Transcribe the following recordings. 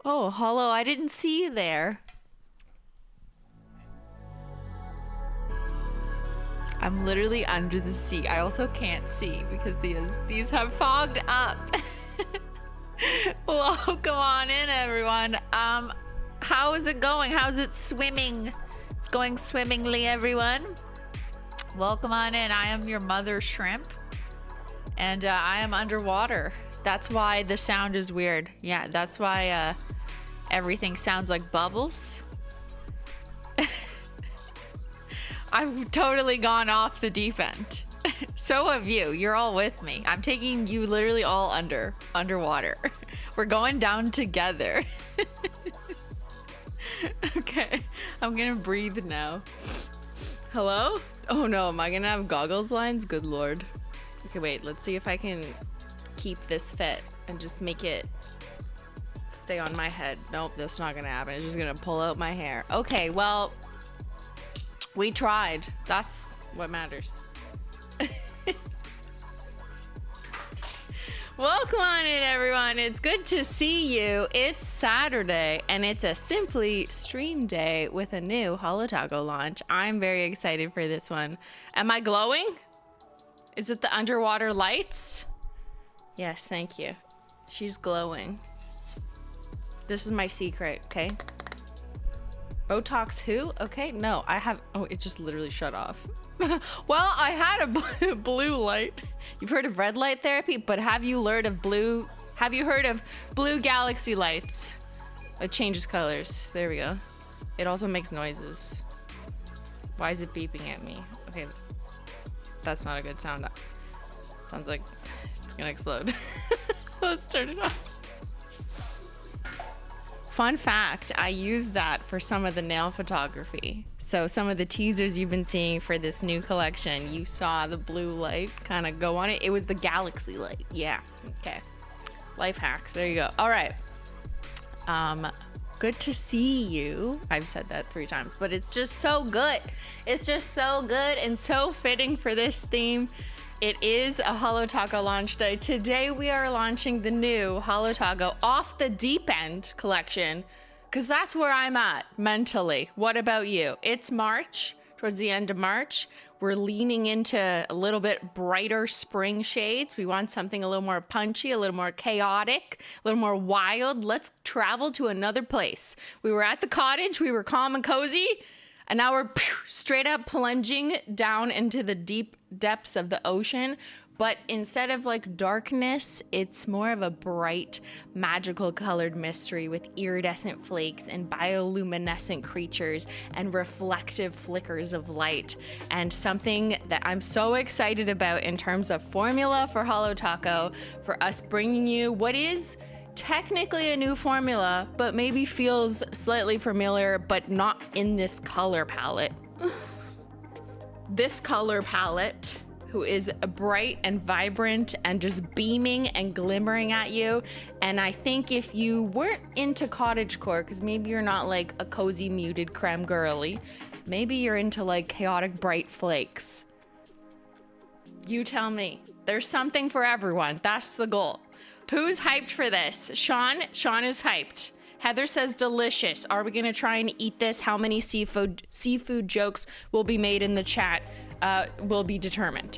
Oh, Holo, I didn't see you there. I'm literally under the sea. I also can't see because these have fogged up. Welcome on in, everyone. How is it going? How's it swimming? It's going swimmingly, everyone. Welcome on in. I am your mother shrimp, and I am underwater. That's why the sound is weird. Yeah, that's why everything sounds like bubbles. I've totally gone off the deep end. So have you. You're all with me. I'm taking you literally all underwater. We're going down together. Okay, I'm gonna breathe now. Hello? Oh no, am I gonna have goggles lines? Good lord. Okay, wait, let's see if I can keep this fit and just make it stay on my head. Nope, that's not gonna happen. It's just gonna pull out my hair. Okay, well, we tried. That's what matters. Welcome on in, everyone. It's good to see you. It's Saturday, and it's a Simply stream day with a new Holo Taco launch. I'm very excited for this one. Am I glowing? Is it the underwater lights? Yes, thank you. She's glowing. This is my secret, okay? Botox who? Okay, no, I have, oh, it just literally shut off. Well, I had a blue light. You've heard of red light therapy, but have you heard of blue galaxy lights? It changes colors. There we go. It also makes noises. Why is it beeping at me? Okay, that's not a good sound. Sounds like it's gonna explode. Let's turn it off. Fun fact, I used that for some of the nail photography. So some of the teasers you've been seeing for this new collection, you saw the blue light kind of go on it. It was the galaxy light. Yeah, okay. Life hacks, there you go. All right. Good to see you. I've said that 3 times, but it's just so good. It's just so good and so fitting for this theme. It is a Holo Taco launch day. Today we are launching the new Holo Taco Off the Deep End collection, because that's where I'm at mentally. What about you? It's March, towards the end of March. We're leaning into a little bit brighter spring shades. We want something a little more punchy, a little more chaotic, a little more wild. Let's travel to another place. We were at the cottage, we were calm and cozy, and now we're straight up plunging down into the deep depths of the ocean. But instead of like darkness, it's more of a bright, magical colored mystery with iridescent flakes and bioluminescent creatures and reflective flickers of light. And something that I'm so excited about in terms of formula for Holo Taco, for us bringing you what is technically a new formula, but maybe feels slightly familiar, but not in this color palette. This color palette, who is bright and vibrant and just beaming and glimmering at you. And I think if you weren't into cottagecore, because maybe you're not like a cozy muted creme girly, maybe you're into like chaotic bright flakes. You tell me. There's something for everyone. That's the goal. Who's hyped for this? Sean? Sean is hyped. Heather says delicious. Are we gonna try and eat this? How many seafood jokes will be made in the chat will be determined.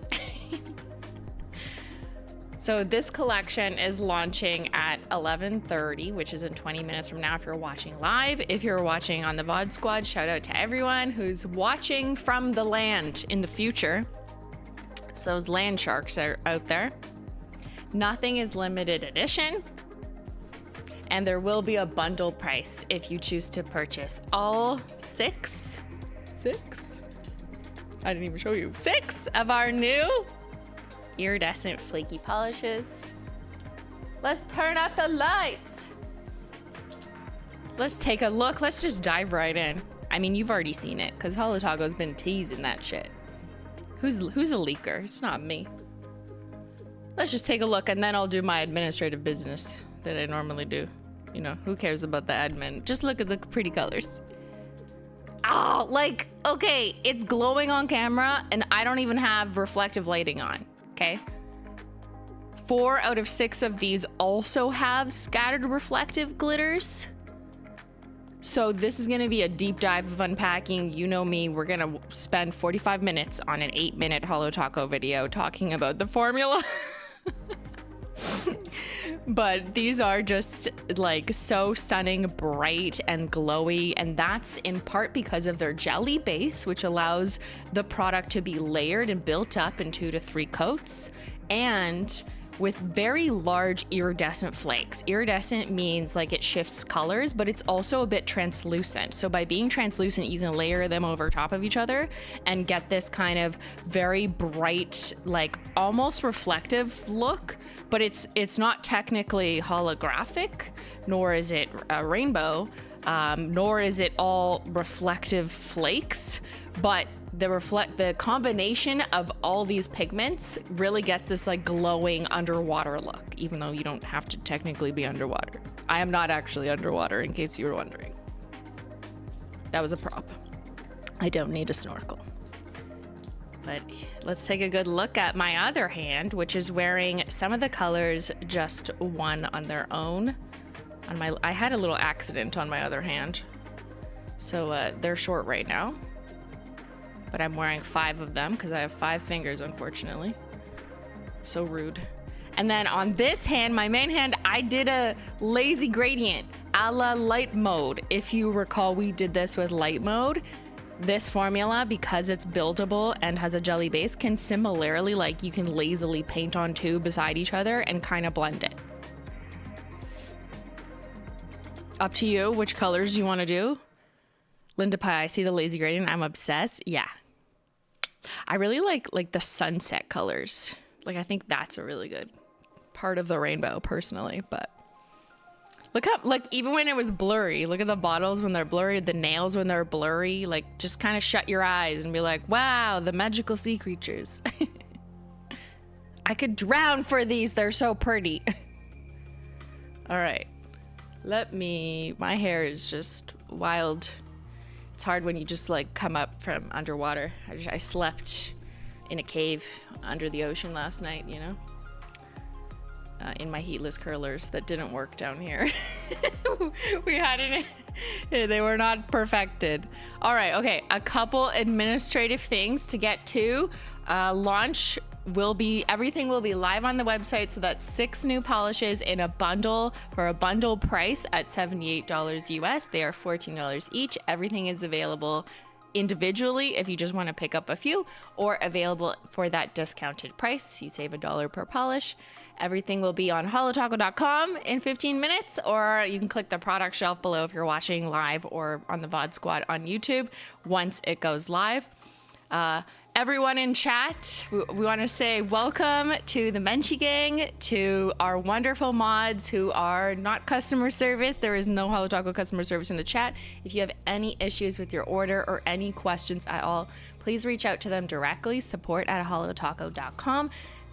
So this collection is launching at 11:30, which is in 20 minutes from now if you're watching live. If you're watching on the VOD Squad, shout out to everyone who's watching from the land in the future. It's those land sharks are out there. Nothing is limited edition, and there will be a bundle price if you choose to purchase all six? I didn't even show you. 6 of our new iridescent flaky polishes. Let's turn up the lights. Let's take a look. Let's just dive right in. I mean, you've already seen it because Holo Taco's been teasing that shit. Who's a leaker? It's not me. Let's just take a look, and then I'll do my administrative business that I normally do. You know, who cares about the admin? Just look at the pretty colors. Oh, like, okay, it's glowing on camera, and I don't even have reflective lighting on, okay? 4 out of 6 of these also have scattered reflective glitters. So this is gonna be a deep dive of unpacking. You know me, we're gonna spend 45 minutes on an 8-minute Holo Taco video talking about the formula. But these are just like so stunning, bright and glowy, and that's in part because of their jelly base, which allows the product to be layered and built up in 2 to 3 coats, and with very large iridescent flakes. Iridescent means like it shifts colors, but it's also a bit translucent. So by being translucent, you can layer them over top of each other and get this kind of very bright, like almost reflective look, but it's not technically holographic, nor is it a rainbow, nor is it all reflective flakes, but the combination of all these pigments really gets this like glowing underwater look, even though you don't have to technically be underwater. I am not actually underwater, in case you were wondering. That was a prop. I don't need a snorkel. But let's take a good look at my other hand, which is wearing some of the colors just one on their own. I had a little accident on my other hand, so they're short right now. But I'm wearing 5 of them because I have 5 fingers, unfortunately. So rude. And then on this hand, my main hand, I did a lazy gradient a la light mode. If you recall, we did this with light mode. This formula, because it's buildable and has a jelly base, can similarly, like you can lazily paint on 2 beside each other and kind of blend it. Up to you, which colors you want to do. Linda Pie, I see the lazy gradient. I'm obsessed. Yeah. I really like the sunset colors. Like, I think that's a really good part of the rainbow, personally. But look up, like, even when it was blurry, look at the bottles when they're blurry, the nails when they're blurry. Like, just kind of shut your eyes and be like, wow, the magical sea creatures. I could drown for these. They're so pretty. All right. My hair is just wild. It's hard when you just like come up from underwater. I slept in a cave under the ocean last night, you know, in my heatless curlers that didn't work down here. We had it. They were not perfected. All right. Okay. A couple administrative things to get to. Launch everything will be live on the website. So that's 6 new polishes in a bundle for a bundle price at $78 US. They are $14 each. Everything is available individually if you just want to pick up a few, or available for that discounted price. You save $1 per polish. Everything will be on holotaco.com in 15 minutes, or you can click the product shelf below if you're watching live, or on the VOD Squad on YouTube once it goes live. Everyone in chat, we want to say welcome to the Menchie gang, to our wonderful mods who are not customer service. There is no Holo Taco customer service in the chat. If you have any issues with your order or any questions at all, please reach out to them directly, support@holotaco.com.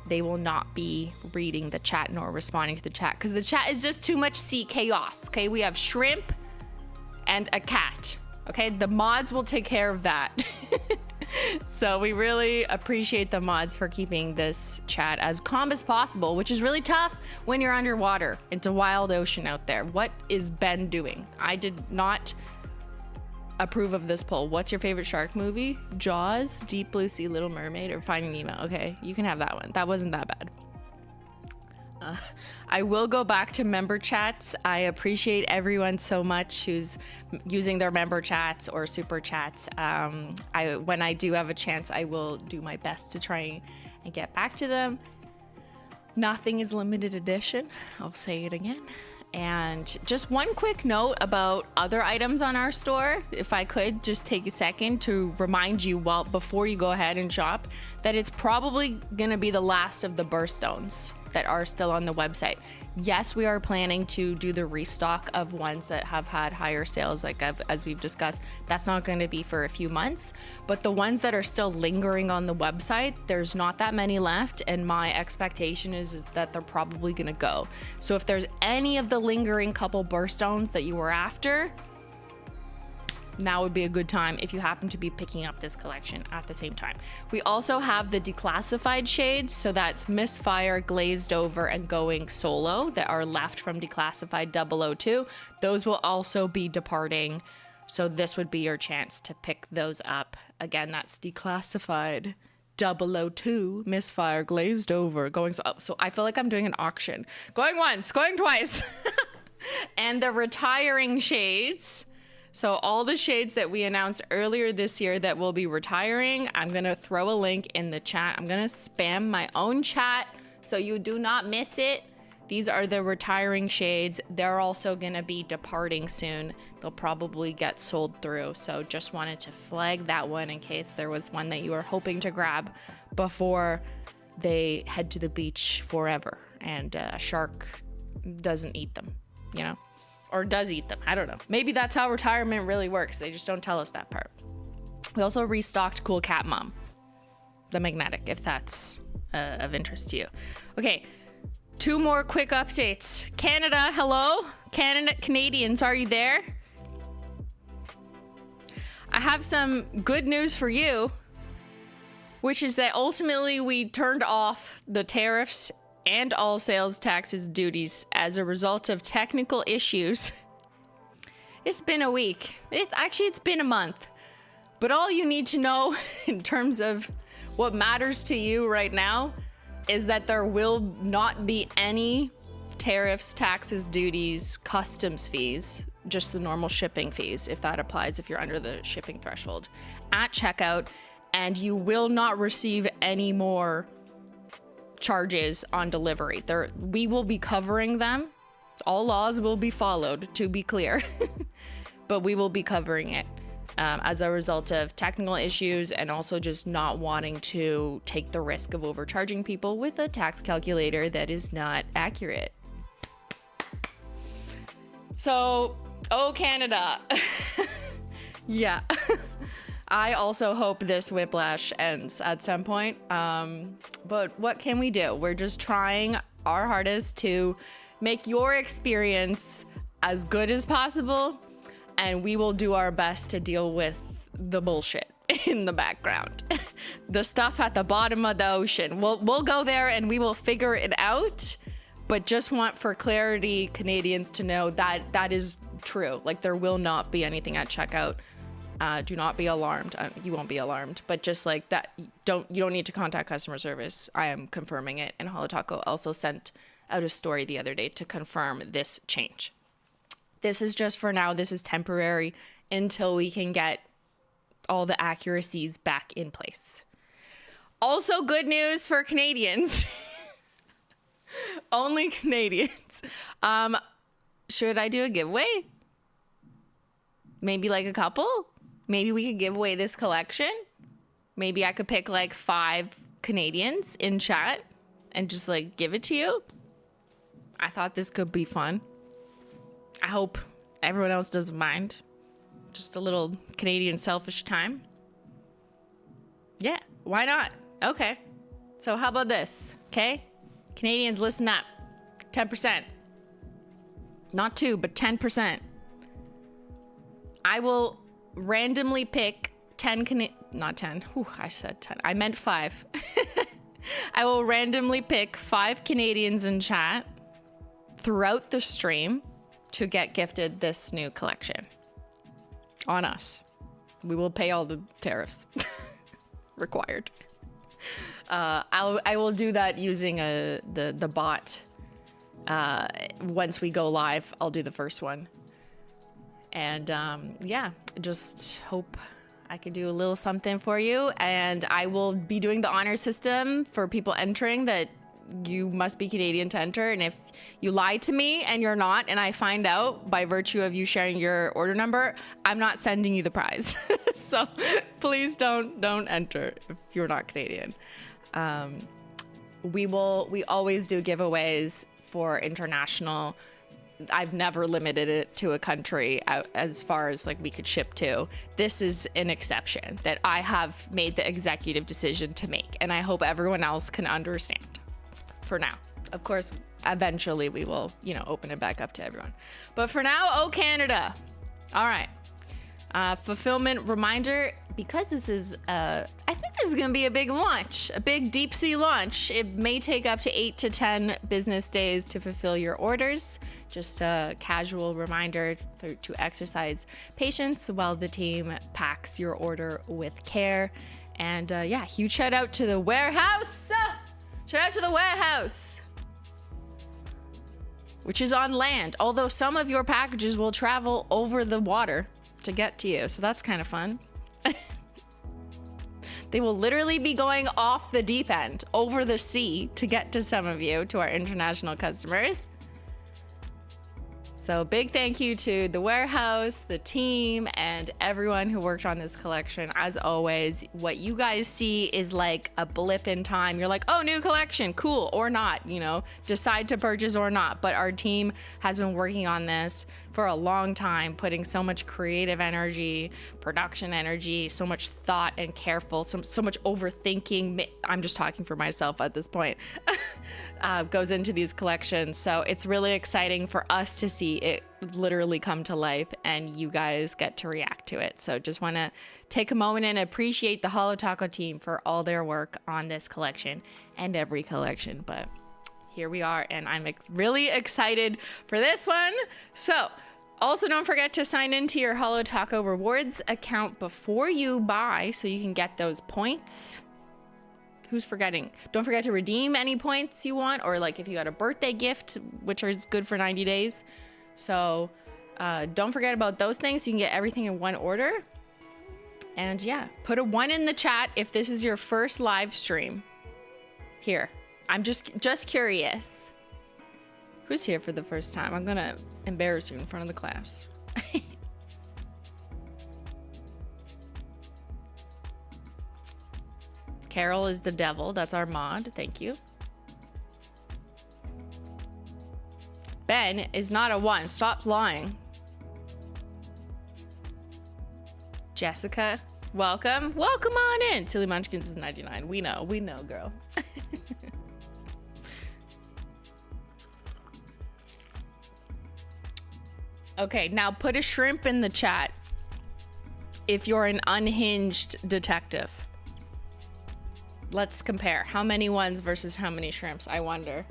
They will not be reading the chat nor responding to the chat because the chat is just too much sea chaos. Okay, we have shrimp and a cat. Okay, the mods will take care of that. So we really appreciate the mods for keeping this chat as calm as possible, which is really tough when you're underwater. It's a wild ocean out there. What is Ben doing? I did not approve of this poll. What's your favorite shark movie? Jaws, Deep Blue Sea, Little Mermaid, or Finding Nemo? Okay, you can have that one. That wasn't that bad. I will go back to member chats. I appreciate everyone so much who's using their member chats or super chats. When I do have a chance, I will do my best to try and get back to them. Nothing is limited edition. I'll say it again. And just one quick note about other items on our store. If I could just take a second to remind you before you go ahead and shop, that it's probably gonna be the last of the birthstones that are still on the website. Yes, we are planning to do the restock of ones that have had higher sales, like as we've discussed. That's not going to be for a few months, but the ones that are still lingering on the website, there's not that many left, and my expectation is that they're probably going to go. So if there's any of the lingering couple birthstones that you were after, now would be a good time if you happen to be picking up this collection at the same time. We also have the declassified shades, so that's Misfire, Glazed Over, and Going Solo that are left from declassified 002. Those will also be departing, so this would be your chance to pick those up. Again, that's declassified 002, Misfire, Glazed Over, Going Solo. So I feel like I'm doing an auction. Going once, going twice. And the retiring shades. So all the shades that we announced earlier this year that will be retiring, I'm going to throw a link in the chat. I'm going to spam my own chat so you do not miss it. These are the retiring shades. They're also going to be departing soon. They'll probably get sold through. So just wanted to flag that one in case there was one that you were hoping to grab before they head to the beach forever and a shark doesn't eat them, you know? Or does eat them. I don't know. Maybe that's how retirement really works. They just don't tell us that part. We also restocked Cool Cat Mom, the magnetic, if that's of interest to you. Okay, 2 more quick updates. Canada, hello? Canadians, are you there? I have some good news for you, which is that ultimately we turned off the tariffs and all sales taxes duties as a result of technical issues. It's been a week. It's been a month. But all you need to know in terms of what matters to you right now is that there will not be any tariffs, taxes, duties, customs fees, just the normal shipping fees, if that applies, if you're under the shipping threshold at checkout, and you will not receive any more charges on delivery. We will be covering them. All laws will be followed, to be clear, but we will be covering it as a result of technical issues and also just not wanting to take the risk of overcharging people with a tax calculator that is not accurate. So, oh Canada. Yeah. I also hope this whiplash ends at some point. But what can we do? We're just trying our hardest to make your experience as good as possible, and we will do our best to deal with the bullshit in the background. The stuff at the bottom of the ocean. We'll go there and we will figure it out, but just want for clarity Canadians to know that that is true. Like, there will not be anything at checkout. Do not be alarmed. You won't be alarmed, but just like that, you don't need to contact customer service. I am confirming it. And Holo Taco also sent out a story the other day to confirm this change. This is just for now. This is temporary until we can get all the accuracies back in place. Also, good news for Canadians. Only Canadians. Should I do a giveaway? Maybe like a couple? Maybe we could give away this collection. Maybe I could pick like 5 Canadians in chat and just like give it to you. I thought this could be fun. I hope everyone else doesn't mind. Just a little Canadian selfish time. Yeah, why not? Okay. So how about this? Okay? Canadians, listen up. 10%. Not 2, but 10%. I will randomly pick 10 not 10. Whew, I said 10. I meant 5. I will randomly pick 5 Canadians in chat throughout the stream to get gifted this new collection. On us. We will pay all the tariffs required. I will do that using the bot. Once we go live, I'll do the first one. And yeah, just hope I can do a little something for you. And I will be doing the honor system for people entering that you must be Canadian to enter. And if you lie to me and you're not, and I find out by virtue of you sharing your order number, I'm not sending you the prize. So please don't enter if you're not Canadian. We always do giveaways for international. I've never limited it to a country as far as like we could ship to. This is an exception that I have made the executive decision to make, and I hope everyone else can understand for now. Of course, eventually we will, open it back up to everyone. But for now, oh Canada. All right. Fulfillment reminder, because this is, I think this is going to be a big launch, a big deep sea launch. It may take up to 8 to 10 business days to fulfill your orders. Just a casual reminder to exercise patience while the team packs your order with care. And yeah, huge shout out to the warehouse. Shout out to the warehouse, which is on land, although some of your packages will travel over the water to get to you. So that's kind of fun. They will literally be going off the deep end over the sea to get to some of you, to our international customers. So big thank you to the warehouse, the team, and everyone who worked on this collection. As always, what you guys see is like a blip in time. You're like, oh, new collection, cool, or not, you know, decide to purchase or not. But our team has been working on this for a long time, putting so much creative energy, production energy, so much thought and careful, so much overthinking. I'm just talking for myself at this point. Goes into these collections. So it's really exciting for us to see it literally come to life and you guys get to react to it. So just want to take a moment and appreciate the Holo Taco team for all their work on this collection and every collection. But here we are, and I'm really excited for this one. So also don't forget to sign into your Holo Taco rewards account before you buy so you can get those points. Who's forgetting? Don't forget to redeem any points you want, or like if you got a birthday gift, which is good for 90 days. So don't forget about those things. You can get everything in one order. And yeah, put a 1 in the chat if this is your first live stream. Here, I'm just curious. Who's here for the first time? I'm gonna embarrass you in front of the class. Carol is the devil. That's our mod. Thank you. Ben is not a 1. Stop lying. Jessica, welcome. Welcome on in. Tilly Munchkins is 99. We know, girl. Okay, now put a shrimp in the chat if you're an unhinged detective. Let's compare. How many ones versus how many shrimps? I wonder.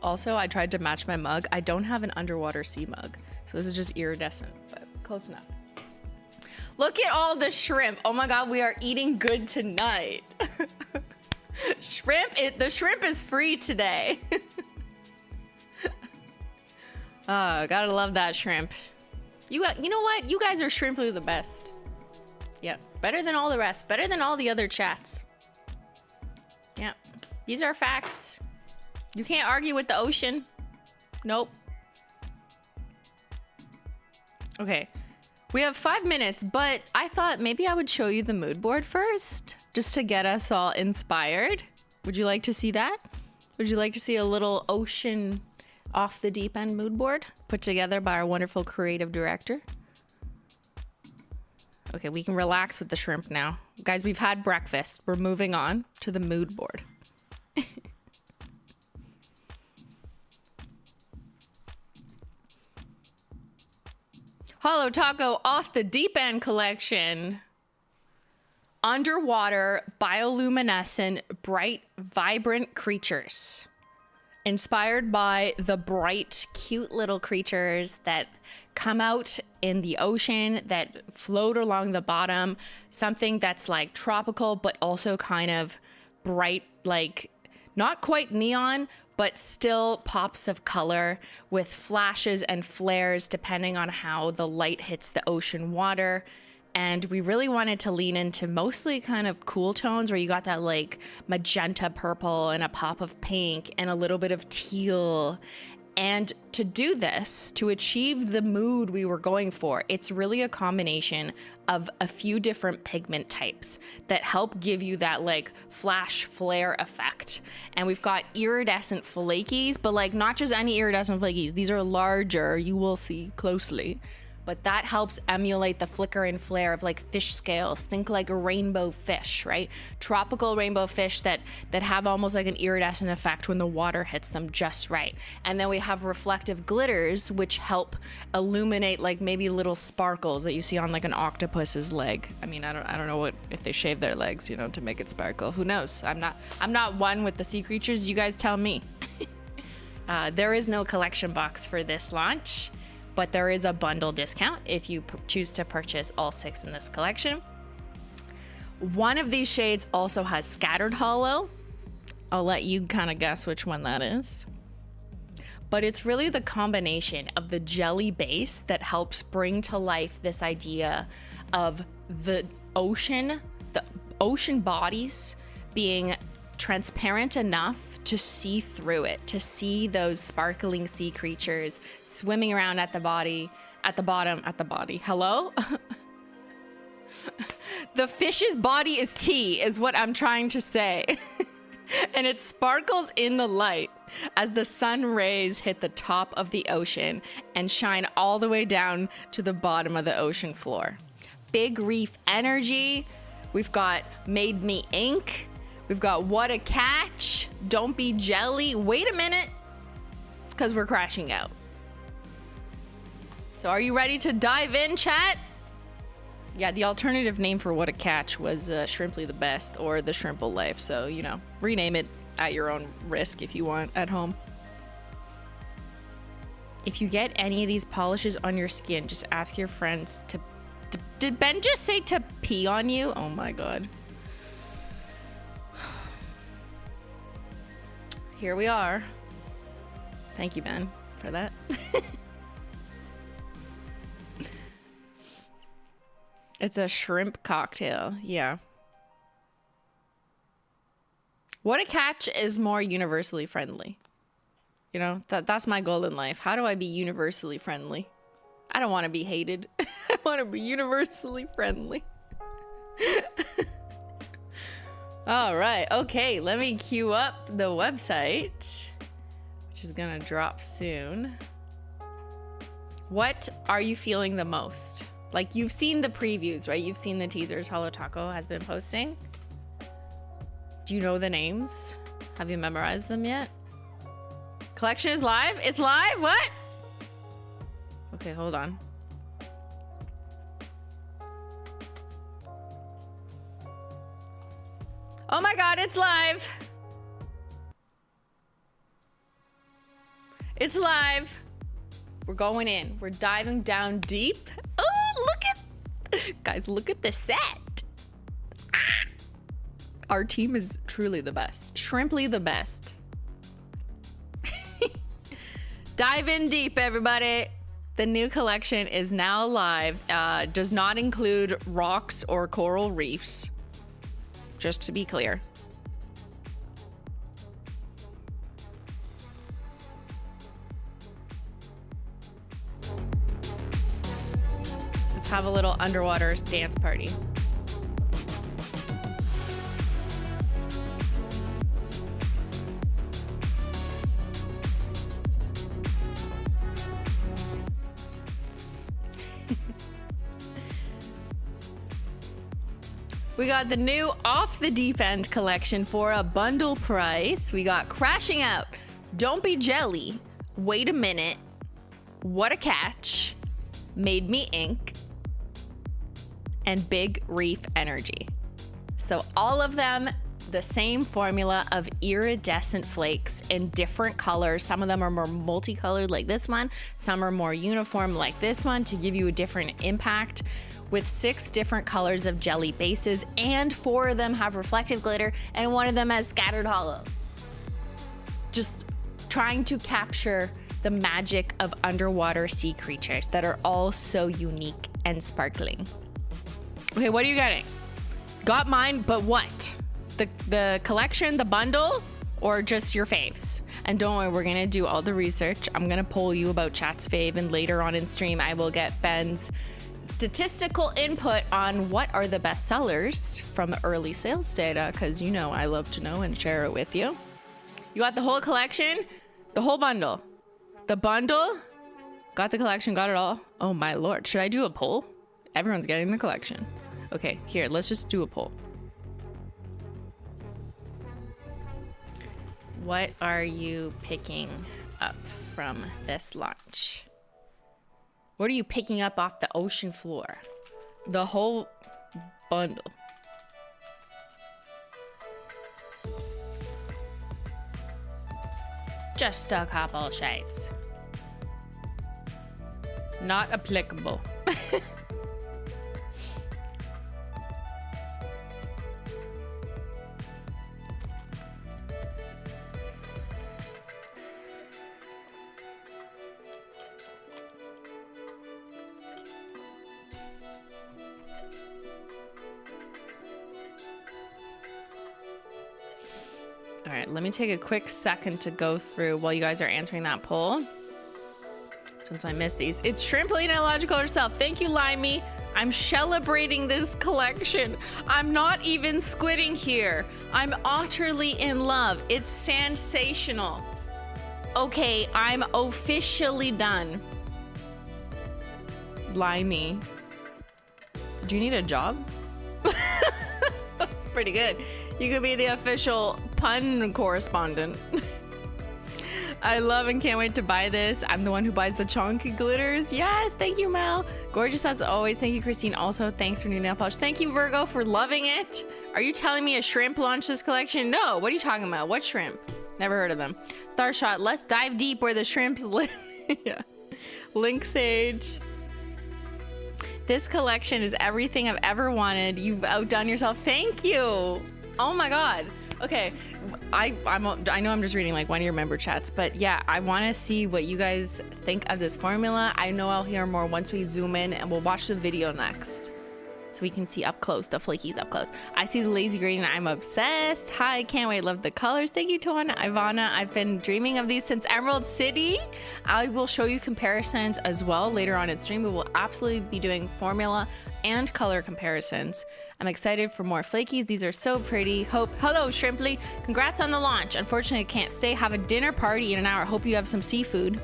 Also, I tried to match my mug. I don't have an underwater sea mug, so this is just iridescent, but close enough. Look at all the shrimp. Oh my God, we are eating good tonight. The shrimp is free today. Oh, gotta love that shrimp. You know what? You guys are shrimply the best. Yeah, better than all the rest. Better than all the other chats. Yeah, these are facts. You can't argue with the ocean. Nope. Okay, we have 5 minutes, but I thought maybe I would show you the mood board first, just to get us all inspired. Would you like to see that? Would you like to see a little ocean off the deep end mood board put together by our wonderful creative director? Okay, we can relax with the shrimp now. Guys, we've had breakfast. We're moving on to the mood board. Holo Taco Off the Deep End collection. Underwater, bioluminescent, bright, vibrant creatures. Inspired by the bright, cute little creatures that come out in the ocean, that float along the bottom. Something that's like tropical, but also kind of bright, like not quite neon, but still pops of color with flashes and flares depending on how the light hits the ocean water. And we really wanted to lean into mostly kind of cool tones where you got that like magenta purple and a pop of pink and a little bit of teal. And to do this, to achieve the mood we were going for, it's really a combination of a few different pigment types that help give you that like flash flare effect. And we've got iridescent flakies, but like not just any iridescent flakies. These are larger, you will see closely, but that helps emulate the flicker and flare of like fish scales. Think like a rainbow fish, right? Tropical rainbow fish that have almost like an iridescent effect when the water hits them just right. And then we have reflective glitters, which help illuminate like maybe little sparkles that you see on like an octopus's leg. I mean, I don't know what if they shave their legs, you know, to make it sparkle. Who knows? I'm not one with the sea creatures. You guys tell me. There is no collection box for this launch, but there is a bundle discount if you choose to purchase all 6 in this collection. One of these shades also has scattered holo. I'll let you kind of guess which one that is. But it's really the combination of the jelly base that helps bring to life this idea of the ocean bodies being transparent enough to see through it, to see those sparkling sea creatures swimming around at the bottom. Hello? The fish's body is tea, is what I'm trying to say. And it sparkles in the light as the sun rays hit the top of the ocean and shine all the way down to the bottom of the ocean floor. Big reef energy. We've got Made Me Ink. We've got What a Catch, Don't Be Jelly. Wait a minute, because we're crashing out. So are you ready to dive in, chat? Yeah, the alternative name for What a Catch was Shrimply the Best or The Shrimple Life. So, you know, rename it at your own risk if you want at home. If you get any of these polishes on your skin, just ask your friends to... Did Ben just say to pee on you? Oh my God. Here we are. Thank you, Ben, for that. It's a shrimp cocktail. Yeah. What a Catch is more universally friendly. You know, that's my goal in life. How do I be universally friendly? I don't want to be hated. I want to be universally friendly. All right, okay, let me queue up the website, which is gonna drop soon. What are you feeling the most? Like, you've seen the previews, right? You've seen the teasers Holo Taco has been posting. Do you know the names? Have you memorized them yet? Collection is live? It's live? What? Okay, hold on. Oh my God, it's live. It's live. We're going in. We're diving down deep. Oh, look at, guys, look at the set. Ah. Our team is truly the best. Shrimply the best. Dive in deep, everybody. The new collection is now live. Does not include rocks or coral reefs. Just to be clear. Let's have a little underwater dance party. We got the new Off the Deep End collection for a bundle price. We got Crashing Out, Don't Be Jelly, Wait a Minute, What a Catch, Made Me Ink, and Big Reef Energy. So all of them, the same formula of iridescent flakes in different colors. Some of them are more multicolored like this one. Some are more uniform like this one to give you a different impact, with 6 different colors of jelly bases, and 4 of them have reflective glitter and 1 of them has scattered holo. Just trying to capture the magic of underwater sea creatures that are all so unique and sparkling. Okay, what are you getting? Got mine, but what? The collection, the bundle, or just your faves? And don't worry, we're gonna do all the research. I'm gonna poll you about chat's fave, and later on in stream, I will get Ben's statistical input on what are the best sellers from early sales data, because you know I love to know and share it with you. You got the whole collection, the whole bundle. The bundle Got the collection, got it all. Oh my lord, should I do a poll? Everyone's getting the collection. Okay, here, let's just do a poll. What are you picking up from this launch? What are you picking up off the ocean floor? The whole bundle. Just a couple shades. Not applicable. All right, let me take a quick second to go through while you guys are answering that poll. Since I missed these. It's Simplynaillogical herself. Thank you, Limey. I'm celebrating this collection. I'm not even squidding here. I'm utterly in love. It's sensational. Okay, I'm officially done. Limey. Do you need a job? That's pretty good. You could be the official pun correspondent. I love and can't wait to buy this. I'm the one who buys the chunky glitters. Yes, thank you, Mel. Gorgeous as always. Thank you, Christine. Also, thanks for new nail polish. Thank you, Virgo, for loving it. Are you telling me a shrimp launched this collection? No, what are you talking about? What shrimp? Never heard of them. Starshot, let's dive deep where the shrimps live. Yeah. Link Sage. This collection is everything I've ever wanted. You've outdone yourself. Thank you. Oh my God. Okay, I know I'm just reading like one of your member chats, but yeah, I want to see what you guys think of this formula. I know I'll hear more once we zoom in, and we'll watch the video next so we can see up close, the flakies up close. I see the lazy green and I'm obsessed. Hi, can't wait, love the colors. Thank you, Tuana, Ivana. I've been dreaming of these since Emerald City. I will show you comparisons as well later on in stream. We will absolutely be doing formula and color comparisons. I'm excited for more flakies. These are so pretty. Hello, Shrimply. Congrats on the launch. Unfortunately, I can't stay. Have a dinner party in an hour. Hope you have some seafood.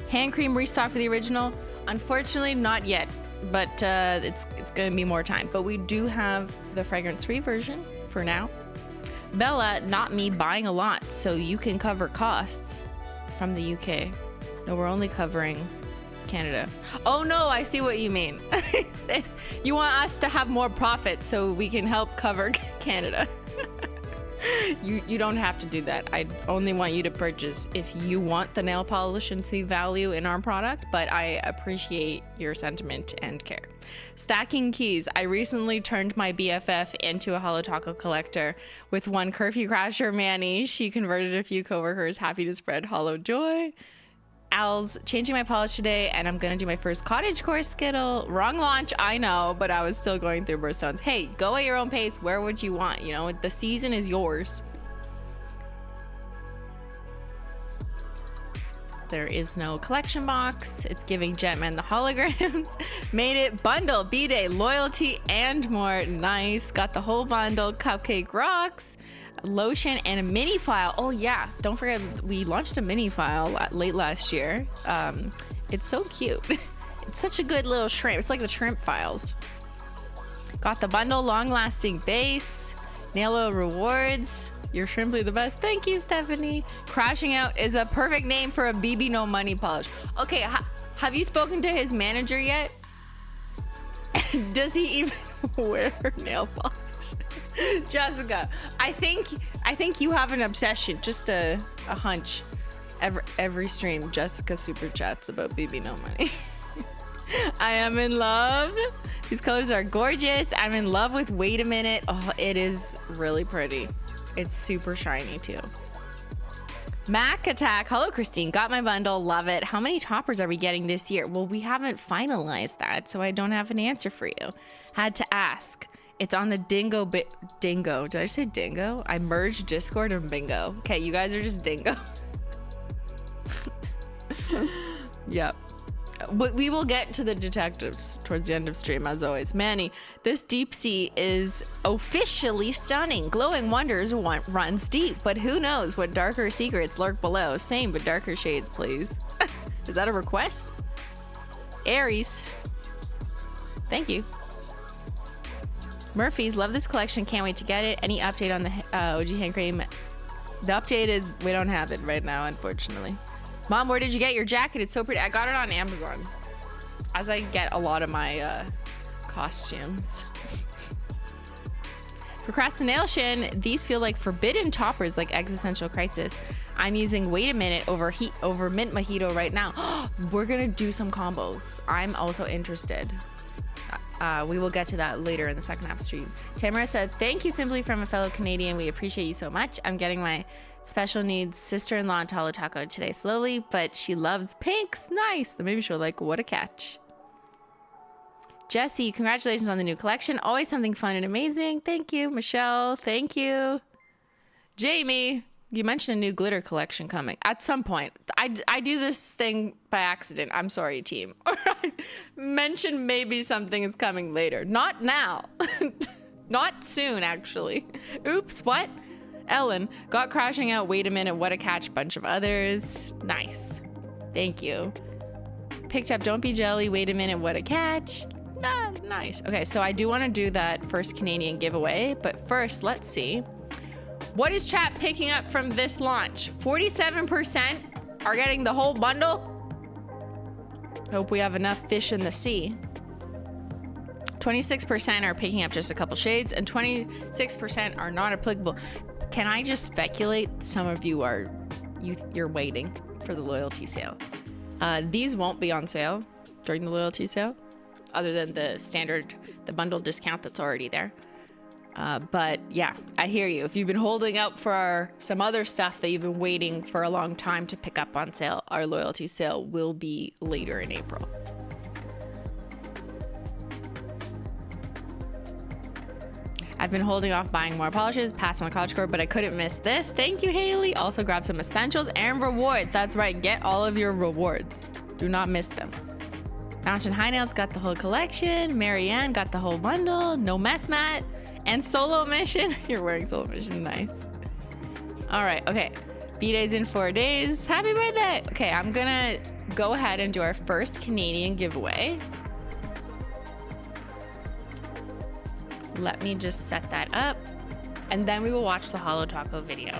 Hand cream restock for the original. Unfortunately, not yet, but it's gonna be more time. But we do have the fragrance-free version for now. Bella, not me, buying a lot, so you can cover costs from the UK. No, we're only covering Canada. Oh no, I see what you mean. You want us to have more profit so we can help cover Canada. You don't have to do that. I only want you to purchase if you want the nail polish and see value in our product, but I appreciate your sentiment and care. Stacking keys. I recently turned my BFF into a Holo Taco collector with one curfew crasher, Manny. She converted a few coworkers. Happy to spread Holo joy. Al's changing my polish today, and I'm gonna do my first cottage core skittle. Wrong launch, I know, but I was still going through birthstones. Hey, go at your own pace. Where would you want? You know, the season is yours. There is no collection box. It's giving Jetman the holograms. Made it bundle, B-Day, loyalty, and more. Nice. Got the whole bundle. Cupcake rocks. Lotion and a mini file. Oh yeah, don't forget we launched a mini file late last year. It's so cute. It's such a good little shrimp. It's like the shrimp files. Got the bundle, long lasting base, nail oil rewards. You're Shrimply the best. Thank you, Stephanie. Crashing Out is a perfect name for a BB No Money polish. Okay, have you spoken to his manager yet? Does he even wear nail polish? Jessica, I think you have an obsession, just a hunch. Every stream, Jessica super chats about BB No Money. I am in love. These colors are gorgeous. I'm in love with Wait a Minute. Oh, it is really pretty. It's super shiny too. Mac Attack. Hello, Christine. Got my bundle. Love it. How many toppers are we getting this year? Well, we haven't finalized that, so I don't have an answer for you. Had to ask. It's on the Dingo. Did I say Dingo? I merged Discord and Bingo. Okay, you guys are just Dingo. Yep. But we will get to the detectives towards the end of stream, as always. Manny, this deep sea is officially stunning. Glowing wonders runs deep, but who knows what darker secrets lurk below. Same, but darker shades, please. Is that a request? Aries. Thank you. Murphy's, love this collection. Can't wait to get it. Any update on the OG hand cream? The update is we don't have it right now, unfortunately. Mom, where did you get your jacket? It's so pretty. I got it on Amazon. As I get a lot of my costumes. Procrastination, these feel like forbidden toppers like Existential Crisis. I'm using Wait a Minute over Mint Mojito right now. We're gonna do some combos. I'm also interested. We will get to that later in the second half stream. Tamara said, thank you Simply from a fellow Canadian. We appreciate you so much. I'm getting my special needs sister-in-law into Holo Taco today slowly, but she loves pinks. Nice. Then maybe she'll like, what a catch. Jesse, congratulations on the new collection. Always something fun and amazing. Thank you. Michelle, thank you. Jamie, you mentioned a new glitter collection coming at some point. I do this thing by accident. I'm sorry, team. Or I mentioned maybe something is coming later. Not now. Not soon, actually. Oops, what? Ellen, got crashing out. Wait a minute. What a catch. Bunch of others. Nice. Thank you. Picked up Don't Be Jelly. Wait a minute. What a catch. Ah, nice. Okay, so I do want to do that first Canadian giveaway, but first, let's see. What is chat picking up from this launch? 47% are getting the whole bundle. Hope we have enough fish in the sea. 26% are picking up just a couple shades, and 26% are not applicable. Can I just speculate? Some of you are, you're waiting for the loyalty sale. These won't be on sale during the loyalty sale, other than the standard, the bundle discount that's already there. But yeah, I hear you. If you've been holding out for some other stuff that you've been waiting for a long time to pick up on sale, our loyalty sale will be later in April. I've been holding off buying more polishes, pass on the college core, but I couldn't miss this. Thank you, Haley. Also grab some essentials and rewards. That's right, get all of your rewards. Do not miss them. Mountain High Nails got the whole collection. Marianne got the whole bundle. No Mess Mat. And Solo Mission. You're wearing Solo Mission. Nice. All right. Okay. B-Day's in 4 days. Happy birthday. Okay. I'm going to go ahead and do our first Canadian giveaway. Let me just set that up. And then we will watch the Holo Taco video.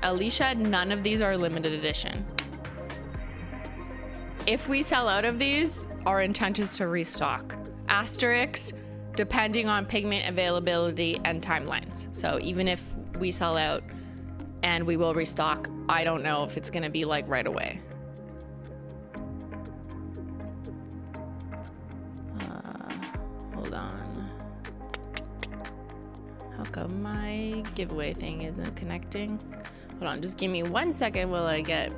Alicia, none of these are limited edition. If we sell out of these, our intent is to restock. Asterix, depending on pigment availability and timelines. So even if we sell out and we will restock, I don't know if it's gonna be like right away. Hold on. How come my giveaway thing isn't connecting? Hold on, just give me 1 second while I get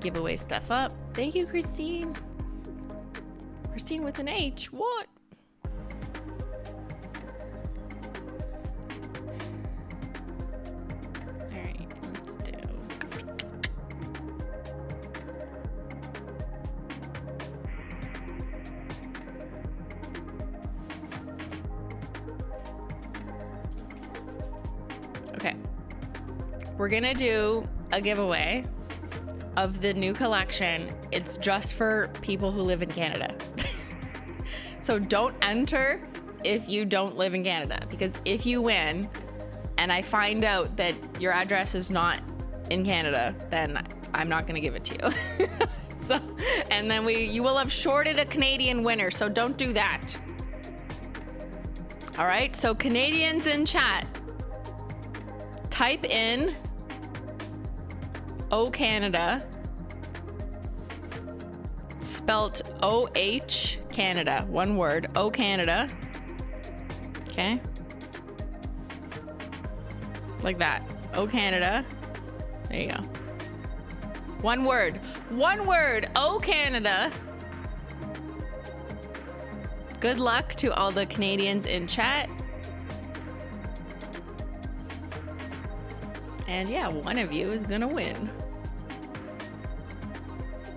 giveaway stuff up. Thank you, Christine. Christine with an H. What? All right, let's do. Okay. We're gonna do a giveaway of the new collection. It's just for people who live in Canada. So don't enter if you don't live in Canada, because if you win and I find out that your address is not in Canada, then I'm not gonna give it to you. So, and then you will have shorted a Canadian winner, so don't do that. All right, so Canadians in chat, type in O Canada, spelt O-H, Canada, one word, O Canada, okay? Like that, O Canada, there you go. One word, O Canada. Good luck to all the Canadians in chat. And yeah, one of you is gonna win.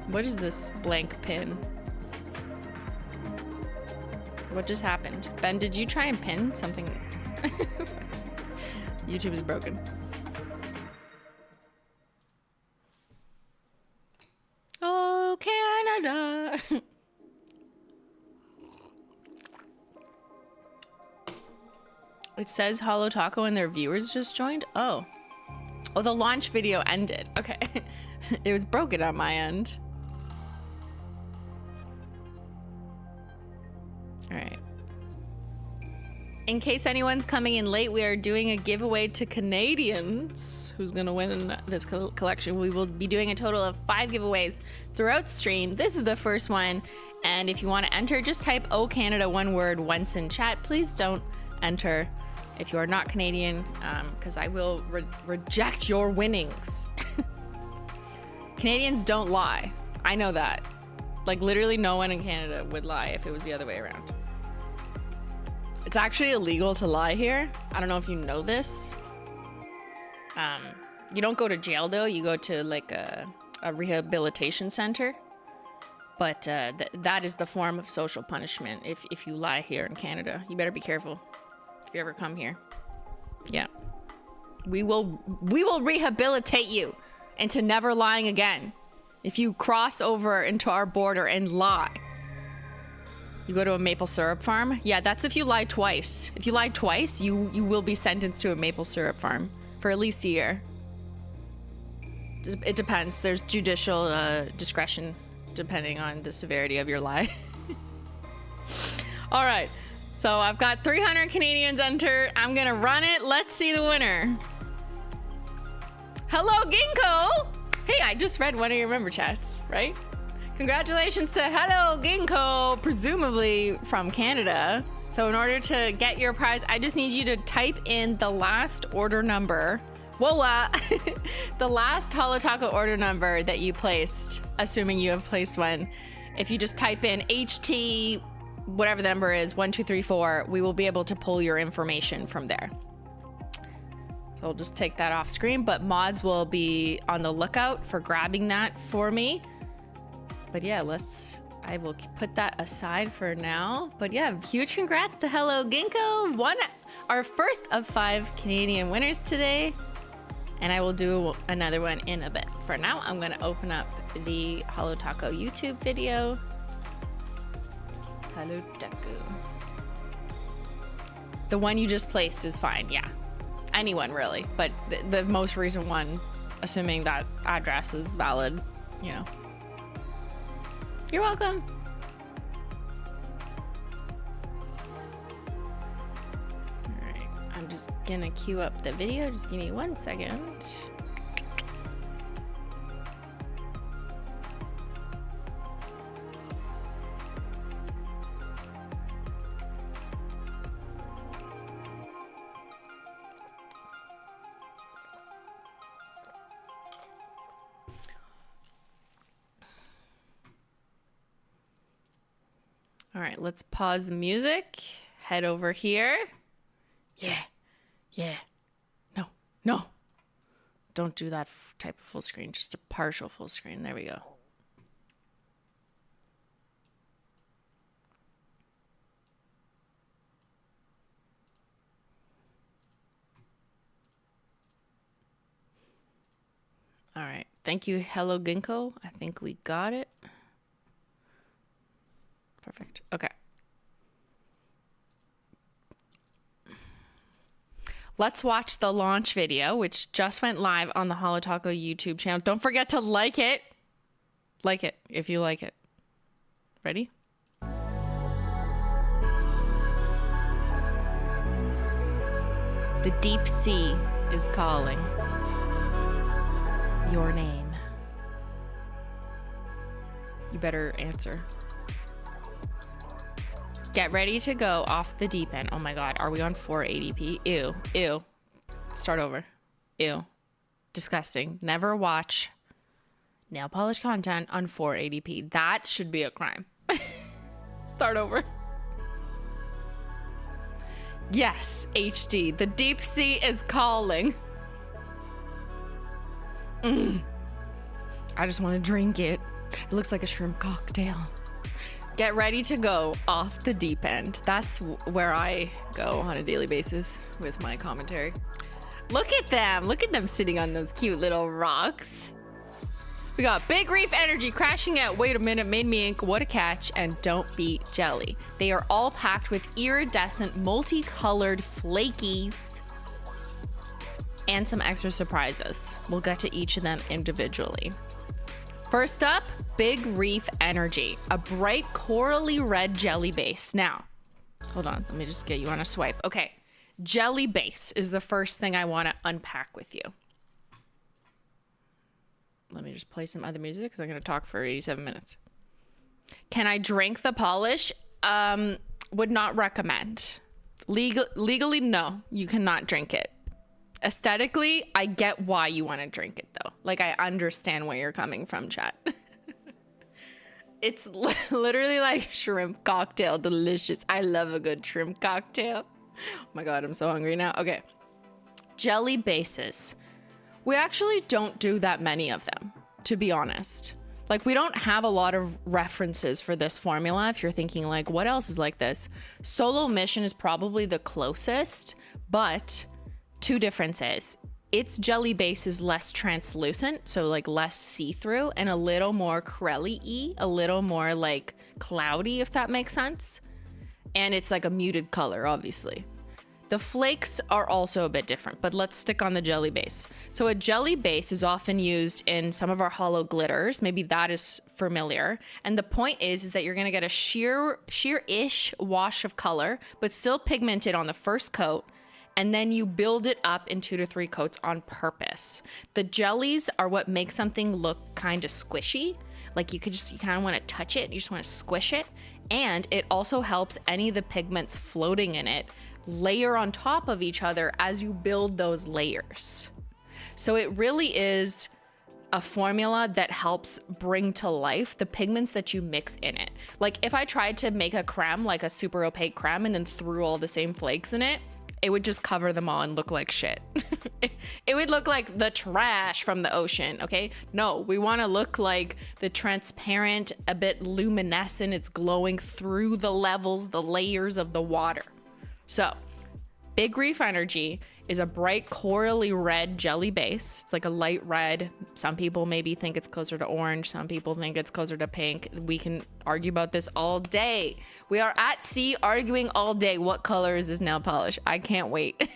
What is this blank pin? What just happened? Ben, did you try and pin something? YouTube is broken. Oh, Canada. Canada. It says Holo Taco and their viewers just joined. Oh, the launch video ended. Okay. It was broken on my end. All right. In case anyone's coming in late, we are doing a giveaway to Canadians. Who's gonna win this collection? We will be doing a total of 5 giveaways throughout stream. This is the first one. And if you want to enter, just type "Oh Canada" one word once in chat. Please don't enter if you are not Canadian, because I will reject your winnings. Canadians don't lie. I know that. Like, literally no one in Canada would lie if it was the other way around. It's actually illegal to lie here. I don't know if you know this. You don't go to jail though. You go to like a rehabilitation center. But that is the form of social punishment if you lie here in Canada. You better be careful if you ever come here. Yeah. We will rehabilitate you into never lying again. If you cross over into our border and lie. You go to a maple syrup farm? Yeah, that's if you lie twice. If you lie twice, you will be sentenced to a maple syrup farm for at least a year. It depends. There's judicial discretion depending on the severity of your lie. All right. So I've got 300 Canadians entered. I'm gonna run it. Let's see the winner. Hello, Ginkgo. Hey, I just read one of your member chats, right? Congratulations to Hello Ginkgo, presumably from Canada. So in order to get your prize, I just need you to type in the last order number. Whoa, the last Holo Taco order number that you placed, assuming you have placed one. If you just type in HT, whatever the number is, 1234, we will be able to pull your information from there. So I'll just take that off screen, but mods will be on the lookout for grabbing that for me. But yeah, I will put that aside for now. But yeah, huge congrats to Hello Ginkgo. Won our first of 5 Canadian winners today. And I will do another one in a bit. For now, I'm gonna open up the Holo Taco YouTube video. Holo Taco. The one you just placed is fine, yeah. Anyone really, but the most recent one, assuming that address is valid, you know. You're welcome. All right, I'm just gonna queue up the video. Just give me 1 second. All right, let's pause the music. Head over here. Yeah. No. Don't do that type of full screen, just a partial full screen. There we go. All right, thank you, Hello Ginkgo. I think we got it. Perfect. Okay. Let's watch the launch video, which just went live on the Holo Taco YouTube channel. Don't forget to like it. Like it if you like it. Ready? The deep sea is calling your name. You better answer. Get ready to go off the deep end. Oh my God, are we on 480p? Ew. Start over. Ew. Disgusting. Never watch nail polish content on 480p. That should be a crime. Start over. Yes, HD. The deep sea is calling. I just want to drink it. It looks like a shrimp cocktail. Get ready to go off the deep end. That's where I go on a daily basis with my commentary. Look at them. Look at them sitting on those cute little rocks. We got Big Reef Energy, Crashing Out, Wait a Minute, Made Me Ink, What a Catch, and Don't Be Jelly. They are all packed with iridescent, multicolored flakies and some extra surprises. We'll get to each of them individually. First up, Big Reef Energy, a bright corally red jelly base. Now, hold on, let me just get you on a swipe. Okay, jelly base is the first thing I want to unpack with you. Let me just play some other music because I'm going to talk for 87 minutes. Can I drink the polish? Would not recommend. Legally, no, you cannot drink it. Aesthetically, I get why you want to drink it though. Like, I understand where you're coming from, chat. It's literally like shrimp cocktail, delicious. I love a good shrimp cocktail. Oh my God, I'm so hungry now. Okay, jelly bases. We actually don't do that many of them, to be honest. Like, we don't have a lot of references for this formula. If you're thinking like, what else is like this? Solo Mission is probably the closest, but two differences. Its jelly base is less translucent, so like less see-through, and a little more crelly-y, a little more like cloudy, if that makes sense. And it's like a muted color, obviously. The flakes are also a bit different, but let's stick on the jelly base. So a jelly base is often used in some of our holo glitters. Maybe that is familiar. And the point is that you're gonna get a sheer-ish wash of color, but still pigmented on the first coat, and then you build it up in 2 to 3 coats on purpose. The jellies are what make something look kind of squishy. Like, you kind of want to touch it, you just want to squish it. And it also helps any of the pigments floating in it layer on top of each other as you build those layers. So it really is a formula that helps bring to life the pigments that you mix in it. Like, if I tried to make a creme, like a super opaque creme, and then threw all the same flakes in it, it would just cover them all and look like shit. It would look like the trash from the ocean, okay? No, we want to look like the transparent, a bit luminescent, it's glowing through the levels, the layers of the water. So, Big Reef Energy is a bright corally red jelly base. It's like a light red. Some people maybe think it's closer to orange. Some people think it's closer to pink. We can argue about this all day. We are at sea arguing all day. What color is this nail polish? I can't wait.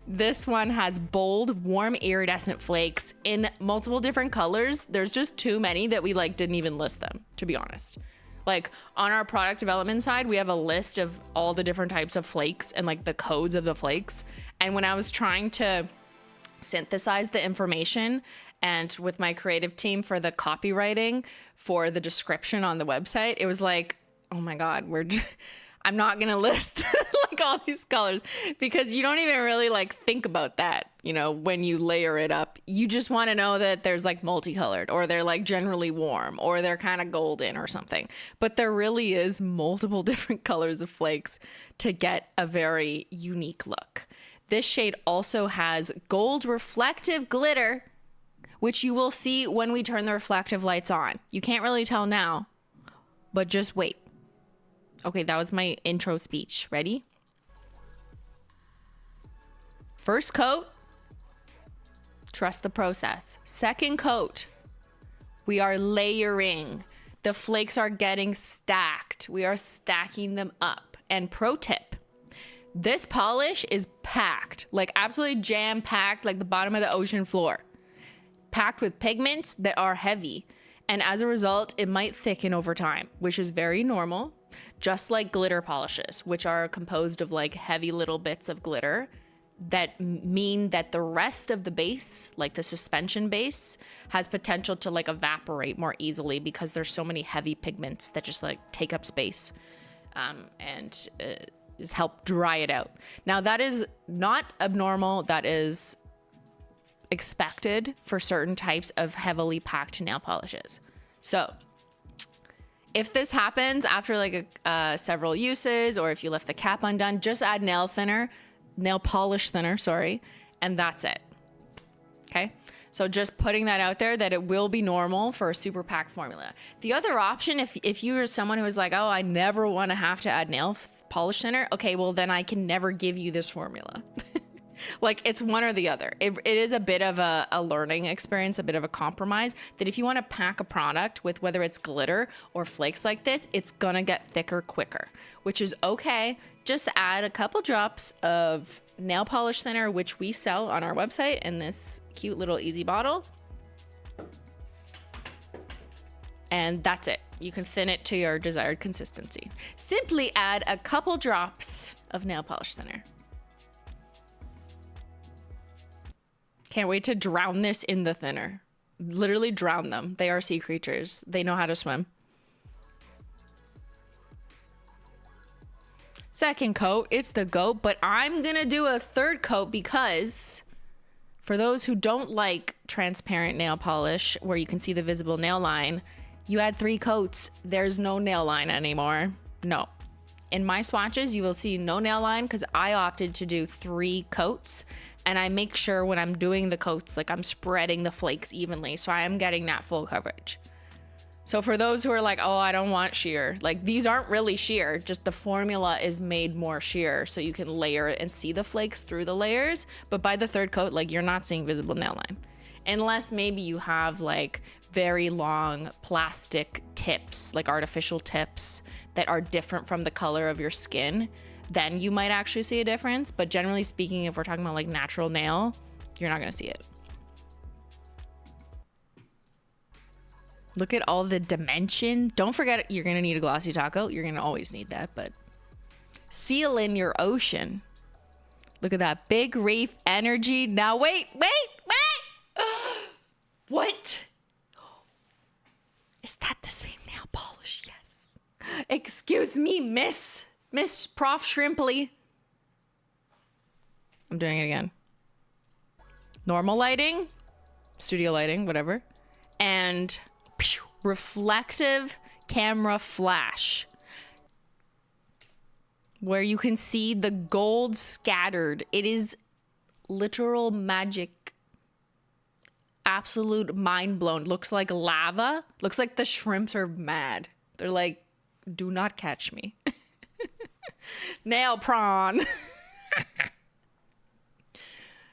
This one has bold, warm, iridescent flakes in multiple different colors. There's just too many that we like didn't even list them, to be honest. Like, on our product development side, we have a list of all the different types of flakes and like the codes of the flakes. And when I was trying to synthesize the information and with my creative team for the copywriting for the description on the website, it was like, oh my God, I'm not gonna list like all these colors, because you don't even really like think about that, you know, when you layer it up. You just want to know that there's like multicolored, or they're like generally warm, or they're kind of golden or something. But there really is multiple different colors of flakes to get a very unique look. This shade also has gold reflective glitter, which you will see when we turn the reflective lights on. You can't really tell now, but just wait. Okay, that was my intro speech. Ready? First coat, trust the process. Second coat, we are layering. The flakes are getting stacked. We are stacking them up. And pro tip, this polish is packed, like absolutely jam-packed, like the bottom of the ocean floor. Packed with pigments that are heavy. And as a result, it might thicken over time, which is very normal. Just like glitter polishes, which are composed of like heavy little bits of glitter that mean that the rest of the base, like the suspension base, has potential to like evaporate more easily because there's so many heavy pigments that just like take up space and help dry it out. Now, that is not abnormal. That is expected for certain types of heavily packed nail polishes. So if this happens after like several uses, or if you left the cap undone, just add nail polish thinner, sorry, and that's it. Okay, so just putting that out there that it will be normal for a super packed formula. The other option, if you are someone who is like, oh, I never want to have to add nail polish thinner, okay, well then I can never give you this formula. Like it's one or the other. It is a bit of a learning experience, a bit of a compromise that if you want to pack a product with whether it's glitter or flakes like this, it's gonna get thicker quicker, which is okay. Just add a couple drops of nail polish thinner, which we sell on our website in this cute little easy bottle. And that's it. You can thin it to your desired consistency. Simply add a couple drops of nail polish thinner. Can't wait to drown this in the thinner. Literally drown them. They are sea creatures. They know how to swim. Second coat, it's the goat, but I'm gonna do a third coat because for those who don't like transparent nail polish where you can see the visible nail line, you add 3 coats, there's no nail line anymore. No. In my swatches, you will see no nail line because I opted to do 3 coats, and I make sure when I'm doing the coats, like I'm spreading the flakes evenly, so I am getting that full coverage. So for those who are like, oh, I don't want sheer, like these aren't really sheer, just the formula is made more sheer so you can layer it and see the flakes through the layers. But by the third coat, like you're not seeing visible nail line. Unless maybe you have like very long plastic tips, like artificial tips that are different from the color of your skin, then you might actually see a difference. But generally speaking, if we're talking about like natural nail, you're not gonna see it. Look at all the dimension. Don't forget, you're gonna need a glossy taco. You're gonna always need that, but seal in your ocean. Look at that big reef energy. Now wait. What? Is that the same nail polish? Yes. Excuse me, Miss Prof. Shrimply. I'm doing it again. Normal lighting, studio lighting, whatever. And reflective camera flash, where you can see the gold scattered. It is literal magic. Absolute mind blown. Looks like lava. Looks like the shrimps are mad. They're like, do not catch me. Nail prawn.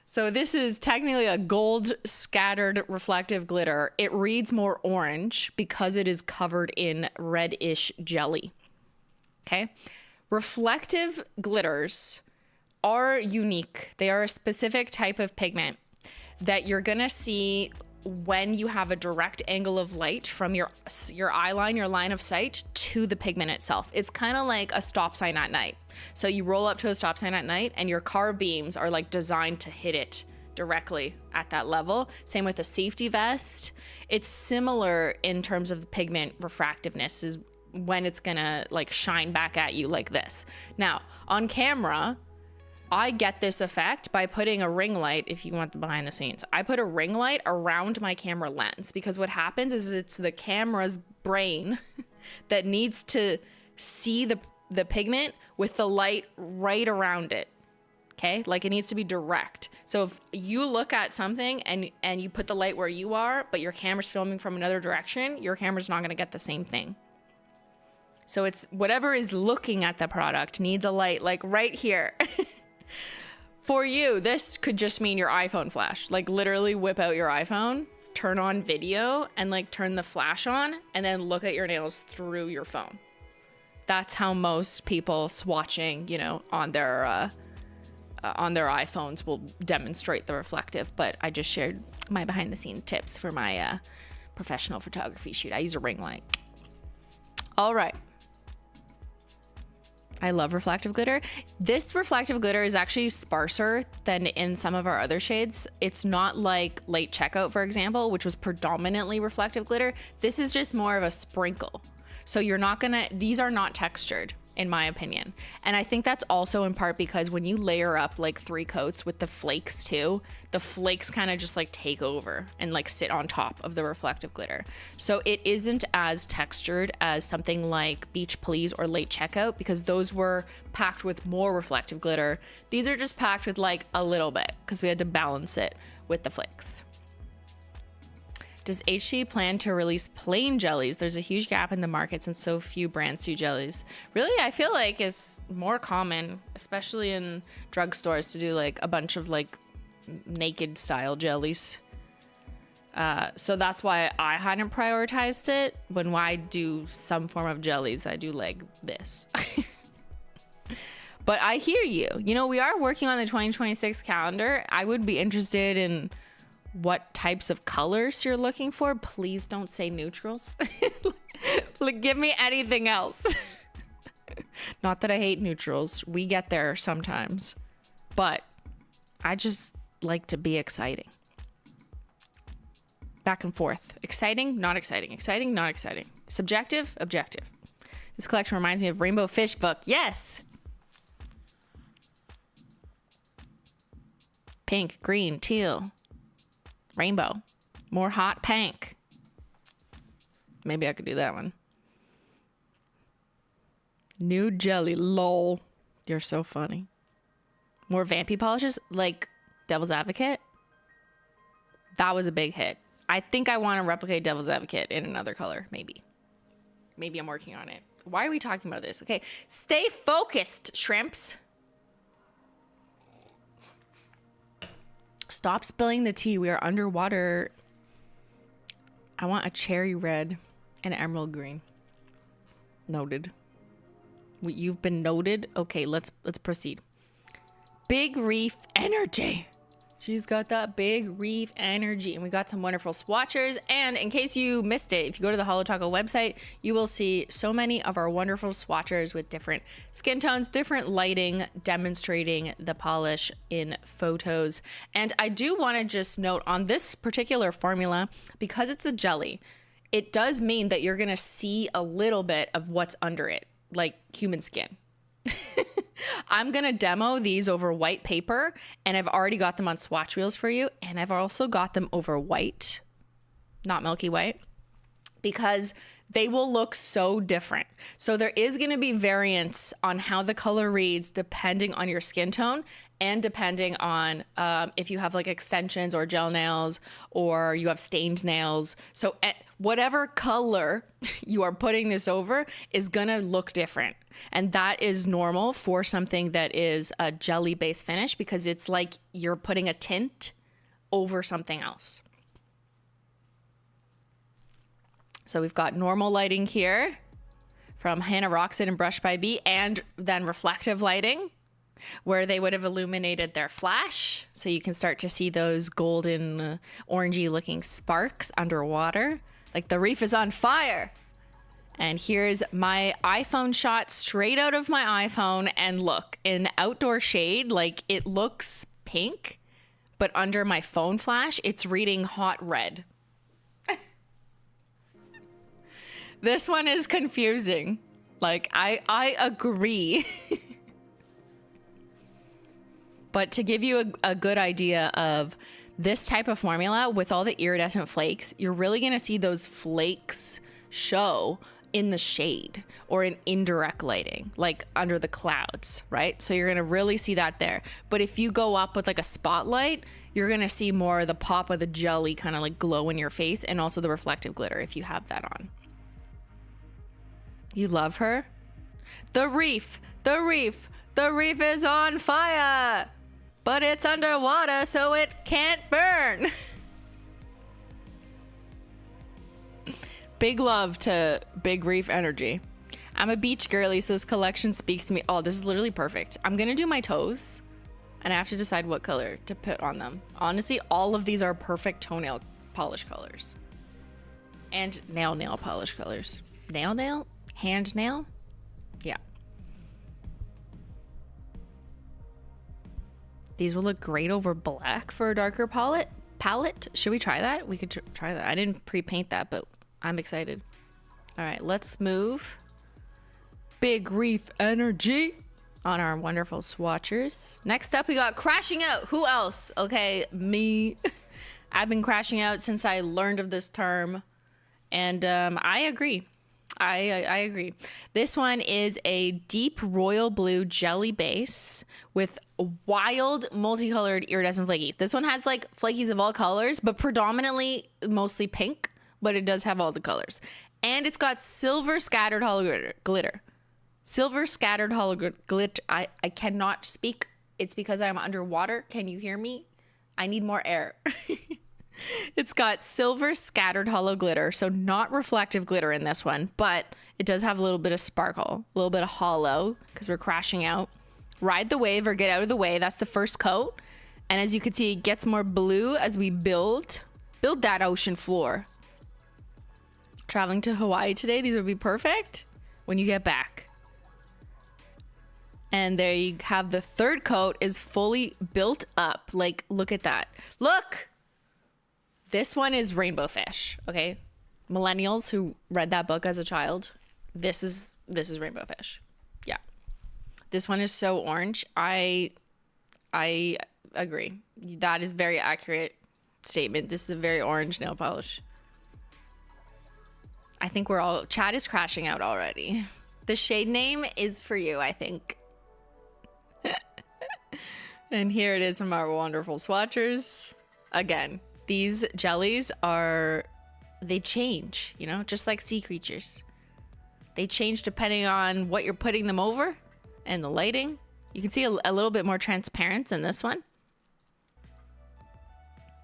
So this is technically a gold scattered reflective glitter. It reads more orange because it is covered in reddish jelly. Okay. Reflective glitters are unique. They are a specific type of pigment that you're gonna see when you have a direct angle of light from your eye line, your line of sight, to the pigment itself. It's kind of like a stop sign at night. So you roll up to a stop sign at night and your car beams are like designed to hit it directly at that level. Same with a safety vest. It's similar in terms of the pigment refractiveness, is when it's gonna like shine back at you like this. Now, on camera, I get this effect by putting a ring light. If you want the behind the scenes, I put a ring light around my camera lens, because what happens is it's the camera's brain that needs to see the pigment with the light right around it. Okay, like it needs to be direct. So if you look at something and you put the light where you are, but your camera's filming from another direction, your camera's not gonna get the same thing. So it's whatever is looking at the product needs a light like right here. For you, this could just mean your iPhone flash. Like literally whip out your iPhone, turn on video, and like turn the flash on, and then look at your nails through your phone. That's how most people swatching, you know, on their iPhones will demonstrate the reflective. But I just shared my behind the scenes tips for my professional photography shoot. I use a ring light. All right. I love reflective glitter. This reflective glitter is actually sparser than in some of our other shades. It's not like Late Checkout, for example, which was predominantly reflective glitter. This is just more of a sprinkle. So you're not gonna, these are not textured, in my opinion. And I think that's also in part because when you layer up like 3 coats with the flakes too, the flakes kind of just like take over and like sit on top of the reflective glitter. So it isn't as textured as something like Beach Please or Late Checkout, because those were packed with more reflective glitter. These are just packed with like a little bit because we had to balance it with the flakes. Does HT plan to release plain jellies? There's a huge gap in the market since so few brands do jellies. Really, I feel like it's more common, especially in drugstores, to do like a bunch of like naked style jellies. So that's why I hadn't prioritized it. When I do some form of jellies, I do like this. But I hear you. You know, we are working on the 2026 calendar. I would be interested in what types of colors you're looking for. Please don't say neutrals. Like, give me anything else. Not that I hate neutrals. We get there sometimes. But I just like to be exciting. Back and forth. Exciting, not exciting. Exciting, not exciting. Subjective, objective. This collection reminds me of Rainbow Fish book. Yes! Pink, green, teal, rainbow, more hot pink. Maybe I could do that one. New jelly, lol. You're so funny. More vampy polishes, like Devil's Advocate. That was a big hit. I think I want to replicate Devil's Advocate in another color, maybe. Maybe I'm working on it. Why are we talking about this? Okay, stay focused, shrimps. Stop spilling the tea. We are underwater. I want a cherry red and emerald green. Noted. You've been noted. Okay, let's proceed. Big Reef Energy. She's got that big reef energy, and we got some wonderful swatchers. And in case you missed it, if you go to the Holo Taco website, you will see so many of our wonderful swatchers with different skin tones, different lighting, demonstrating the polish in photos. And I do want to just note on this particular formula, because it's a jelly, it does mean that you're going to see a little bit of what's under it, like human skin. I'm going to demo these over white paper, and I've already got them on swatch wheels for you. And I've also got them over white, not milky white, because they will look so different. So there is going to be variance on how the color reads depending on your skin tone and depending on if you have like extensions or gel nails or you have stained nails. So whatever color you are putting this over is going to look different. And that is normal for something that is a jelly based finish, because it's like you're putting a tint over something else. So we've got normal lighting here from Hannah Roxon and Brush by Bee, and then reflective lighting where they would have illuminated their flash. So you can start to see those golden orangey looking sparks underwater. Like the reef is on fire. And here's my iPhone shot straight out of my iPhone. And look, in outdoor shade, like it looks pink, but under my phone flash, it's reading hot red. This one is confusing. Like, I agree. But to give you a good idea of this type of formula with all the iridescent flakes, you're really going to see those flakes show in the shade or in indirect lighting, like under the clouds, right? So you're going to really see that there. But if you go up with like a spotlight, you're going to see more of the pop of the jelly kind of like glow in your face, and also the reflective glitter if you have that on. You love her? The reef is on fire, but it's underwater, so it can't burn. Big love to Big Reef Energy. I'm a beach girly, so this collection speaks to me. Oh, this is literally perfect. I'm gonna do my toes, and I have to decide what color to put on them. Honestly, all of these are perfect toenail polish colors. And nail polish colors. Nail? Hand nail? Yeah. These will look great over black for a darker palette. Should we try that? We could try that. I didn't pre-paint that, but I'm excited. All right, let's move Big Reef Energy on our wonderful swatchers. Next up, we got Crashing Out. Who else? Okay, me. I've been crashing out since I learned of this term. And I agree. I agree. This one is a deep royal blue jelly base with wild multicolored iridescent flakies. This one has like flakies of all colors, but predominantly mostly pink, but it does have all the colors. And it's got silver scattered holo glitter. Silver scattered holo glitter. I cannot speak. It's because I'm underwater. Can you hear me? I need more air. It's got silver scattered holo glitter, so not reflective glitter in this one, but it does have a little bit of sparkle, a little bit of hollow because we're crashing out. Ride the wave or get out of the way. That's the first coat. And as you can see, it gets more blue as we build that ocean floor. Traveling to Hawaii today, these would be perfect when you get back. And there you have the third coat is fully built up. Like, look at that. Look! This one is rainbow fish, okay? Millennials who read that book as a child, this is rainbow fish. Yeah. This one is so orange. I agree. That is very accurate statement. This is a very orange nail polish. I think chat is crashing out already. The shade name is for you, I think. And here it is from our wonderful swatchers. Again, these jellies they change, you know, just like sea creatures. They change depending on what you're putting them over and the lighting. You can see a little bit more transparency in this one.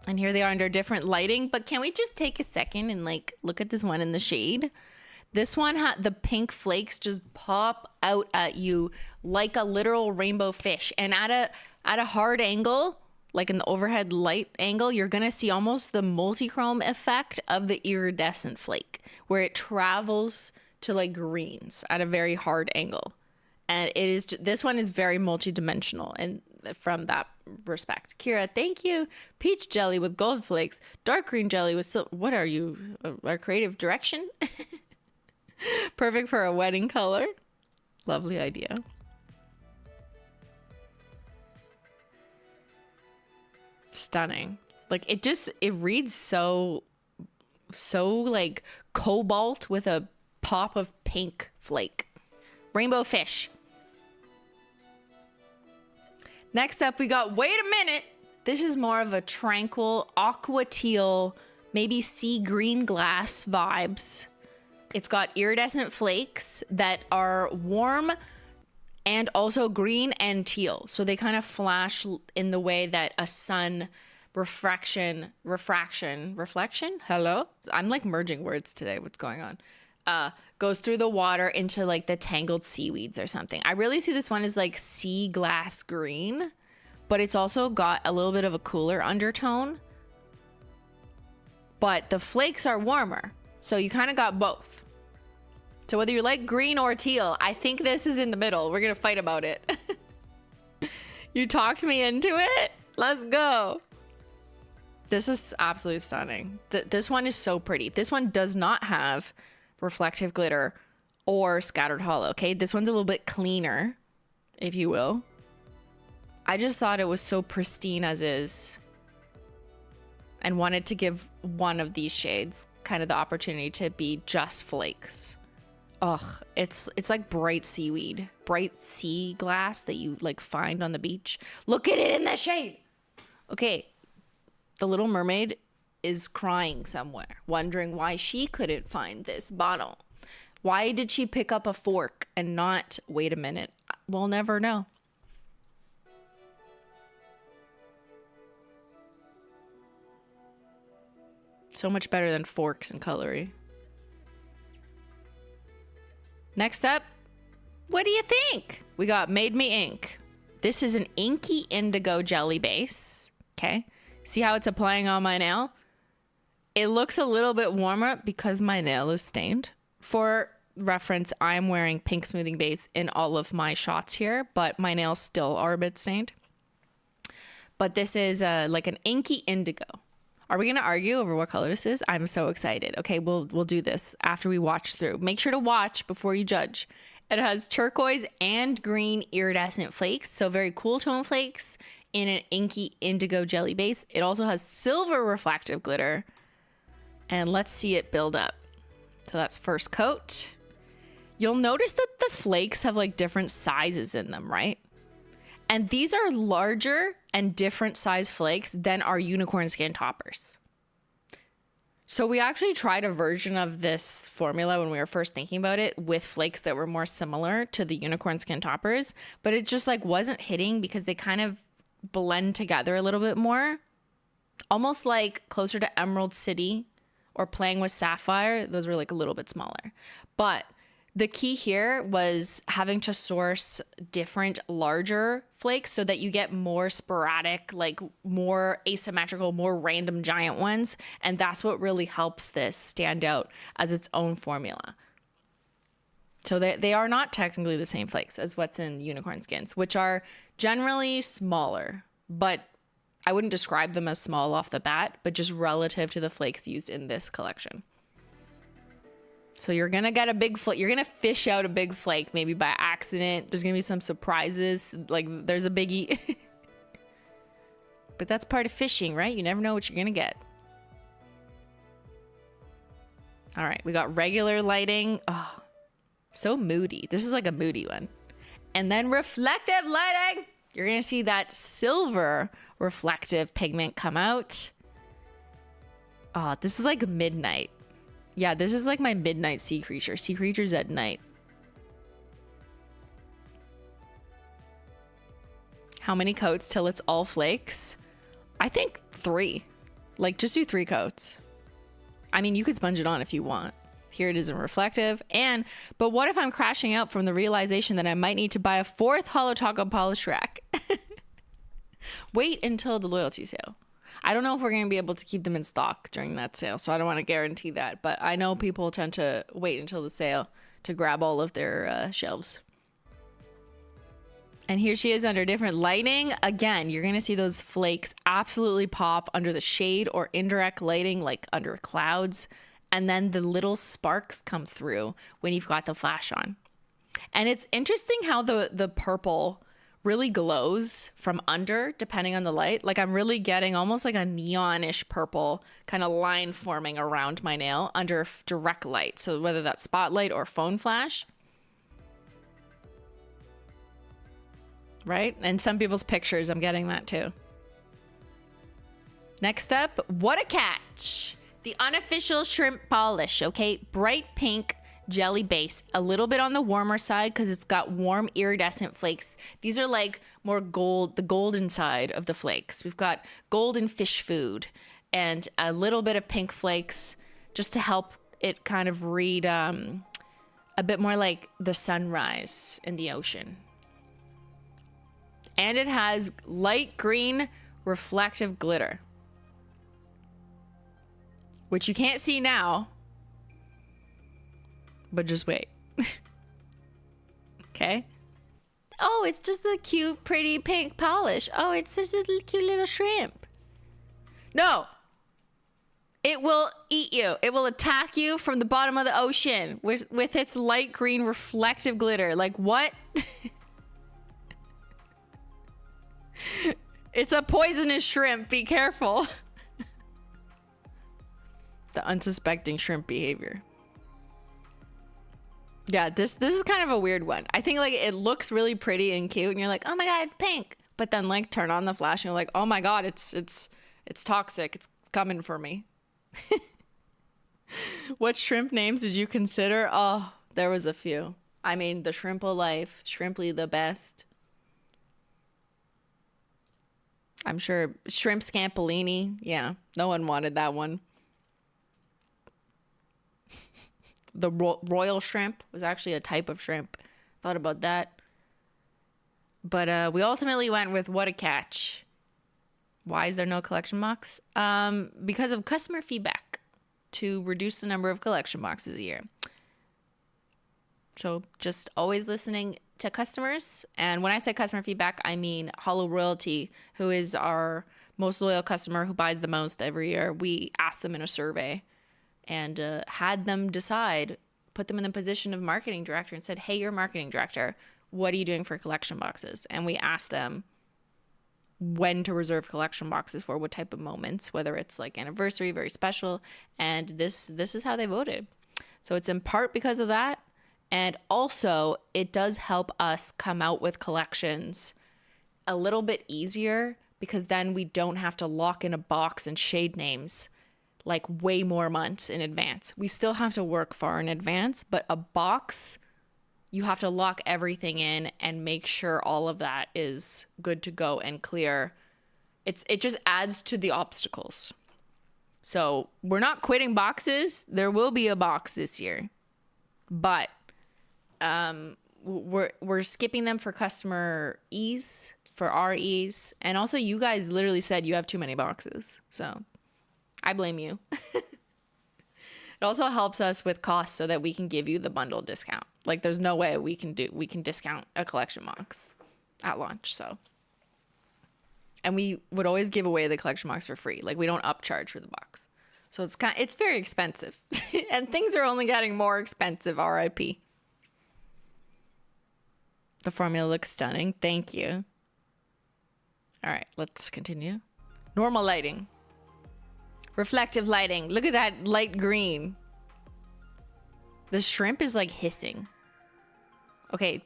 And here they are under different lighting, but can we just take a second and like look at this one in the shade? This one the pink flakes just pop out at you like a literal rainbow fish. And at a hard angle, like in the overhead light angle, you're gonna see almost the multi-chrome effect of the iridescent flake, where it travels to like greens at a very hard angle. And this one is very multi-dimensional and from that respect. Kira, thank you. Peach jelly with gold flakes, dark green jelly with what are you? Our creative direction? Perfect for a wedding color. Lovely idea. Stunning. Like it reads so like cobalt with a pop of pink flake. Rainbow fish. Next up we got, wait a minute. This is more of a tranquil aqua teal, maybe sea green glass vibes. It's got iridescent flakes that are warm and also green and teal. So they kind of flash in the way that a sun reflection. Hello? I'm like merging words today. What's going on? Goes through the water into like the tangled seaweeds or something. I really see this one as like sea glass green, but it's also got a little bit of a cooler undertone. But the flakes are warmer. So you kind of got both. So whether you like green or teal, I think this is in the middle. We're going to fight about it. You talked me into it. Let's go. This is absolutely stunning. This one is so pretty. This one does not have reflective glitter or scattered holo, okay? This one's a little bit cleaner, if you will. I just thought it was so pristine as is and wanted to give one of these shades kind of the opportunity to be just flakes. Ugh, it's like bright seaweed, bright sea glass that you like find on the beach. Look at it in the shade. Okay, the Little Mermaid is crying somewhere, wondering why she couldn't find this bottle. Why did she pick up a fork and not, wait a minute, we'll never know. So much better than forks and coloring. Next up, what do you think? We got Made Me Ink. This is an inky indigo jelly base. Okay. See how it's applying on my nail? It looks a little bit warmer because my nail is stained. For reference, I'm wearing pink smoothing base in all of my shots here, but my nails still are a bit stained. But this is like an inky indigo. Are we going to argue over what color this is? I'm so excited. Okay, we'll do this after we watch through. Make sure to watch before you judge. It has turquoise and green iridescent flakes, so very cool tone flakes in an inky indigo jelly base. It also has silver reflective glitter. And let's see it build up. So that's first coat. you'll notice that the flakes have like different sizes in them, right? And these are larger and different size flakes than our unicorn skin toppers. So we actually tried a version of this formula when we were first thinking about it with flakes that were more similar to the unicorn skin toppers, but it just like wasn't hitting because they kind of blend together a little bit more, almost like closer to Emerald City or playing with Sapphire. Those were like a little bit smaller. But the key here was having to source different larger flakes so that you get more sporadic, like more asymmetrical, more random giant ones. And that's what really helps this stand out as its own formula. So they are not technically the same flakes as what's in unicorn skins, which are generally smaller, but I wouldn't describe them as small off the bat, but just relative to the flakes used in this collection. So you're going to get a big flake. You're going to fish out a big flake, maybe by accident. There's going to be some surprises. Like there's a biggie. But that's part of fishing, right? You never know what you're going to get. All right. We got regular lighting. Oh, so moody. This is like a moody one. And then reflective lighting. You're going to see that silver reflective pigment come out. Oh, this is like midnight. Yeah, this is like my midnight sea creature. Sea creatures at night. How many coats till it's all flakes? I think 3. Like, just do 3 coats. I mean, you could sponge it on if you want. Here it is in reflective. But what if I'm crashing out from the realization that I might need to buy a 4th Holo Taco polish rack? Wait until the loyalty sale. I don't know if we're going to be able to keep them in stock during that sale, so I don't want to guarantee that. But I know people tend to wait until the sale to grab all of their shelves. And here she is under different lighting. Again, you're going to see those flakes absolutely pop under the shade or indirect lighting, like under clouds. And then the little sparks come through when you've got the flash on. And it's interesting how the purple really glows from under depending on the light. Like I'm really getting almost like a neonish purple kind of line forming around my nail under direct light. So whether that's spotlight or phone flash. Right? And some people's pictures, I'm getting that too. Next up, what a catch. The unofficial shrimp polish, okay? Bright pink jelly base, a little bit on the warmer side because it's got warm iridescent flakes. These are like more gold, the golden side of the flakes. We've got golden fish food and a little bit of pink flakes just to help it kind of read a bit more like the sunrise in the ocean. And it has light green reflective glitter, which you can't see now. But just wait. Okay. Oh, it's just a cute, pretty pink polish. Oh, it's just a cute little shrimp. No. It will eat you. It will attack you from the bottom of the ocean with its light green reflective glitter. Like what? It's a poisonous shrimp. Be careful. The unsuspecting shrimp behavior. Yeah, this is kind of a weird one. I think like it looks really pretty and cute and you're like, oh my God, it's pink. But then like turn on the flash and you're like, oh my God, it's toxic. It's coming for me. What shrimp names did you consider? Oh, there was a few. I mean, the shrimp of life, Shrimply the best. I'm sure shrimp scampolini. Yeah, no one wanted that one. The royal shrimp was actually a type of shrimp. Thought about that. But we ultimately went with what a catch. Why is there no collection box? Because of customer feedback to reduce the number of collection boxes a year. So just always listening to customers. And when I say customer feedback, I mean Holo Royalty, who is our most loyal customer who buys the most every year. We asked them in a survey and had them decide, put them in the position of marketing director and said, hey, you're marketing director. What are you doing for collection boxes? And we asked them when to reserve collection boxes for, what type of moments, whether it's like anniversary, very special. And this is how they voted. So it's in part because of that. And also, it does help us come out with collections a little bit easier, because then we don't have to lock in a box and shade names like way more months in advance. We still have to work far in advance, but a box, you have to lock everything in and make sure all of that is good to go and clear. It just adds to the obstacles. So we're not quitting boxes. There will be a box this year, but we're skipping them for customer ease, for our ease. And also, you guys literally said you have too many boxes, so I blame you. It also helps us with costs so that we can give you the bundle discount. Like, there's no way we can discount a collection box at launch. So, and we would always give away the collection box for free. Like, we don't upcharge for the box. So it's very expensive. And things are only getting more expensive, RIP. The formula looks stunning. Thank you. All right, let's continue. Normal lighting. Reflective lighting. Look at that light green. The shrimp is like hissing. Okay,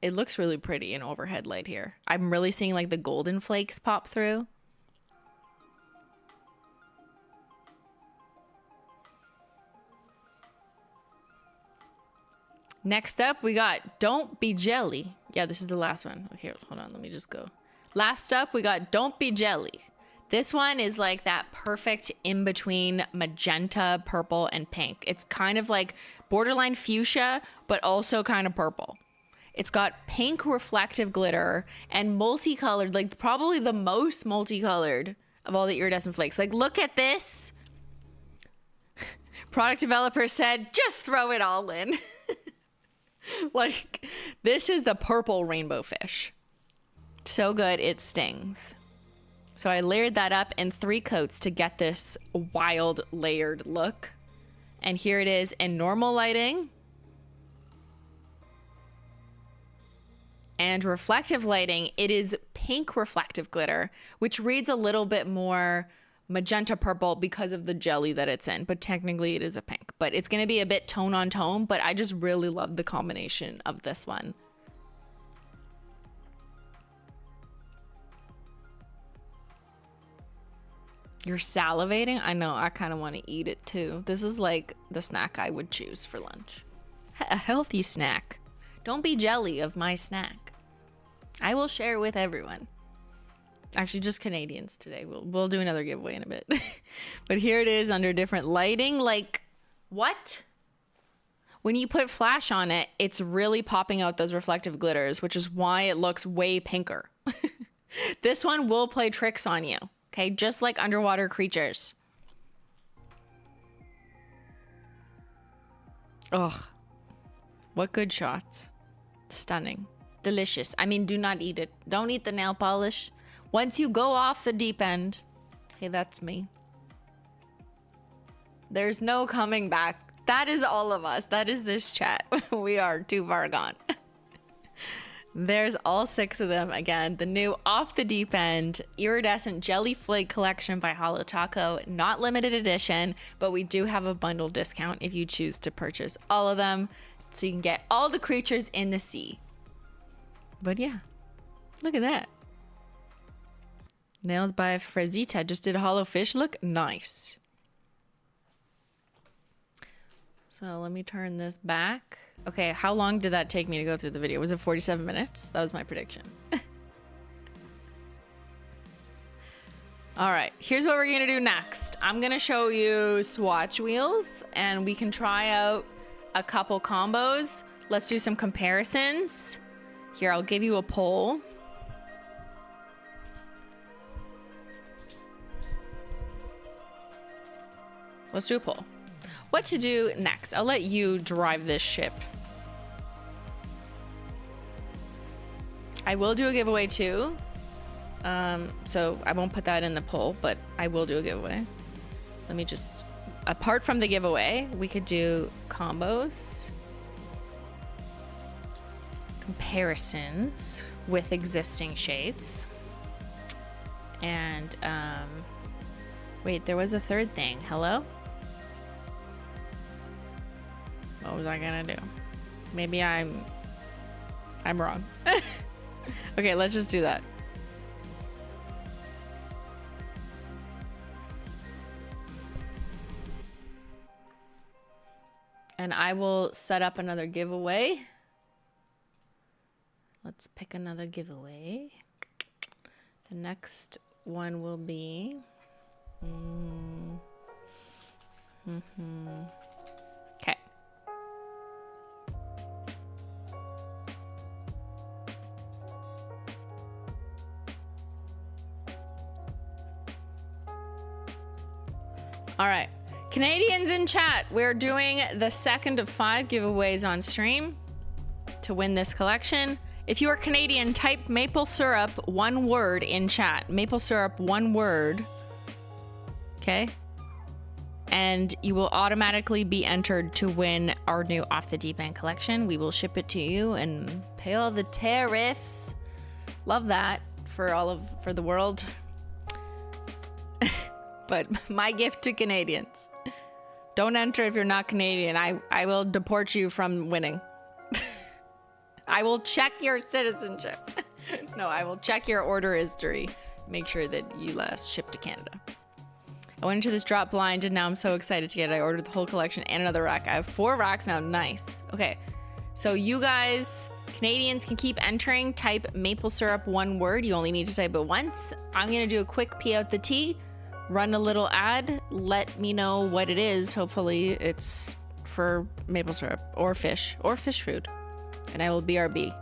it looks really pretty in overhead light here. I'm really seeing like the golden flakes pop through. Next up, we got Don't Be Jelly. Yeah, this is the last one. Okay, hold on, let me just go. Last up, we got Don't Be Jelly. This one is like that perfect in between magenta, purple, and pink. It's kind of like borderline fuchsia, but also kind of purple. It's got pink reflective glitter and multicolored, like probably the most multicolored of all the iridescent flakes. Like, look at this. Product developer said, just throw it all in. Like, this is the purple rainbow fish. So good, it stings. So I layered that up in 3 coats to get this wild layered look. And here it is in normal lighting. And reflective lighting, it is pink reflective glitter, which reads a little bit more magenta purple because of the jelly that it's in. But technically it is a pink. But it's going to be a bit tone on tone, but I just really love the combination of this one. You're salivating? I know, I kind of want to eat it too. This is like the snack I would choose for lunch. A healthy snack. Don't be jelly of my snack. I will share with everyone. Actually, just Canadians today. We'll do another giveaway in a bit. But here it is under different lighting. Like, what? When you put flash on it, it's really popping out those reflective glitters, which is why it looks way pinker. This one will play tricks on you. Okay, just like underwater creatures. Ugh. What good shots. Stunning. Delicious. I mean, do not eat it. Don't eat the nail polish. Once you go off the deep end. Hey, that's me. There's no coming back. That is all of us. That is this chat. We are too far gone. There's all 6 of them. Again, the new Off the Deep End Iridescent Jelly Flake Collection by Holo Taco. Not limited edition, but we do have a bundle discount if you choose to purchase all of them. So you can get all the creatures in the sea. But yeah, look at that. Nails by Frazita just did a hollow fish look. Nice. So let me turn this back. Okay, how long did that take me to go through the video? Was it 47 minutes? That was my prediction. All right, here's what we're gonna do next. I'm gonna show you swatch wheels and we can try out a couple combos. Let's do some comparisons. Here, I'll give you a poll. Let's do a poll. What to do next? I'll let you drive this ship. I will do a giveaway too. So I won't put that in the poll, but I will do a giveaway. Let me just, apart from the giveaway, we could do combos, comparisons with existing shades, and wait, there was a third thing. Hello? What was I gonna do? Maybe I'm wrong. Okay, let's just do that. And I will set up another giveaway. Let's pick another giveaway. The next one will be... Okay. All right. Canadians in chat, we're doing the second of 5 giveaways on stream to win this collection. If you are Canadian, type maple syrup, 1 word in chat. Maple syrup, 1 word. Okay. And you will automatically be entered to win our new Off the Deep End collection. We will ship it to you and pay all the tariffs. Love that for the world. But my gift to Canadians. Don't enter if you're not Canadian. I will deport you from winning. I will check your citizenship. No, I will check your order history. Make sure that you last shipped to Canada. I went into this drop blind and now I'm so excited to get it. I ordered the whole collection and another rack. I have 4 racks now. Nice. Okay. So you guys, Canadians, can keep entering. Type maple syrup, 1 word. You only need to type it once. I'm going to do a quick pee out the tea. Run a little ad. Let me know what it is. Hopefully it's for maple syrup or fish food. And I will BRB.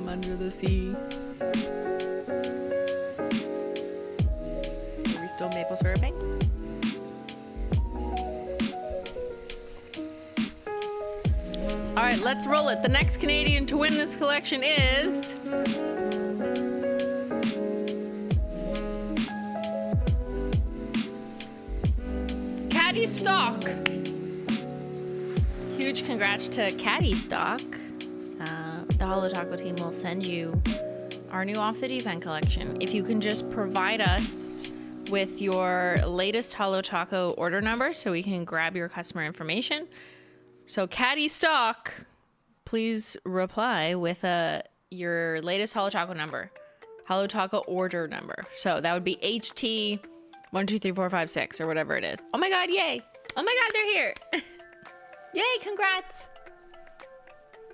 Under the sea. Are we still maple syruping? All right, let's roll it. The next Canadian to win this collection is... Caddy Stock. Huge congrats to Caddy Stock. The Holo Taco team will send you our new Off the Deep End collection. If you can just provide us with your latest Holo Taco order number so we can grab your customer information. So Caddy Stock, please reply with your latest Holo Taco number. Holo Taco order number. So that would be HT123456 or whatever it is. Oh my God, yay. Oh my God, they're here. Yay, congrats.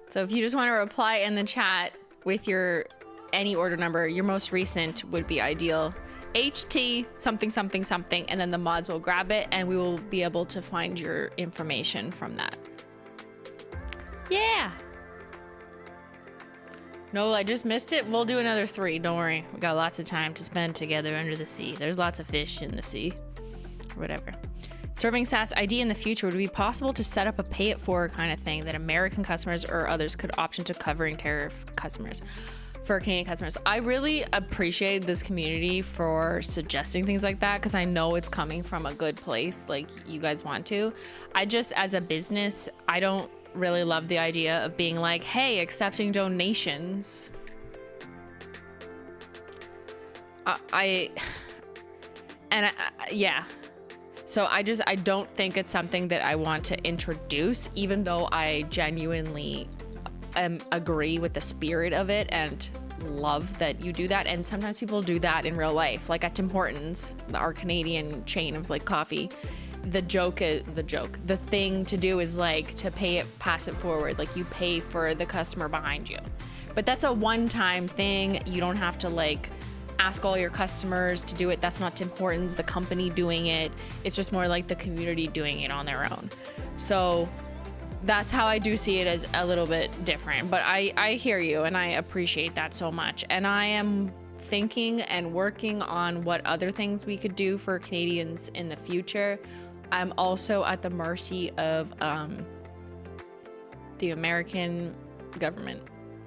So if you just want to reply in the chat with your any order number, your most recent would be ideal. HT something something something, and then the mods will grab it and we will be able to find your information from that. Yeah. No, I just missed it. We'll do another 3. Don't worry. We got lots of time to spend together under the sea. There's lots of fish in the sea. Or whatever. Serving SaaS ID in the future, would it be possible to set up a pay it forward kind of thing that American customers or others could opt into covering tariff customers for Canadian customers? I really appreciate this community for suggesting things like that, because I know it's coming from a good place, like you guys want to. I just, as a business, I don't really love the idea of being like, hey, accepting donations. Yeah. So I don't think it's something that I want to introduce, even though I genuinely agree with the spirit of it and love that you do that. And sometimes people do that in real life, like at Tim Hortons, our Canadian chain of like coffee. The thing to do is like to pass it forward. Like you pay for the customer behind you, but that's a one-time thing. You don't have to like ask all your customers to do it. That's not Tim Hortons, the company doing it. It's just more like the community doing it on their own. So that's how I do see it, as a little bit different. But I hear you and I appreciate that so much. And I am thinking and working on what other things we could do for Canadians in the future. I'm also at the mercy of the American government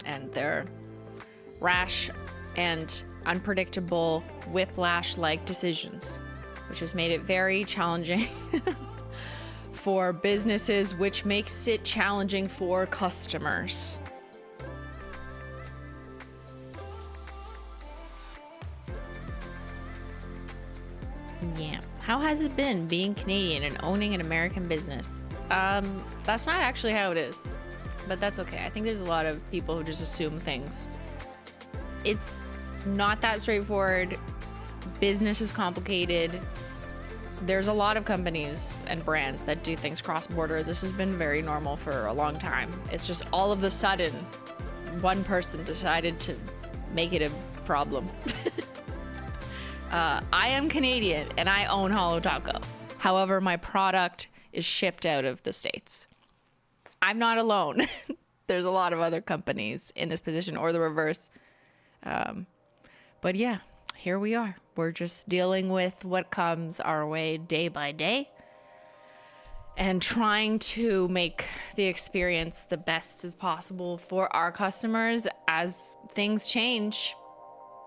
and their rash and unpredictable whiplash-like decisions, which has made it very challenging for businesses, which makes it challenging for customers. Yeah. How has it been being Canadian and owning an American business? That's not actually how it is, but that's okay. I think there's a lot of people who just assume things. It's not that straightforward. Business is complicated. There's a lot of companies and brands that do things cross-border. This has been very normal for a long time. It's just all of a sudden, one person decided to make it a problem. I am Canadian and I own Holo Taco. However, my product is shipped out of the States. I'm not alone. There's a lot of other companies in this position, or the reverse. But yeah, here we are. We're just dealing with what comes our way day by day and trying to make the experience the best as possible for our customers as things change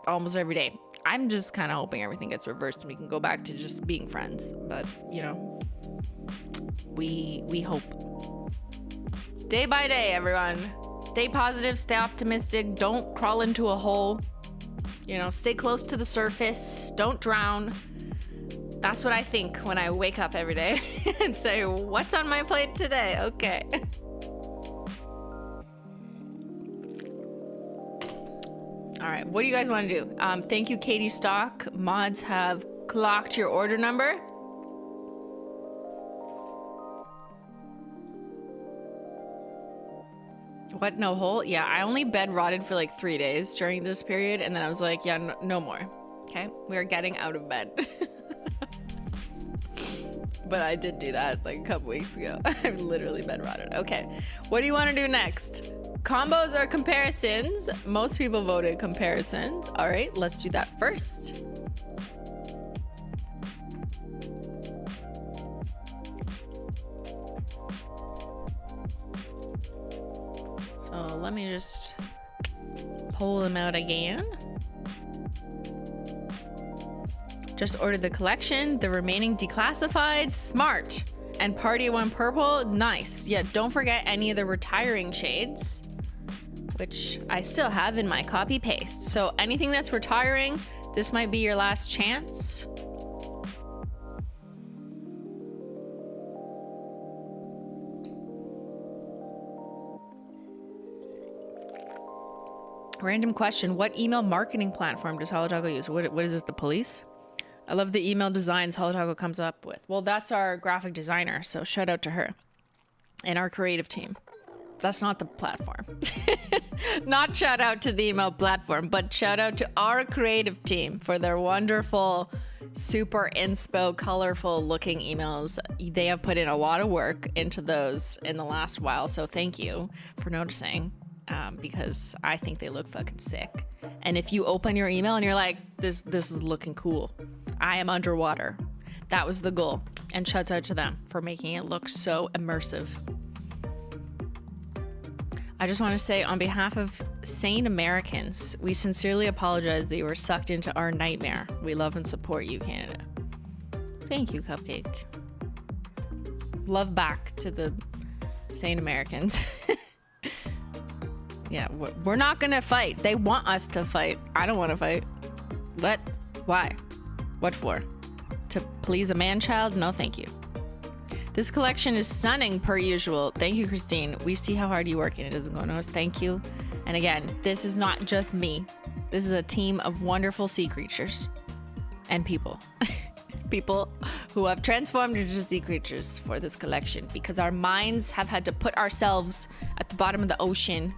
almost every day. I'm just kind of hoping everything gets reversed and we can go back to just being friends. But, you know, we hope. Day by day, everyone. Stay positive, stay optimistic. Don't crawl into a hole. You know, stay close to the surface. Don't drown. That's what I think when I wake up every day and say, what's on my plate today? Okay. All right, what do you guys want to do? Thank you, Katie Stock. Mods have clocked your order number. What? No hole? Yeah, I only bed rotted for like 3 days during this period, and then I was like, yeah, no more. Okay, we are getting out of bed. But I did do that like a couple weeks ago. I'm literally bed rotted. Okay, what do you want to do next? Combos or comparisons? Most people voted comparisons. All right, let's do that first. So let me just pull them out again. Just ordered the collection, the remaining declassified, smart. And Party One Purple, nice. Yeah, don't forget any of the retiring shades, which I still have in my copy paste. So anything that's retiring, this might be your last chance. Random question, what email marketing platform does Holo Taco use? What is this, the police? I love the email designs Holo Taco comes up with. Well, that's our graphic designer, so shout out to her and our creative team. That's not the platform. Not shout out to the email platform, but shout out to our creative team for their wonderful, super inspo, colorful looking emails. They have put in a lot of work into those in the last while. So thank you for noticing, because I think they look fucking sick. And if you open your email and you're like, this is looking cool, I am underwater. That was the goal. And shouts out to them for making it look so immersive. I just want to say, on behalf of sane Americans, we sincerely apologize that you were sucked into our nightmare. We love and support you, Canada. Thank you, Cupcake. Love back to the sane Americans. Yeah, we're not gonna fight. They want us to fight. I don't want to fight. What? Why? What for? To please a man-child? No, thank you. This collection is stunning per usual. Thank you, Christine. We see how hard you work and it doesn't go unnoticed. Thank you. And again, this is not just me. This is a team of wonderful sea creatures and people. People who have transformed into sea creatures for this collection because our minds have had to put ourselves at the bottom of the ocean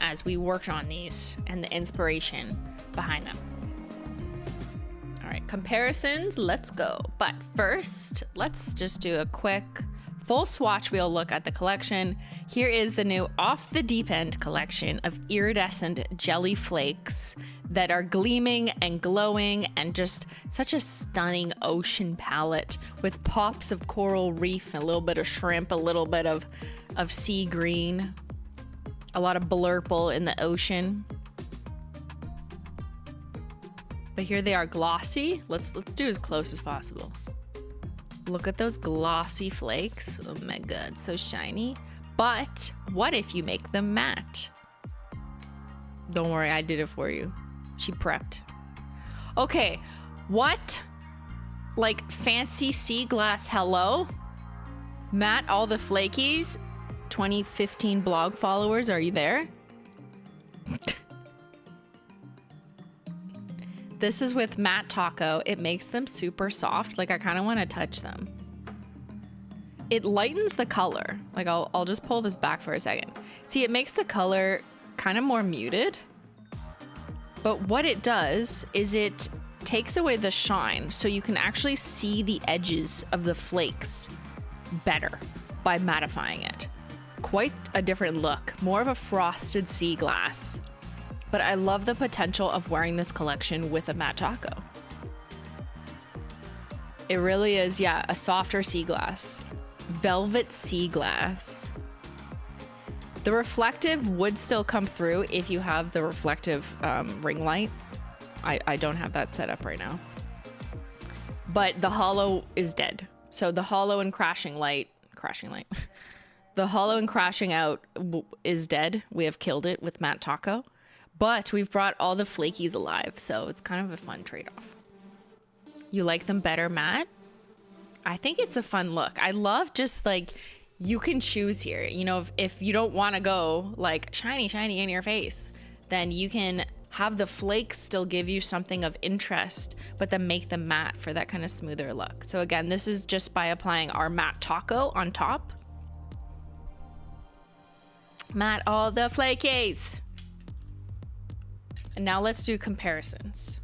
as we worked on these and the inspiration behind them. All right, comparisons, let's go. But first, let's just do a quick full swatch wheel look at the collection. Here is the new Off the Deep End collection of iridescent jelly flakes that are gleaming and glowing and just such a stunning ocean palette with pops of coral reef, a little bit of shrimp, a little bit of sea green, a lot of blurple in the ocean. But here they are glossy. Let's do as close as possible. Look at those glossy flakes. Oh my god, so shiny. But what if you make them matte? Don't worry, I did it for you. She prepped. Okay, what? Like fancy sea glass hello? Matte all the flakies? 2015 blog followers, are you there? This is with matte taco. It makes them super soft. Like I kind of want to touch them. It lightens the color. Like I'll just pull this back for a second. See, it makes the color kind of more muted. But what it does is it takes away the shine so you can actually see the edges of the flakes better by mattifying it. Quite a different look, more of a frosted sea glass. But I love the potential of wearing this collection with a matte taco. It really is, yeah, a softer sea glass. Velvet sea glass. The reflective would still come through if you have the reflective ring light. I don't have that set up right now. But the holo is dead. So the holo and crashing light. The holo and crashing out is dead. We have killed it with matte taco. But we've brought all the flakies alive, so it's kind of a fun trade-off. You like them better matte? I think it's a fun look. I love just like, you can choose here. You know, if you don't want to go like shiny in your face, then you can have the flakes still give you something of interest, but then make them matte for that kind of smoother look. So again, this is just by applying our matte taco on top. Matte all the flakies. And now let's do comparisons.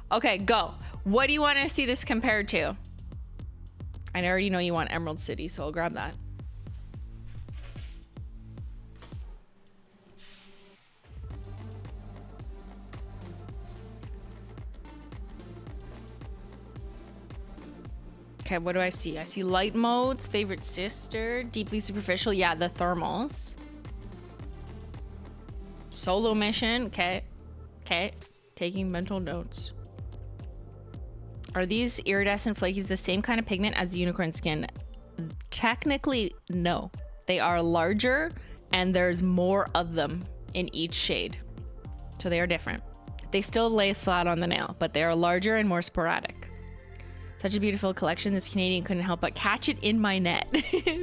Okay, go. What do you want to see this compared to? I already know you want Emerald City, so I'll grab that. Okay, what do I see? I see light modes, favorite sister, deeply superficial. Yeah, the thermals. Solo mission, okay. Okay, taking mental notes. Are these iridescent flakies the same kind of pigment as the unicorn skin? Technically, no. They are larger and there's more of them in each shade. So they are different. They still lay flat on the nail, but they are larger and more sporadic. Such a beautiful collection. This Canadian couldn't help but catch it in my net.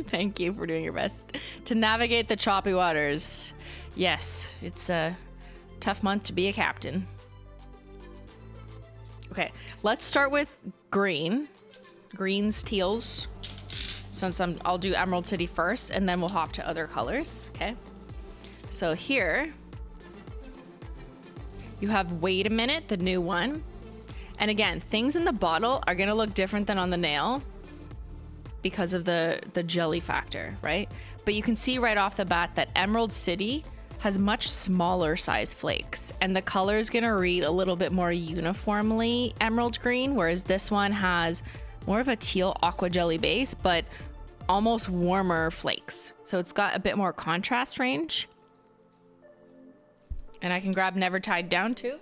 Thank you for doing your best to navigate the choppy waters. Yes, it's a tough month to be a captain. Okay, let's start with green. Greens, teals, since I'll do Emerald City first and then we'll hop to other colors, okay? So here, you have Wait a Minute, the new one. And again, things in the bottle are gonna look different than on the nail because of the jelly factor, right? But you can see right off the bat that Emerald City has much smaller size flakes, and the color is gonna read a little bit more uniformly emerald green, whereas this one has more of a teal aqua jelly base, but almost warmer flakes. So it's got a bit more contrast range. And I can grab Never Tied Down too.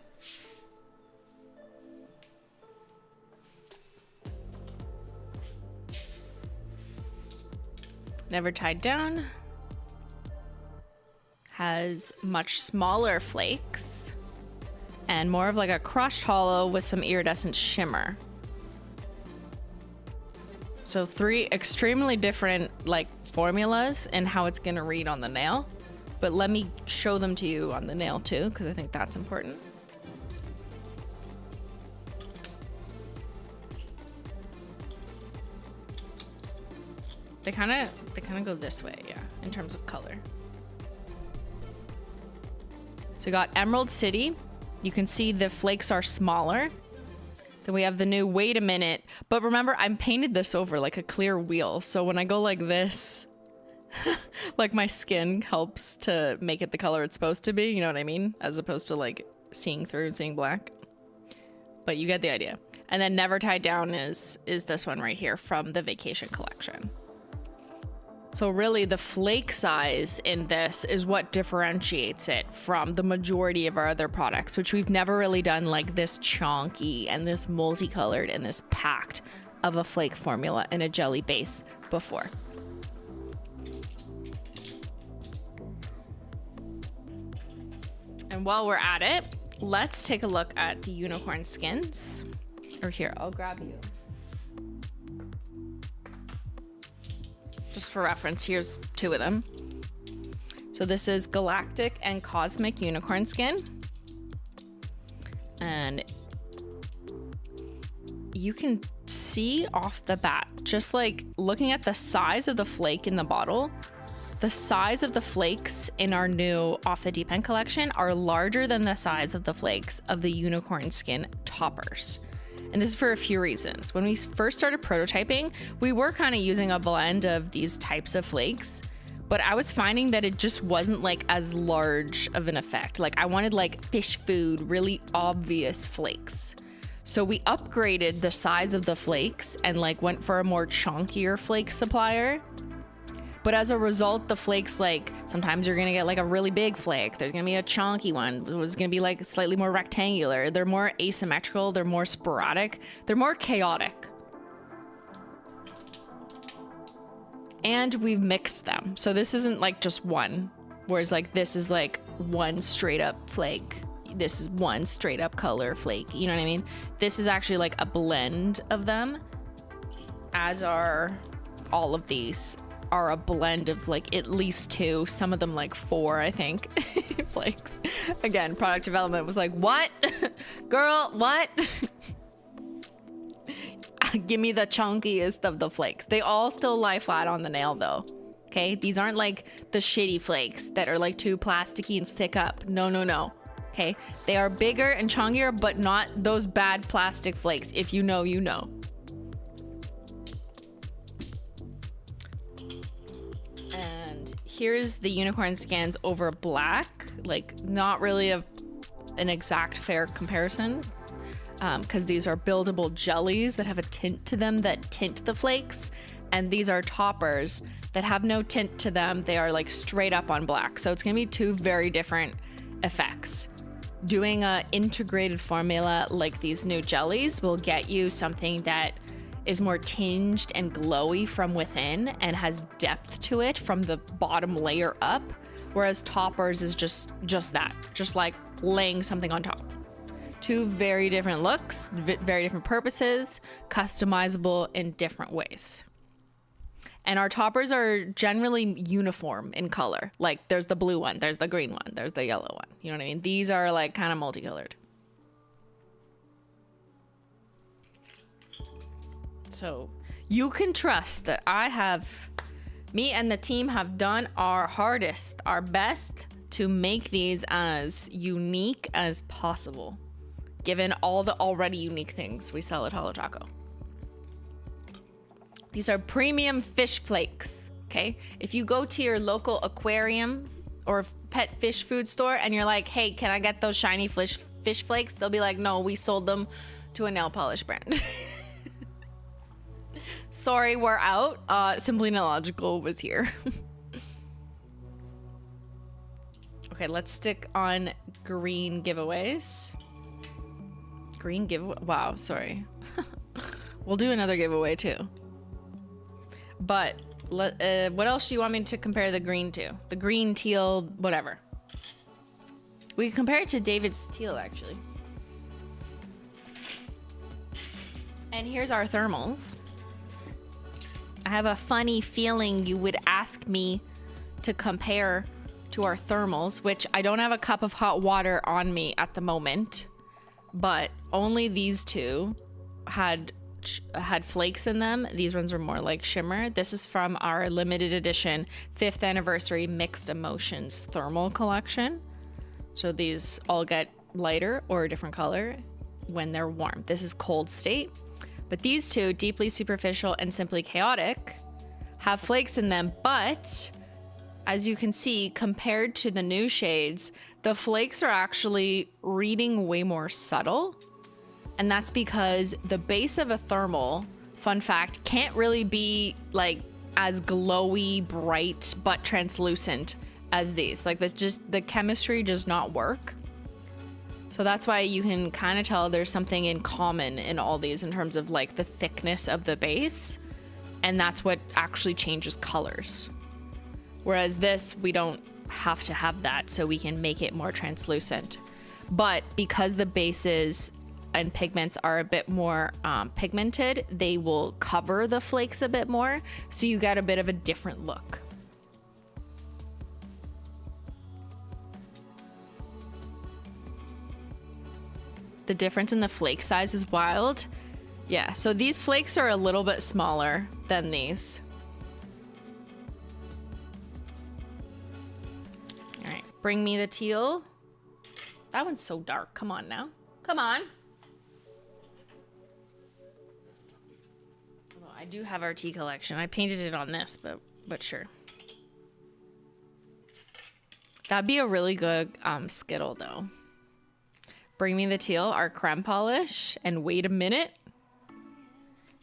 Never Tied Down has much smaller flakes and more of like a crushed hollow with some iridescent shimmer. So 3 extremely different like formulas and how it's gonna read on the nail. But let me show them to you on the nail too, because I think that's important. They kind of go this way, yeah, in terms of color. So we got Emerald City. You can see the flakes are smaller. Then we have the new Wait a Minute. But remember, I'm painted this over like a clear wheel. So when I go like this, like my skin helps to make it the color it's supposed to be, you know what I mean? As opposed to like seeing through and seeing black. But you get the idea. And then Never Tied Down is this one right here from the Vacation collection. So really the flake size in this is what differentiates it from the majority of our other products, which we've never really done like this chunky and this multicolored and this packed of a flake formula in a jelly base before. And while we're at it, let's take a look at the unicorn skins. Or here, I'll grab you. Just for reference, here's 2 of them. So this is Galactic and Cosmic Unicorn Skin. And you can see off the bat, just like looking at the size of the flake in the bottle, the size of the flakes in our new Off the Deep End collection are larger than the size of the flakes of the unicorn skin toppers. And this is for a few reasons. When we first started prototyping, we were kind of using a blend of these types of flakes, but I was finding that it just wasn't like as large of an effect. Like I wanted like fish food, really obvious flakes. So we upgraded the size of the flakes and like went for a more chunkier flake supplier. But as a result, the flakes, like sometimes you're gonna get like a really big flake. There's gonna be a chunky one. It was gonna be like slightly more rectangular. They're more asymmetrical. They're more sporadic. They're more chaotic. And we've mixed them. So this isn't like just one. Whereas like this is like one straight up flake. This is one straight up color flake. You know what I mean? This is actually like a blend of them, as are all of these. Are a blend of like at least 2, some of them like 4, I think, flakes. Again, product development was like, what? Girl, what? Give me the chunkiest of the flakes. They all still lie flat on the nail though. Okay, these aren't like the shitty flakes that are like too plasticky and stick up. No, no, no. Okay, they are bigger and chunkier, but not those bad plastic flakes. If you know, you know. Here's the unicorn skins over black, like not really an exact fair comparison, because these are buildable jellies that have a tint to them that tint the flakes, and these are toppers that have no tint to them. They are like straight up on black. So it's gonna be 2 very different effects. Doing a integrated formula like these new jellies will get you something that is more tinged and glowy from within and has depth to it from the bottom layer up, whereas toppers is just that, just like laying something on top. 2 very different looks, very different purposes, customizable in different ways. And our toppers are generally uniform in color. Like there's the blue one, there's the green one, there's the yellow one. You know what I mean? These are like kind of multicolored. So You can trust that me and the team have done our hardest, our best to make these as unique as possible, given all the already unique things we sell at Holo Taco. These are premium fish flakes, okay? If you go to your local aquarium or pet fish food store and you're like, hey, can I get those shiny fish flakes? They'll be like, no, we sold them to a nail polish brand. Sorry, we're out. Simplynaillogical was here. Okay, let's stick on green giveaways. Green giveaway. Wow, sorry. We'll do another giveaway too. But what else do you want me to compare the green to? The green, teal, whatever. We can compare it to David's teal, actually. And here's our thermals. I have a funny feeling you would ask me to compare to our thermals, which I don't have a cup of hot water on me at the moment, but only these two had flakes in them. These ones are more like shimmer. This is from our limited edition 5th anniversary mixed emotions thermal collection. So these all get lighter or a different color when they're warm. This is cold state. But these two, deeply superficial and simply chaotic, have flakes in them. But as you can see, compared to the new shades, the flakes are actually reading way more subtle. And that's because the base of a thermal, fun fact, can't really be like as glowy, bright, but translucent as these. Like the chemistry does not work. So that's why you can kind of tell there's something in common in all these in terms of like the thickness of the base. And that's what actually changes colors. Whereas this, we don't have to have that, so we can make it more translucent. But because the bases and pigments are a bit more pigmented, they will cover the flakes a bit more, so you get a bit of a different look. The difference in the flake size is wild. Yeah, so these flakes are a little bit smaller than these. All right, bring me the teal. That one's so dark. Come on now. Come on. Well, I do have our tea collection. I painted it on this, but sure. That'd be a really good Skittle though. Bring me the teal, our creme polish, and wait a minute.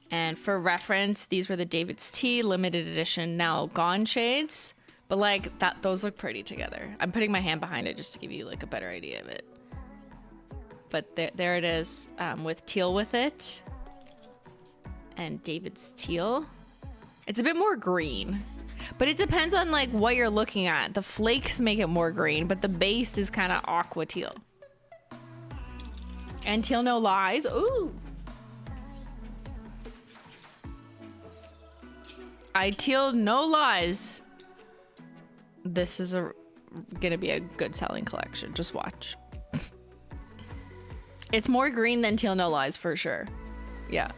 And for reference, these were the David's Tea limited edition now gone shades. But like those look pretty together. I'm putting my hand behind it just to give you like a better idea of it. But there it is with teal with it. And David's teal. It's a bit more green. But it depends on like what you're looking at. The flakes make it more green, but the base is kind of aqua teal. And teal no lies. Ooh. I teal no lies. This is gonna be a good selling collection. Just watch. It's more green than teal no lies for sure. Yeah.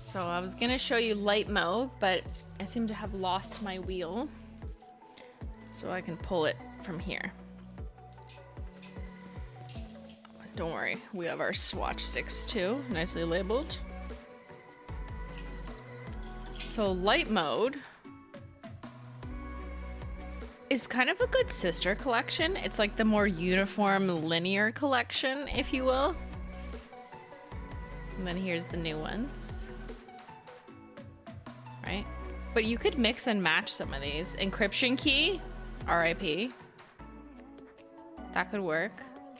So I was gonna show you light mauve, but I seem to have lost my wheel. So I can pull it from here. Don't worry, we have our swatch sticks too, nicely labeled. So light mode is kind of a good sister collection. It's like the more uniform linear collection, if you will. And then here's the new ones. Right? But you could mix and match some of these. Encryption key, RIP. That could work.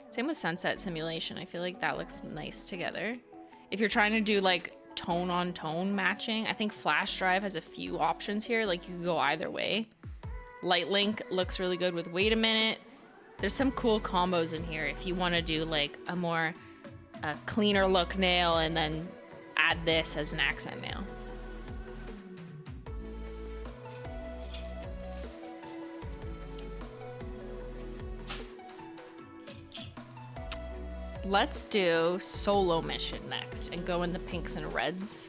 Same with sunset simulation. I feel like that looks nice together. If you're trying to do like tone on tone matching, I think flash drive has a few options here. Like you can go either way. Light link looks really good with wait a minute. There's some cool combos in here if you want to do like a more cleaner look nail and then add this as an accent nail. Let's do solo mission next and go in the pinks and reds.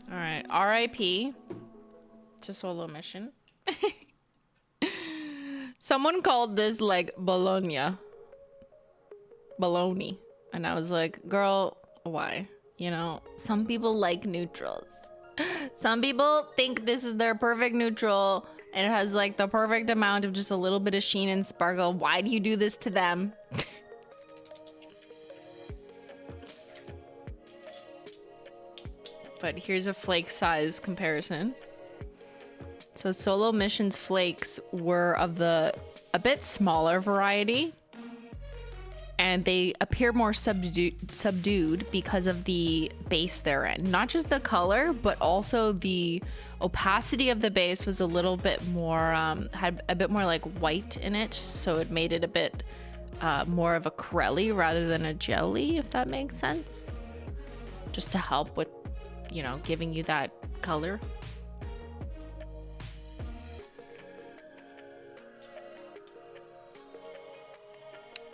All right, RIP to solo mission. Someone called this like Bologna. Bologna. And I was like, girl, why? You know, some people like neutrals. Some people think this is their perfect neutral and it has like the perfect amount of just a little bit of sheen and sparkle. Why do you do this to them? But here's a flake size comparison. So solo missions flakes were of the a bit smaller variety. And they appear more subdued because of the base they're in. Not just the color, but also the opacity of the base was a little bit more, had a bit more like white in it. So it made it a bit more of a corelli rather than a jelly, if that makes sense. Just to help with, you know, giving you that color.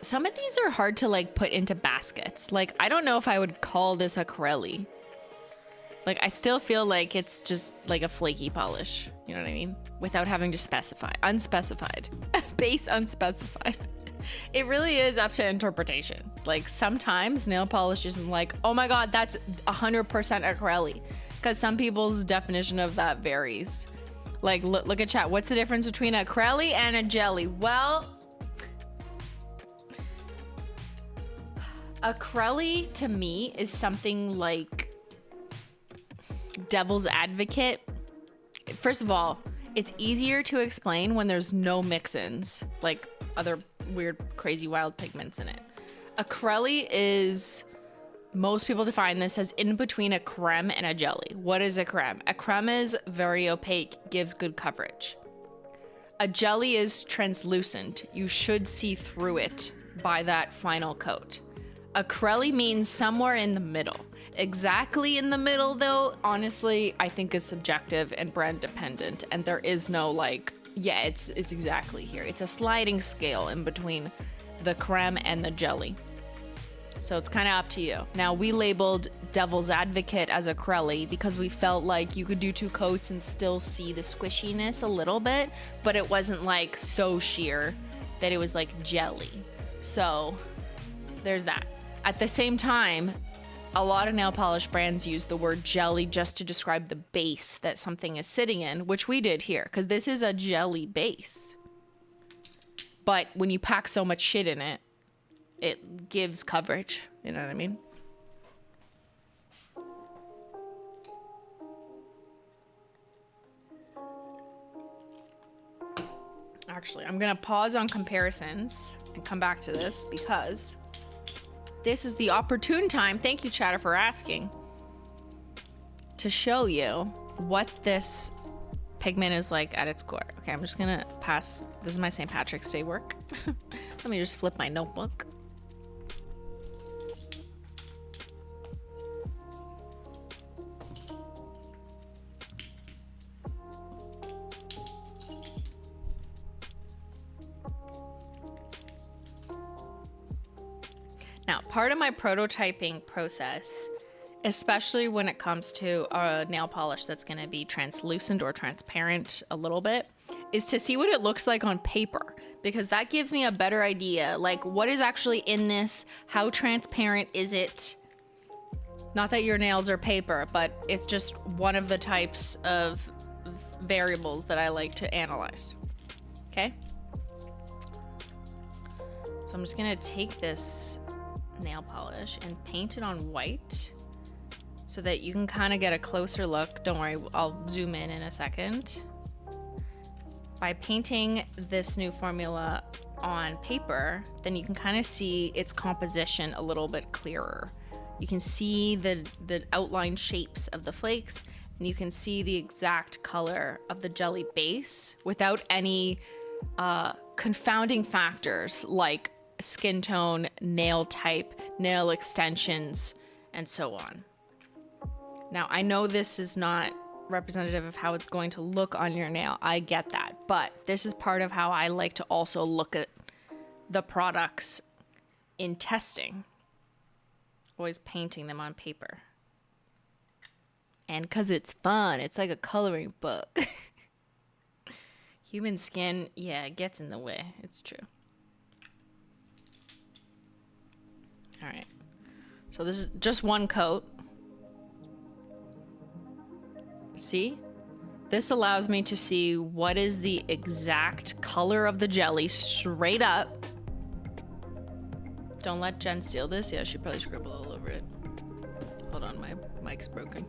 Some of these are hard to like put into baskets. Like, I don't know if I would call this a corelli. Like, I still feel like it's just like a flaky polish. You know what I mean? Without having to specify. Unspecified. Base unspecified. It really is up to interpretation. Like, sometimes nail polish isn't like, oh my god, that's 100% a corelli. Because some people's definition of that varies. Like, look at chat. What's the difference between a corelli and a jelly? Well, a corelli to me is something like devil's advocate. First of all, it's easier to explain when there's no mix-ins, like other weird, crazy, wild pigments in it. A corelli is, most people define this as in between a creme and a jelly. What is a creme? A creme is very opaque, gives good coverage. A jelly is translucent. You should see through it by that final coat. A corelli means somewhere in the middle. Exactly in the middle, though, honestly, I think is subjective and brand dependent. And there is no like, yeah, it's exactly here. It's a sliding scale in between the creme and the jelly. So it's kind of up to you. Now, we labeled Devil's Advocate as a corelli because we felt like you could do 2 coats and still see the squishiness a little bit, but it wasn't like so sheer that it was like jelly. So there's that. At the same time, a lot of nail polish brands use the word jelly just to describe the base that something is sitting in, which we did here, because this is a jelly base. But when you pack so much shit in it, it gives coverage. You know what I mean? Actually, I'm gonna pause on comparisons and come back to this because this is the opportune time, thank you chatter for asking, to show you what this pigment is like at its core. Okay, I'm just gonna pass, this is my St. Patrick's Day work. Let me just flip my notebook. Now, part of my prototyping process, especially when it comes to a nail polish that's going to be translucent or transparent a little bit, is to see what it looks like on paper, because that gives me a better idea, like what is actually in this, how transparent is it? Not that your nails are paper, but it's just one of the types of variables that I like to analyze. Okay? So I'm just going to take this nail polish and paint it on white so that you can kind of get a closer look. Don't worry, I'll zoom in a second. By painting this new formula on paper, then you can kind of see its composition a little bit clearer. You can see the outline shapes of the flakes, and you can see the exact color of the jelly base without any confounding factors like skin tone, nail type, nail extensions, and so on. Now, I know this is not representative of how it's going to look on your nail. I get that, but this is part of how I like to also look at the products in testing. Always painting them on paper. And because it's fun, it's like a coloring book. Human skin, yeah, it gets in the way. It's true. All right. So this is just one coat. See? This allows me to see what is the exact color of the jelly straight up. Don't let Jen steal this. Yeah, she probably scribbled all over it. Hold on, my mic's broken.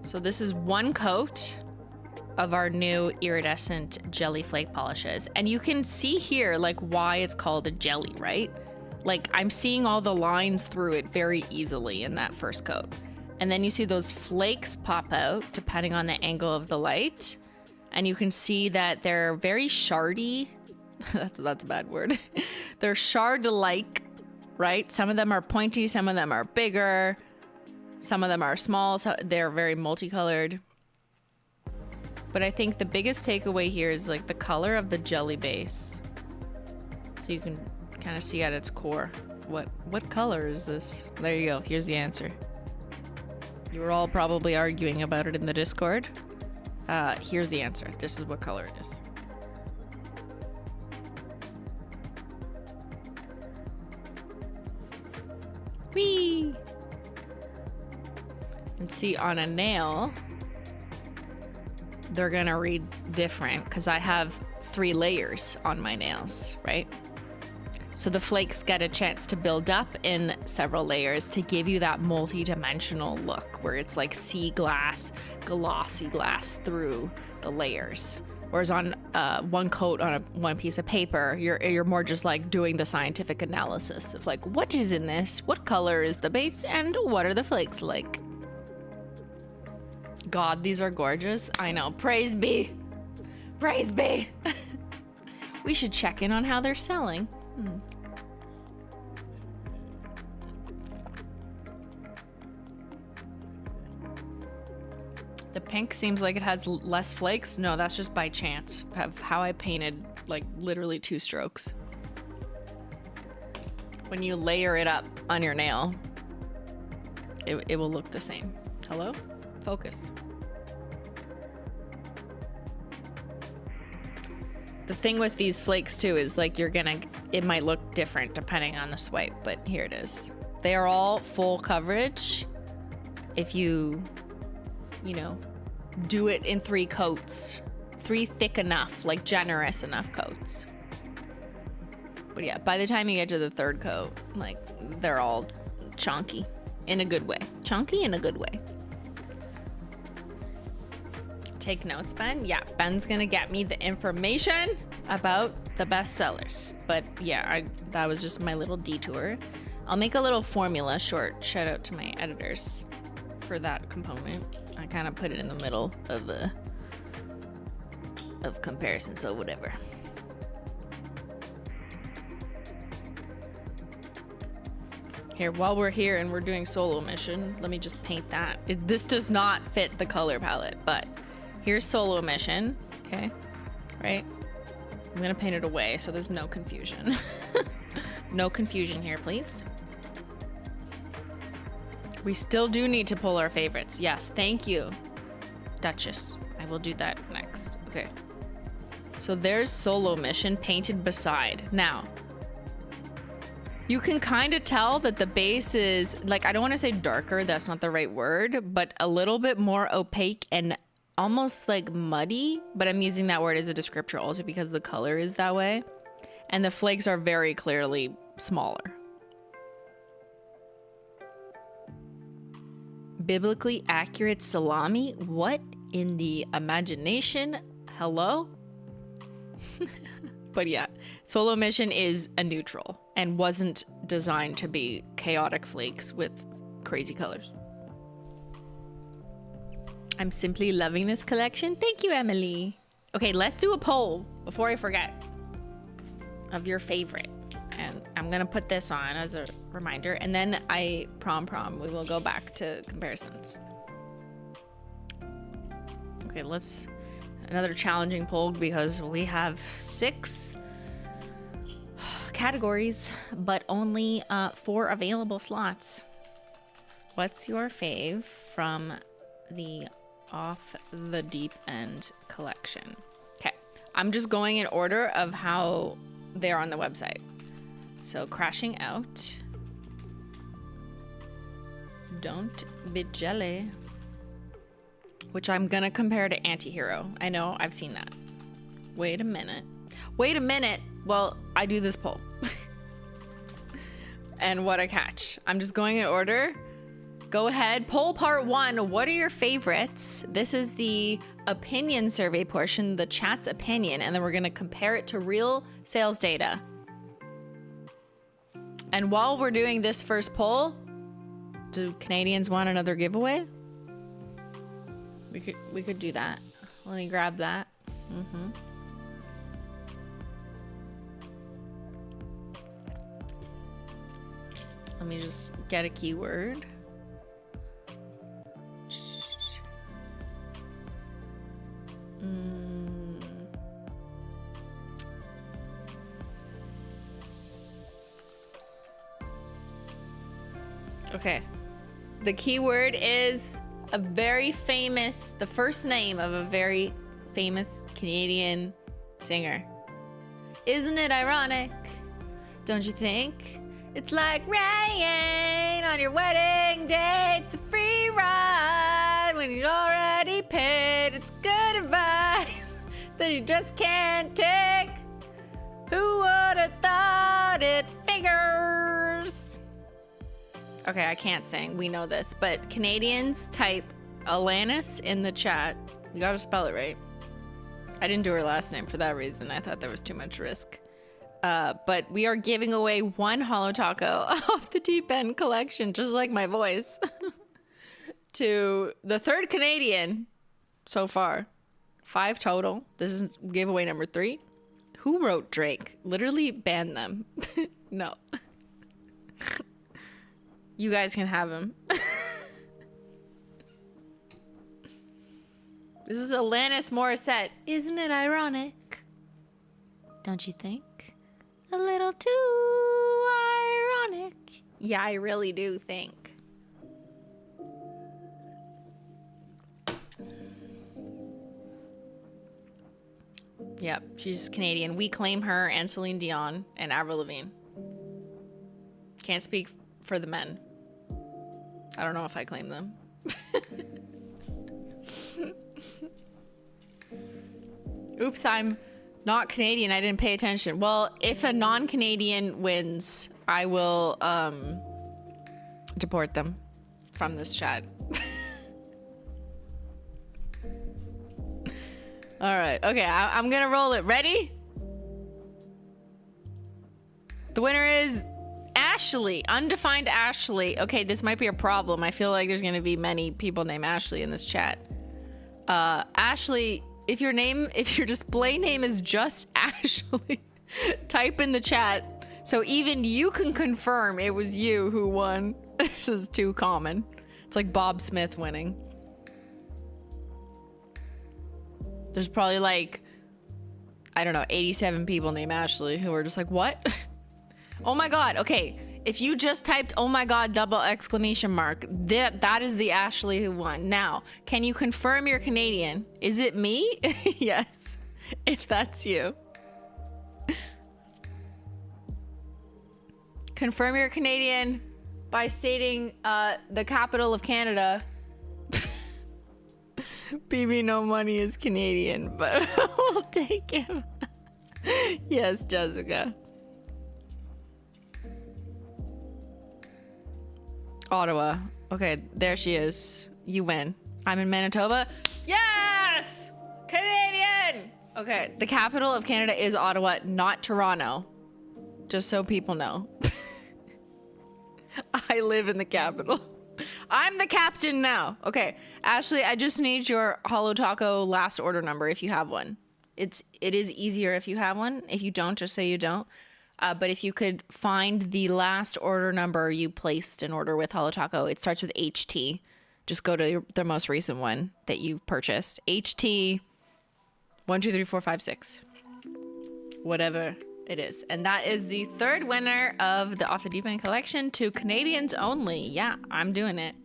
So this is one coat of our new iridescent jelly flake polishes. And you can see here like why it's called a jelly, right? Like I'm seeing all the lines through it very easily in that first coat. And then you see those flakes pop out depending on the angle of the light. And you can see that they're very shardy. that's a bad word. They're shard-like, right? Some of them are pointy, some of them are bigger. Some of them are small, so they're very multicolored. But I think the biggest takeaway here is like the color of the jelly base. So you can kind of see at its core, what color is this? There you go, here's the answer. You were all probably arguing about it in the Discord. Here's the answer. This is what color it is. Whee! And see, on a nail, they're gonna read different because I have 3 layers on my nails, right? So the flakes get a chance to build up in several layers to give you that multi-dimensional look where it's like sea glass, glossy glass through the layers. Whereas on one coat on one piece of paper, you're more just like doing the scientific analysis of like, what is in this? What color is the base? And what are the flakes like? God, these are gorgeous. I know. Praise be. Praise be. We should check in on how they're selling. The pink seems like it has less flakes. No, that's just by chance of how I painted like literally 2 strokes. When you layer it up on your nail, it will look the same. Hello? Focus. The thing with these flakes too is like it might look different depending on the swipe, but here it is. They are all full coverage if you know, do it in 3 coats. 3 thick enough, like generous enough coats. But yeah, by the time you get to the 3rd coat, like they're all chunky in a good way. Chunky in a good way. Take notes, Ben. Yeah, Ben's gonna get me the information about the best sellers. But yeah, that was just my little detour. I'll make a little formula short. Shout out to my editors for that component. I kind of put it in the middle of comparisons, but whatever. Here, while we're here and we're doing solo mission, let me just paint that. This does not fit the color palette, but here's solo mission, okay, right? I'm gonna paint it away so there's no confusion. No confusion here, please. We still do need to pull our favorites. Yes, thank you, Duchess. I will do that next. Okay. So there's solo mission painted beside. Now, you can kind of tell that the base is, like, I don't want to say darker, that's not the right word, but a little bit more opaque and almost like muddy, but I'm using that word as a descriptor also because the color is that way. And the flakes are very clearly smaller. Biblically accurate salami? What in the imagination? Hello? But yeah, Solo Mission is a neutral and wasn't designed to be chaotic flakes with crazy colors. I'm simply loving this collection. Thank you, Emily. Okay, let's do a poll before I forget of your favorite. And I'm gonna put this on as a reminder, and then prom we will go back to comparisons. Okay, let's another challenging poll because we have 6 categories but only 4 available slots. What's your fave from the Off the Deep End collection? Okay, I'm just going in order of how they're on the website. So Crashing Out, Don't Be Jelly, which I'm gonna compare to Antihero. I know, I've seen that. Wait a minute. Well, I do this poll. And what a catch. I'm just going in order. Go ahead. Poll part 1. What are your favorites? This is the opinion survey portion, the chat's opinion, and then we're gonna compare it to real sales data. And while we're doing this first poll, do Canadians want another giveaway? We could do that. Let me grab that. Let me just get a keyword. Okay. The keyword is the first name of a very famous Canadian singer. Isn't it ironic? Don't you think? It's like rain on your wedding day. It's a free ride when you already paid. It's good advice that you just can't take. Who would have thought it figures? Okay, I can't sing. We know this. But Canadians, type Alanis in the chat. You gotta spell it right. I didn't do her last name for that reason. I thought there was too much risk. But we are giving away 1 Holo Taco off the Deep End collection, just like my voice, to the 3rd Canadian so far. 5 total. This is giveaway number 3. Who wrote Drake? Literally ban them. No. You guys can have him. This is Alanis Morissette. Isn't it ironic? Don't you think? A little too ironic. Yeah, I really do think. Yep, she's Canadian. We claim her and Celine Dion and Avril Lavigne. Can't speak for the men. I don't know if I claim them. Oops, I'm not Canadian. I didn't pay attention. Well, if a non-Canadian wins, I will deport them from this chat. All right. Okay, I'm gonna roll it. Ready? The winner is Ashley, undefined Ashley. Okay, this might be a problem. I feel like there's gonna be many people named Ashley in this chat. Ashley, if your display name is just Ashley, type in the chat so even you can confirm it was you who won. This is too common. It's like Bob Smith winning. There's probably like, I don't know, 87 people named Ashley who are just like, what? Oh my God. Okay. If you just typed, oh my God, ! That is the Ashley who won. Now, can you confirm you're Canadian? Is it me? Yes. If that's you. Confirm you're Canadian by stating the capital of Canada. BB No Money is Canadian, but we'll take him. Yes, Jessica. Ottawa. Okay, there she is. You win. I'm in Manitoba. Yes! Canadian! Okay, the capital of Canada is Ottawa, not Toronto. Just so people know. I live in the capital. I'm the captain now. Okay, Ashley, I just need your Holo Taco last order number if you have one. It is easier if you have one. If you don't, just say you don't. But if you could find the last order number you placed an order with Holo Taco, it starts with HT. Just go to the most recent one that you've purchased. HT 123456. Whatever it is. And that is the third winner of the Off the Deep End collection to Canadians only. Yeah, I'm doing it.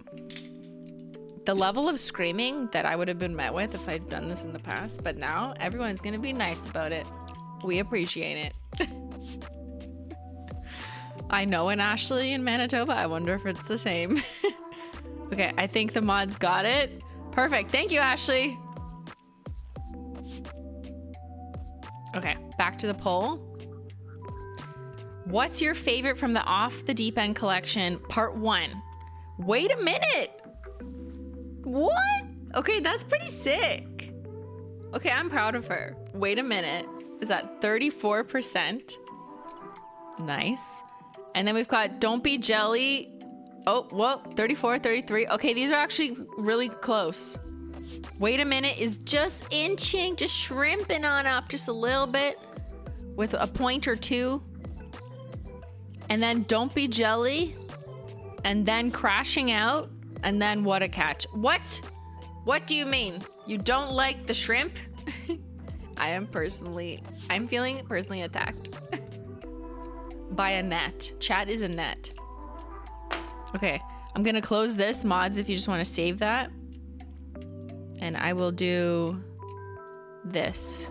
The level of screaming that I would have been met with if I'd done this in the past, but now everyone's gonna be nice about it. We appreciate it. I know an Ashley in Manitoba. I wonder if it's the same. Okay, I think the mods got it. Perfect. Thank you, Ashley. Okay, back to the poll. What's your favorite from the Off the Deep End collection, part 1? Wait a minute. What? Okay, that's pretty sick. Okay, I'm proud of her. Wait a minute. Is that 34%? Nice. And then we've got Don't Be Jelly. Oh, whoa, 34, 33. Okay, these are actually really close. Wait a minute is just inching, just shrimping on up just a little bit with a point or two. And then Don't Be Jelly. And then Crashing Out. And then What a Catch. What? What do you mean? You don't like the shrimp? I'm feeling personally attacked. By a net. Chat is a net. Okay, I'm gonna close this, mods, if you just want to save that. And I will do this.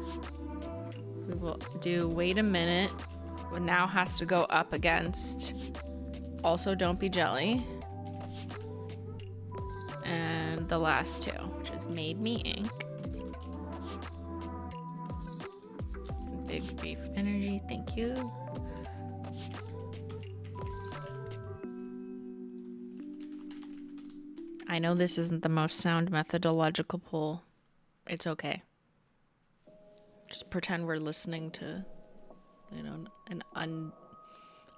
We will do Wait a Minute. It now has to go up against also Don't Be Jelly. And the last two, which is Made Me Ink. Big Beef Energy, thank you. I know this isn't the most sound methodological poll. It's okay. Just pretend we're listening to, you know, an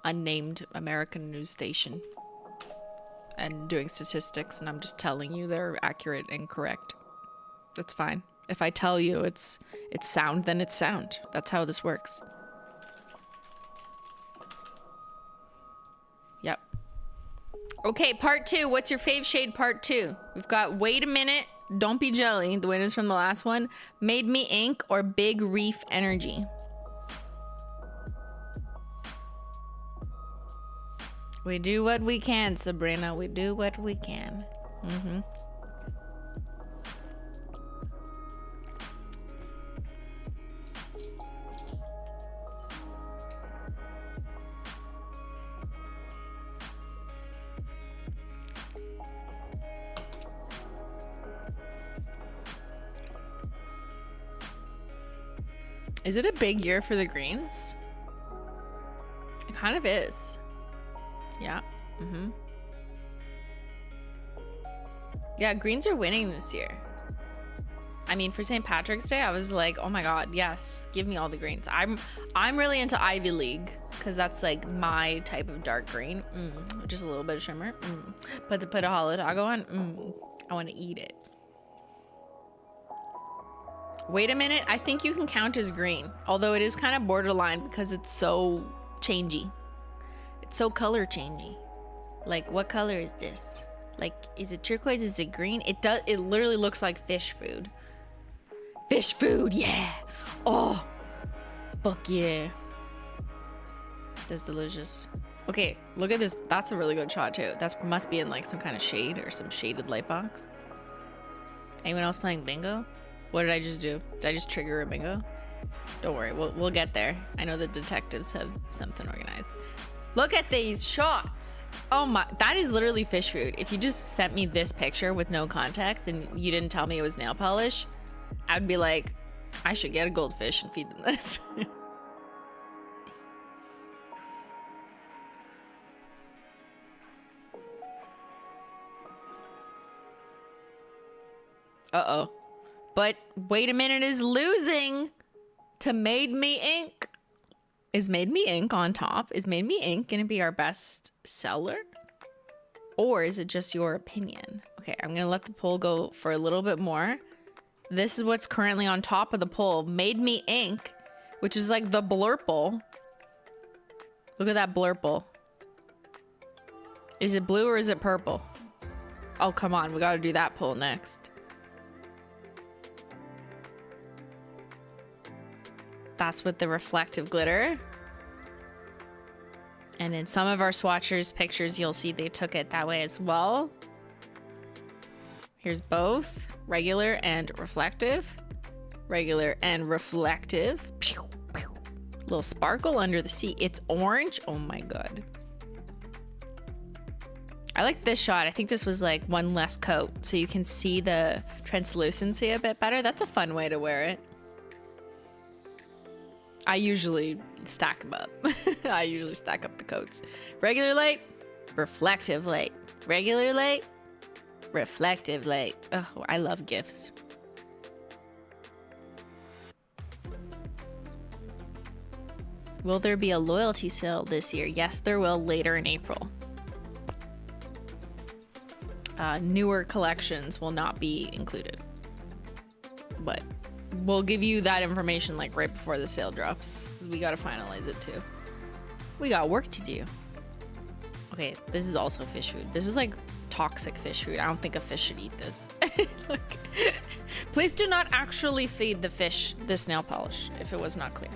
unnamed American news station and doing statistics, and I'm just telling you they're accurate and correct. That's fine. If I tell you it's sound, then it's sound. That's how this works. Yep. Okay, part 2. What's your fave shade part 2? We've got Wait a Minute, Don't Be Jelly, the winners from the last one, Made Me Ink, or Big Reef Energy. We do what we can, Sabrina. We do what we can. Mm-hmm. Is it a big year for the greens? It kind of is. Yeah. Mm-hmm. Yeah, greens are winning this year. I mean, for St. Patrick's Day, I was like, oh my god, yes, give me all the greens. I'm really into Ivy League because that's like my type of dark green. Just a little bit of shimmer. But to put a Holo Taco on, I want to eat it. Wait a minute, I think you can count as green, although it is kind of borderline because it's so changey. It's so color changey. Like, what color is this? Like, is it turquoise? Is it green? It literally looks like fish food. Fish food, yeah. Oh, fuck yeah. That's delicious. Okay, look at this. That's a really good shot too. That must be in like some kind of shade or some shaded light box. Anyone else playing bingo? What did I just do? Did I just trigger a bingo? Don't worry, we'll get there. I know the detectives have something organized. Look at these shots. Oh my, that is literally fish food. If you just sent me this picture with no context and you didn't tell me it was nail polish, I'd be like, I should get a goldfish and feed them this. Uh-oh. But Wait a Minute is losing to Made Me Ink. Is Made Me Ink on top? Is Made Me Ink gonna be our best seller? Or is it just your opinion? Okay, I'm gonna let the poll go for a little bit more. This is what's currently on top of the poll. Made Me Ink, which is like the blurple. Look at that blurple. Is it blue or is it purple? Oh, come on. We got to do that poll next. That's with the reflective glitter. And in some of our swatchers' pictures, you'll see they took it that way as well. Here's both. Regular and reflective. Regular and reflective. Pew, pew. Little sparkle under the sea. It's orange. Oh my god. I like this shot. I think this was like one less coat, so you can see the translucency a bit better. That's a fun way to wear it. I usually stack them up. I usually stack up the coats. Regular light, reflective light. Regular light, reflective light. Oh, I love gifts. Will there be a loyalty sale this year? Yes, there will, later in April. Newer collections will not be included, but we'll give you that information like right before the sale drops, because we got to finalize it too. We got work to do. Okay, this is also fish food. This is like toxic fish food. I don't think a fish should eat this. Look. Please do not actually feed the fish this nail polish if it was not clear.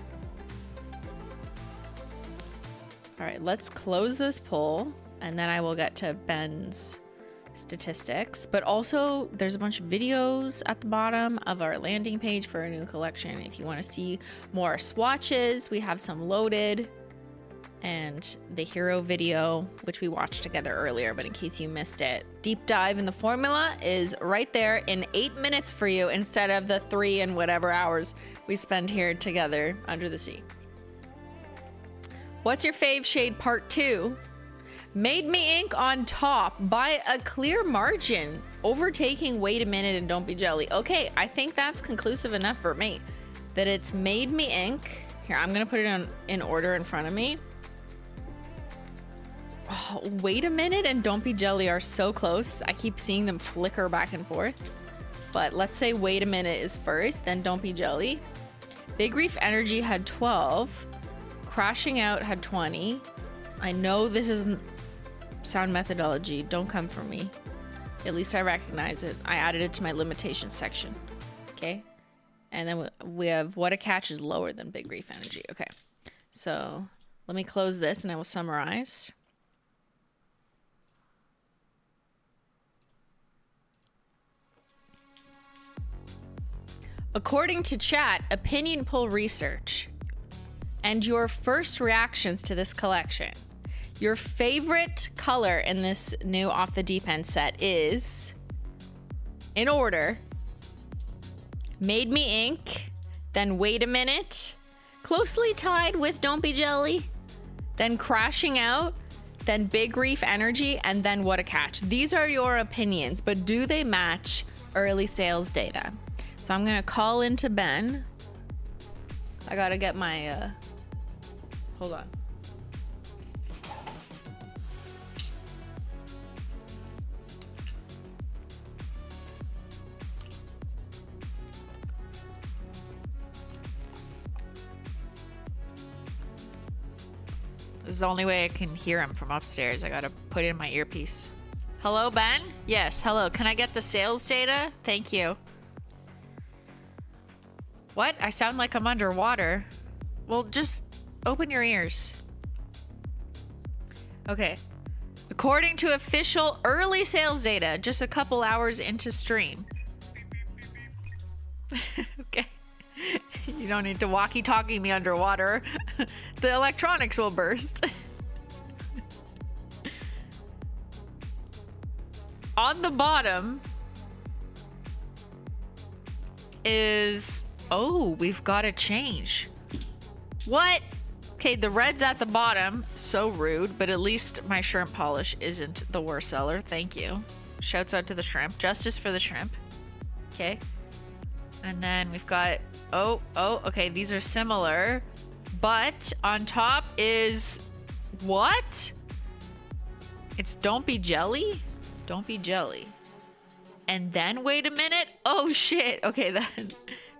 All right, let's close this poll and then I will get to Ben's statistics, but also there's a bunch of videos at the bottom of our landing page for a new collection. If you want to see more swatches, we have some loaded, and the hero video, which we watched together earlier, but in case you missed it, deep dive in the formula is right there in 8 minutes for you instead of the 3 and whatever hours we spend here together under the sea. What's your fave shade part 2? Made Me Ink on top by a clear margin, overtaking Wait a Minute and Don't Be Jelly. Okay, I think that's conclusive enough for me, that it's Made Me Ink. Here, I'm gonna put it in order in front of me. Oh, Wait a Minute and Don't Be Jelly are so close. I keep seeing them flicker back and forth. But let's say Wait a Minute is first, then Don't Be Jelly. Big Reef Energy had 12. Crashing Out had 20. I know this isn't sound methodology, don't come for me. At least I recognize it. I added it to my limitations section. Okay, and then we have What a Catch is lower than Big Reef Energy. Okay, so let me close this and I will summarize. According to chat, opinion poll research, and your first reactions to this collection, your favorite color in this new Off the Deep End set is, in order, Made Me Ink, then Wait a Minute, closely tied with Don't Be Jelly, then Crashing Out, then Big Reef Energy, and then What a Catch. These are your opinions, but do they match early sales data? So I'm gonna call into Ben. I gotta get my, hold on. This is the only way I can hear him from upstairs. I gotta put in my earpiece. Hello, Ben? Yes, hello. Can I get the sales data? Thank you. What? I sound like I'm underwater. Well, just open your ears. Okay. According to official early sales data, just a couple hours into stream. Okay. You don't need to walkie-talkie me underwater. The electronics will burst. On the bottom is... Oh, we've got to change. What? Okay, the red's at the bottom. So rude, but at least my shrimp polish isn't the worst seller. Thank you. Shouts out to the shrimp. Justice for the shrimp. Okay. And then we've got, okay, these are similar. But on top is, what? It's don't be jelly? Don't be jelly. And then wait a minute. Oh shit. Okay,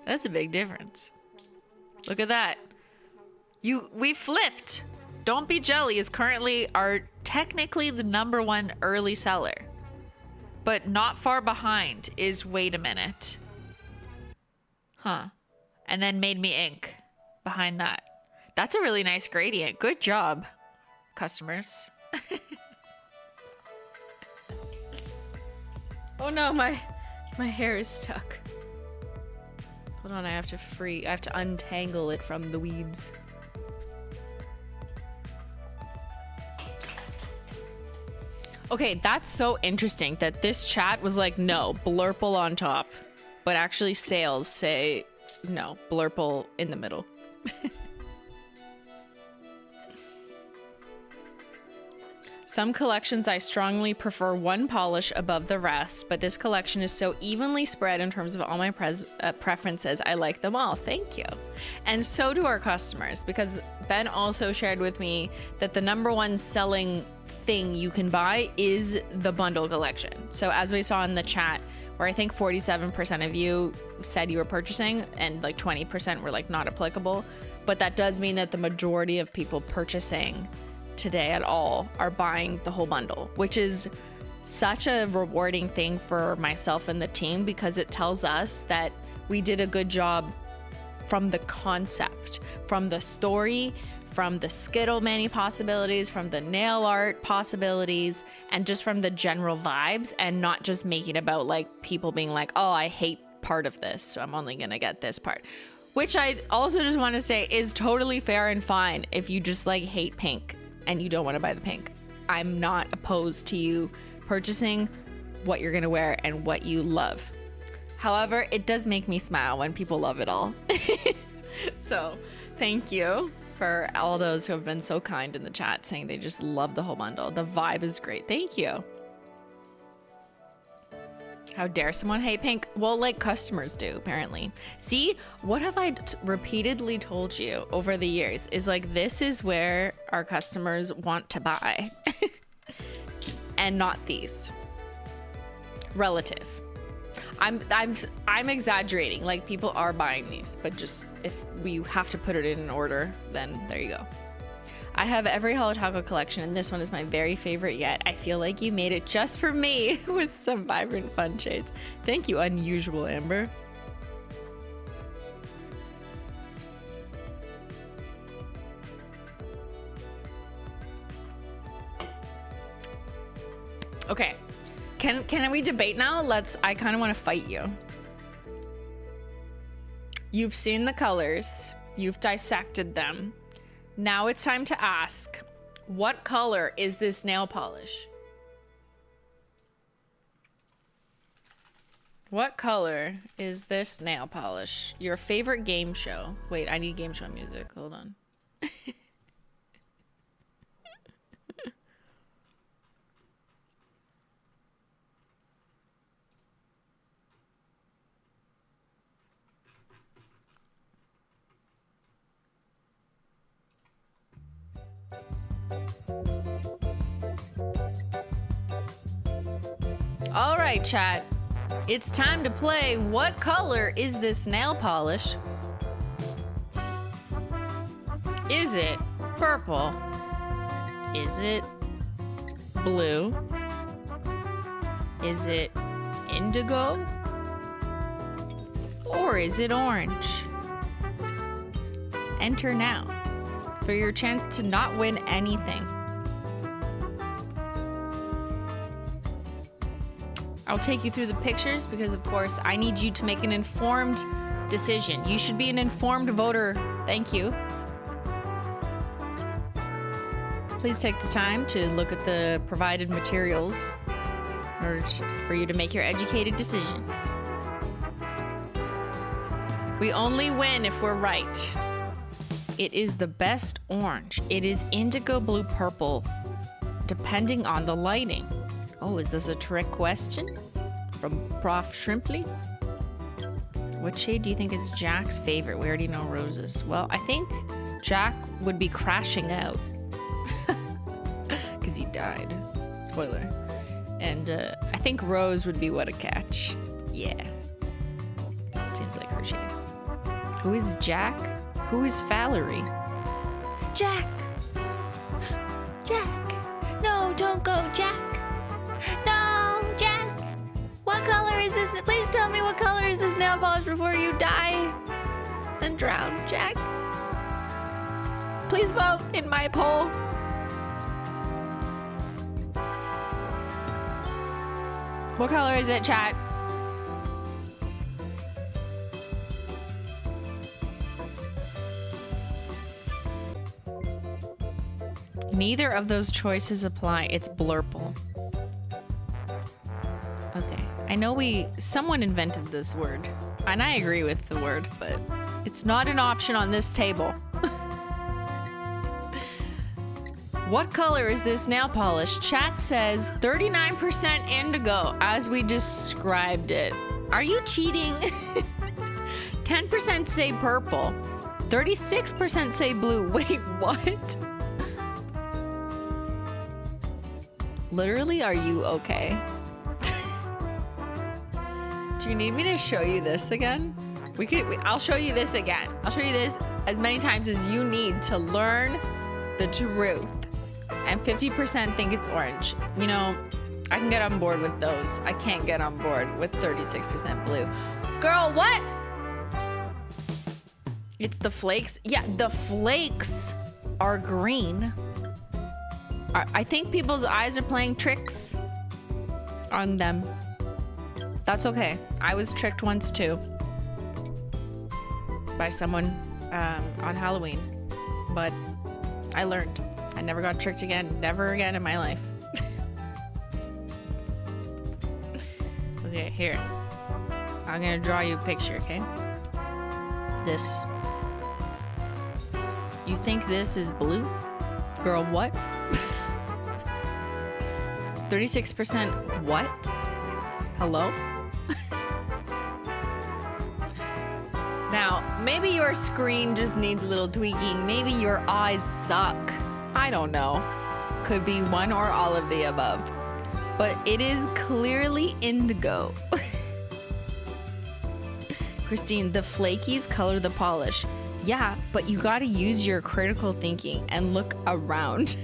that's a big difference. Look at that. We flipped. Don't be jelly is currently technically the #1 early seller. But not far behind is wait a minute. Huh. And then Made Me Ink behind that. That's a really nice gradient. Good job, customers. Oh no, my hair is stuck. Hold on, I have to untangle it from the weeds. Okay, that's so interesting that this chat was like, no, blurple on top. But actually sales say, no, blurple in the middle. Some collections I strongly prefer one polish above the rest, but this collection is so evenly spread in terms of all my preferences. I like them all. Thank you. And so do our customers, because Ben also shared with me that the #1 selling thing you can buy is the bundle collection. So as we saw in the chat, where I think 47% of you said you were purchasing and like 20% were like not applicable. But that does mean that the majority of people purchasing today at all are buying the whole bundle, which is such a rewarding thing for myself and the team, because it tells us that we did a good job from the concept, from the story, from the Skittle mani possibilities, from the nail art possibilities, and just from the general vibes, and not just making about like people being like, oh, I hate part of this, so I'm only gonna get this part. Which I also just want to say is totally fair and fine if you just like hate pink and you don't want to buy the pink. I'm not opposed to you purchasing what you're gonna wear and what you love. However, it does make me smile when people love it all. So thank you for all those who have been so kind in the chat saying they just love the whole bundle. The vibe is great. Thank you. How dare someone hate pink? Well, like customers do, apparently. See, what have I repeatedly told you over the years is like, this is where our customers want to buy and not these. Relative. I'm exaggerating, like people are buying these, but just if we have to put it in order, then there you go. I have every Holo Taco collection, and this one is my very favorite yet. I feel like you made it just for me with some vibrant fun shades. Thank you, Unusual Amber. Okay, can we debate now? I kind of want to fight you. You've seen the colors, you've dissected them. Now it's time to ask, what color is this nail polish? What color is this nail polish? Your favorite game show. Wait, I need game show music. Hold on. All right, chat. It's time to play What Color Is This Nail Polish? Is it purple? Is it blue? Is it indigo? Or is it orange? Enter now for your chance to not win anything. I'll take you through the pictures because, of course, I need you to make an informed decision. You should be an informed voter. Thank you. Please take the time to look at the provided materials in order for you to make your educated decision. We only win if we're right. It is the best orange. It is indigo blue purple, depending on the lighting. Oh, is this a trick question from Prof. Shrimply? What shade do you think is Jack's favorite? We already know roses. Well, I think Jack would be crashing out. Because he died. Spoiler. And I think Rose would be what a catch. Yeah. Seems like her shade. Who is Jack? Who is Valerie? Jack! Jack! No, don't go, Jack! No, Jack! What color is this? Please tell me what color is this nail polish before you die and drown, Jack. Please vote in my poll. What color is it, chat? Neither of those choices apply. It's blurple. Okay. I know someone invented this word, and I agree with the word, but it's not an option on this table. What color is this nail polish? Chat says 39% indigo, as we described it. Are you cheating? 10% say purple. 36% say blue. Wait, what? Literally, are you okay? Do you need me to show you this again? I'll show you this again. I'll show you this as many times as you need to learn the truth. And 50% think it's orange. You know, I can get on board with those. I can't get on board with 36% blue. Girl, what? It's the flakes. Yeah, the flakes are green. I think people's eyes are playing tricks on them. That's okay. I was tricked once too by someone on Halloween, but I learned. I never got tricked again. Never again in my life. Okay, here. I'm gonna draw you a picture, okay? This. You think this is blue? Girl, what? 36% what? Hello? Now, maybe your screen just needs a little tweaking. Maybe your eyes suck. I don't know. Could be one or all of the above. But it is clearly indigo. Christine, the flakies color the polish. Yeah, but you gotta use your critical thinking and look around.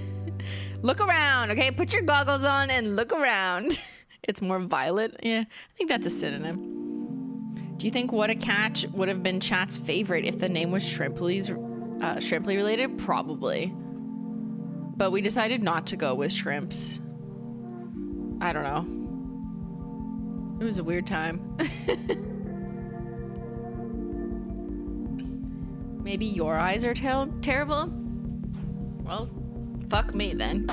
Look around, okay? Put your goggles on and look around. It's more violet. Yeah, I think that's a synonym. Do you think What a Catch would have been chat's favorite if the name was Shrimply related? Probably. But we decided not to go with shrimps. I don't know. It was a weird time. Maybe your eyes are terrible? Well, fuck me then.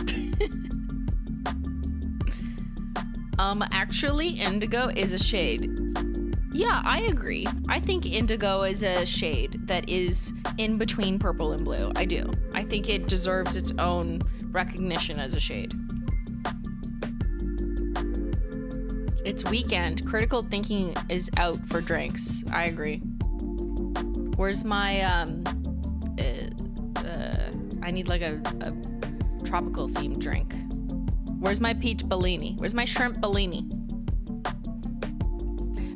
Actually, indigo is a shade. Yeah, I agree. I think indigo is a shade that is in between purple and blue. I do. I think it deserves its own recognition as a shade. It's weekend. Critical thinking is out for drinks. I agree. Where's my, I need like a tropical themed drink. Where's my peach Bellini? Where's my shrimp Bellini?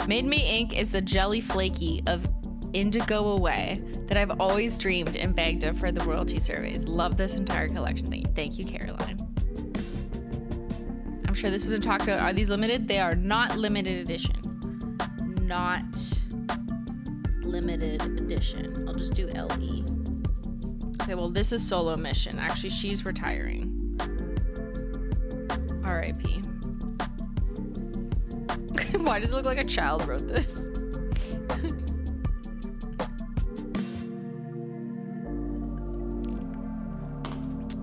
Made Me Ink is the jelly flaky of Indigo Away that I've always dreamed and begged of for the royalty surveys. Love this entire collection. Thank you, Caroline. I'm sure this has been talked about. Are these limited? They are not limited edition. Not limited edition. I'll just do LE. Okay, well, this is solo mission. Actually, she's retiring. R.I.P. Why does it look like a child wrote this?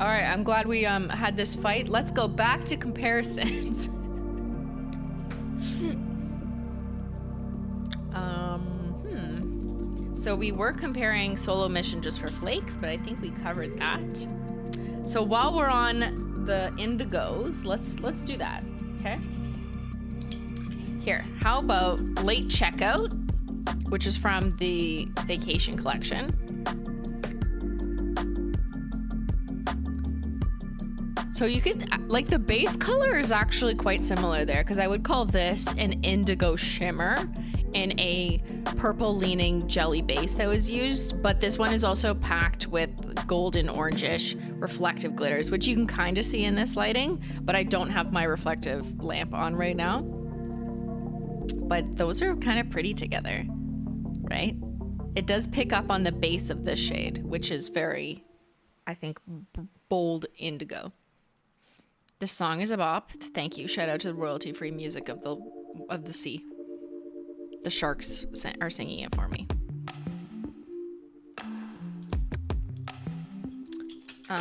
All right, I'm glad we had this fight. Let's go back to comparisons. So we were comparing solo mission just for flakes, but I think we covered that. So while we're on the indigos, let's do that, okay? Here, how about late checkout? which is from the Vacation collection. So you could, like, the base color is actually quite similar there, because I would call this an indigo shimmer in a purple leaning jelly base that was used, but this one is also packed with golden orangish reflective glitters, which you can kind of see in this lighting, but I don't have my reflective lamp on right now. But those are kind of pretty together, right? It does pick up on the base of this shade, which is very, I think, bold indigo. This song is a bop. Thank you. Shout out to the royalty-free music of the sea. The sharks are singing it for me.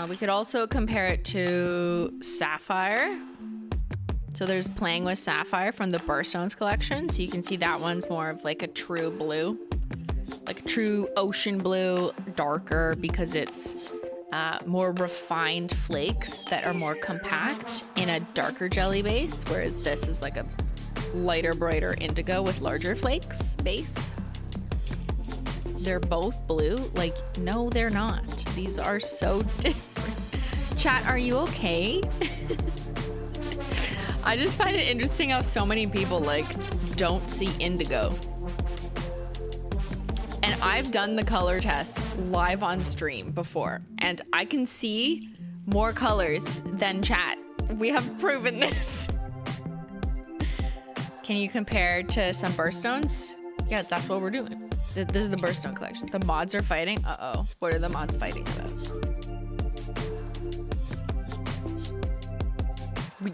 We could also compare it to Sapphire. So there's Playing with Sapphire from the Birthstones collection. So you can see that one's more of like a true blue, like a true ocean blue, darker because it's more refined flakes that are more compact in a darker jelly base, whereas this is like a lighter, brighter indigo with larger flakes base. They're both blue. Like, no, they're not. These are so different. Chat, are you okay? I just find it interesting how so many people like don't see indigo. And I've done the color test live on stream before, and I can see more colors than chat. We have proven this. Can you compare to some Birthstones? Yeah, that's what we're doing. This is the Birthstone collection. The mods are fighting. Uh-oh. What are the mods fighting about?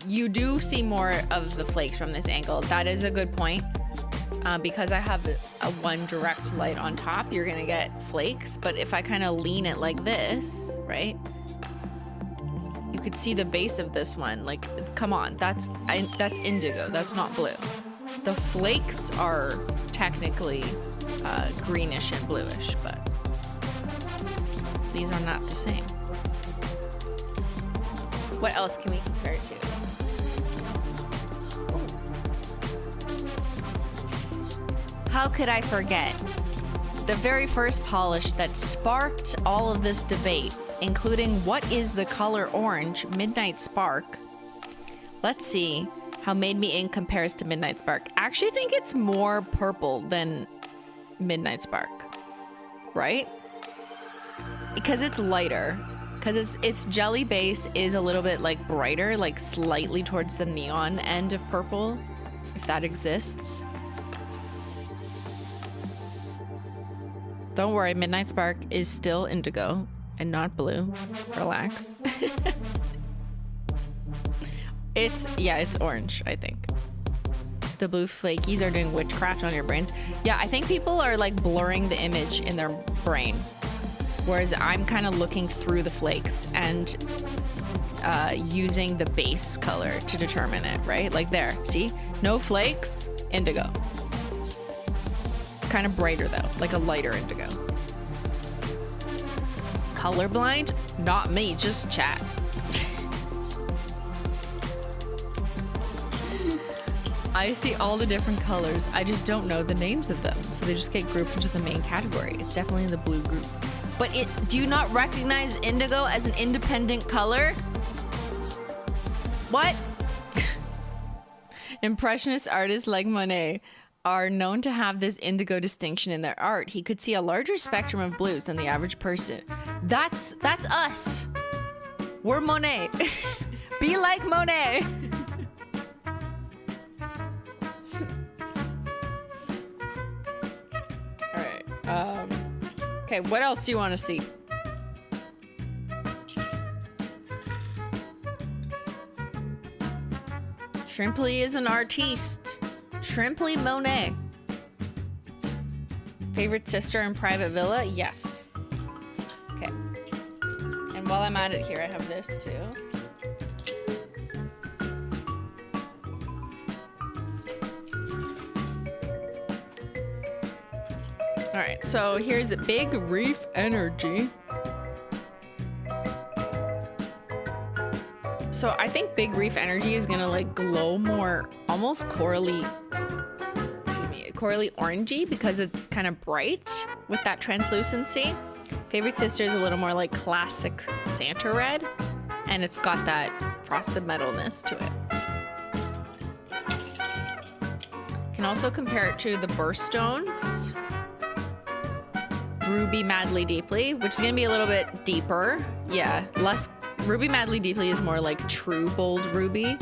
You do see more of the flakes from this angle. That is a good point. Because I have a one direct light on top, you're gonna get flakes. But if I kind of lean it like this, right? You could see the base of this one. Like, come on, that's indigo. That's not blue. The flakes are technically greenish and bluish, but these are not the same. What else can we compare it to? How could I forget? The very first polish that sparked all of this debate, including what is the color orange, Midnight Spark. Let's see how Made Me Ink compares to Midnight Spark. I actually think it's more purple than Midnight Spark, right? Because it's lighter. Because its jelly base is a little bit like brighter, like slightly towards the neon end of purple, if that exists. Don't worry, Midnight Spark is still indigo and not blue. Relax. It's orange, I think. The blue flakies are doing witchcraft on your brains. Yeah, I think people are like blurring the image in their brain. Whereas I'm kind of looking through the flakes and using the base color to determine it, right? Like there, see? No flakes, indigo. Kind of brighter though, like a lighter indigo. Colorblind? Not me, just chat. I see all the different colors. I just don't know the names of them. So they just get grouped into the main category. It's definitely in the blue group. But do you not recognize indigo as an independent color? What? Impressionist artists like Monet are known to have this indigo distinction in their art. He could see a larger spectrum of blues than the average person. That's us. We're Monet. Be like Monet. All right. Okay, what else do you want to see? Shrimply is an artiste. Shrimply Monet. Favorite sister in Private Villa? Yes. Okay. And while I'm at it here, I have this too. All right, so here's a Big Reef Energy. So I think Big Reef Energy is gonna like glow more, almost corally, excuse me, corally orangey because it's kind of bright with that translucency. Favorite Sister is a little more like classic Santa red, and it's got that frosted metalness to it. Can also compare it to the Birthstones Ruby Madly Deeply, which is gonna be a little bit deeper. Yeah, less Ruby Madly Deeply is more like true bold ruby,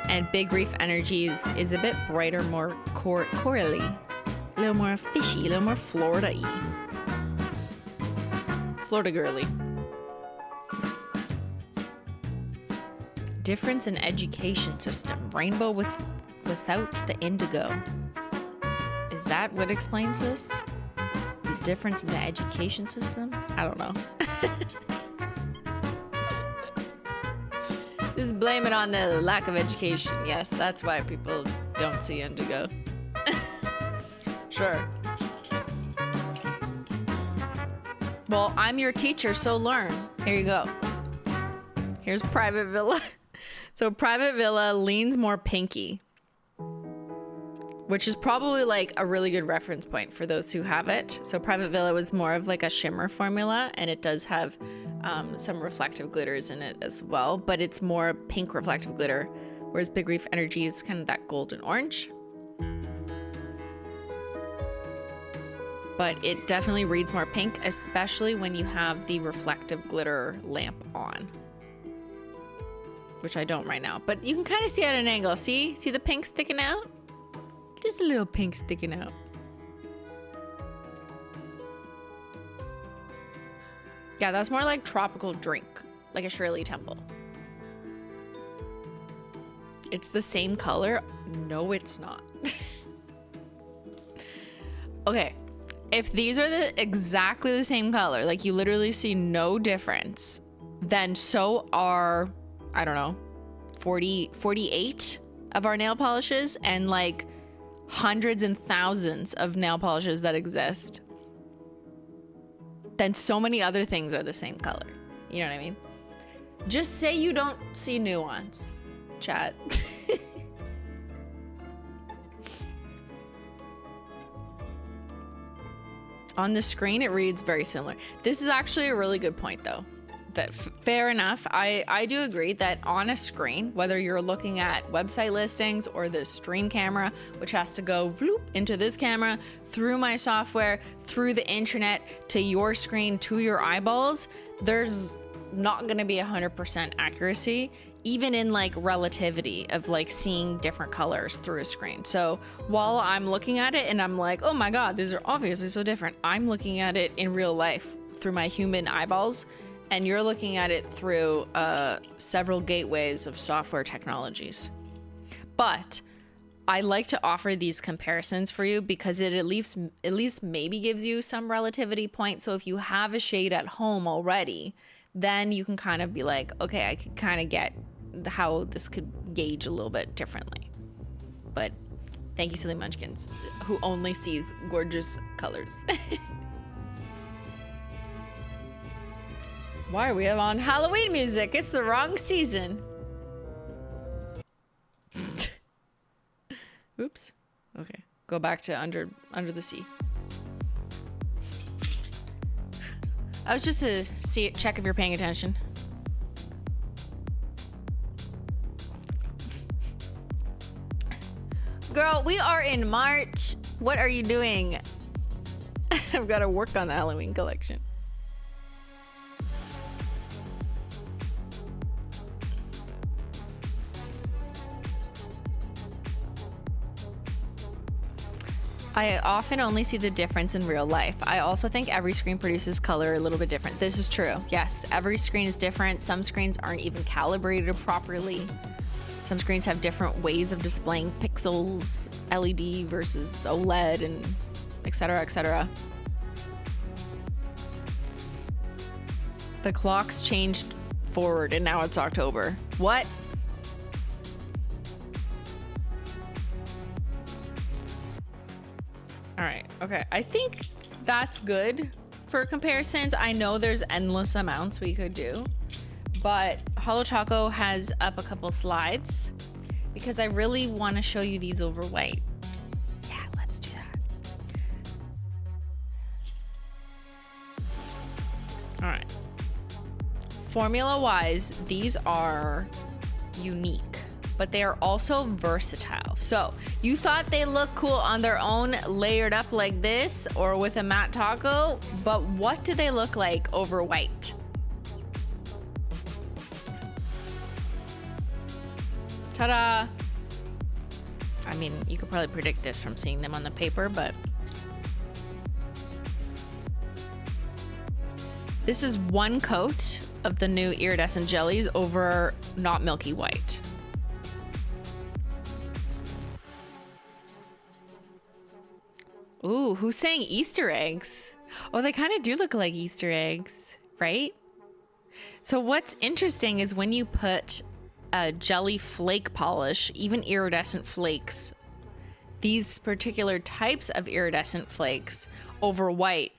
and Big Reef Energies is a bit brighter, more corally, a little more fishy, a little more Florida-y. Florida girly. Difference in education system. Rainbow without the indigo. Is that what explains this? The difference in the education system? I don't know. Just blame it on the lack of education. Yes, that's why people don't see indigo. Sure. Well, I'm your teacher, so learn. Here you go. Here's Private Villa. So Private Villa leans more pinky, which is probably like a really good reference point for those who have it. So Private Villa was more of like a shimmer formula, and it does have some reflective glitters in it as well, but it's more pink reflective glitter, whereas Big Reef Energy is kind of that golden orange. But it definitely reads more pink, especially when you have the reflective glitter lamp on, which I don't right now, but you can kind of see at an angle. See the pink sticking out? Just a little pink sticking out. Yeah, that's more like tropical drink, like a Shirley Temple. It's the same color. No, it's not. Okay. If these are exactly the same color, like you literally see no difference, then so are, I don't know, 48 of our nail polishes, and like hundreds and thousands of nail polishes that exist. Then so many other things are the same color. You know what I mean? Just say you don't see nuance, chat. On the screen, it reads very similar. This is actually a really good point, though. That fair enough. I do agree that on a screen, whether you're looking at website listings or the stream camera, which has to go vloop into this camera, through my software, through the internet, to your screen, to your eyeballs, there's not going to be 100% accuracy, even in like relativity of like seeing different colors through a screen. So while I'm looking at it and I'm like, oh my God, these are obviously so different, I'm looking at it in real life through my human eyeballs, and you're looking at it through several gateways of software technologies. But I like to offer these comparisons for you because it at least maybe gives you some relativity point. So if you have a shade at home already, then you can kind of be like, okay, I can kind of get how this could gauge a little bit differently. But thank you, Silly Munchkins, who only sees gorgeous colors. Why are we on Halloween music? It's the wrong season. Oops. Okay, go back to under the sea. I was just to check if you're paying attention. Girl, we are in March. What are you doing? I've got to work on the Halloween collection. I often only see the difference in real life. I also think every screen produces color a little bit different. This is true. Yes, every screen is different. Some screens aren't even calibrated properly. Some screens have different ways of displaying pixels, LED versus OLED, and etc., etc. The clocks changed forward and now it's October. What? All right, okay. I think that's good for comparisons. I know there's endless amounts we could do, but Holo Taco has up a couple slides because I really want to show you these over white. Yeah, let's do that. All right. Formula-wise, these are unique, but they are also versatile. So you thought they look cool on their own, layered up like this, or with a matte taco, but what do they look like over white? Ta-da! I mean, you could probably predict this from seeing them on the paper, but this is one coat of the new iridescent jellies over not milky white. Ooh, who's saying Easter eggs? Oh, they kind of do look like Easter eggs, right? So what's interesting is when you put a jelly flake polish, even iridescent flakes, these particular types of iridescent flakes over white,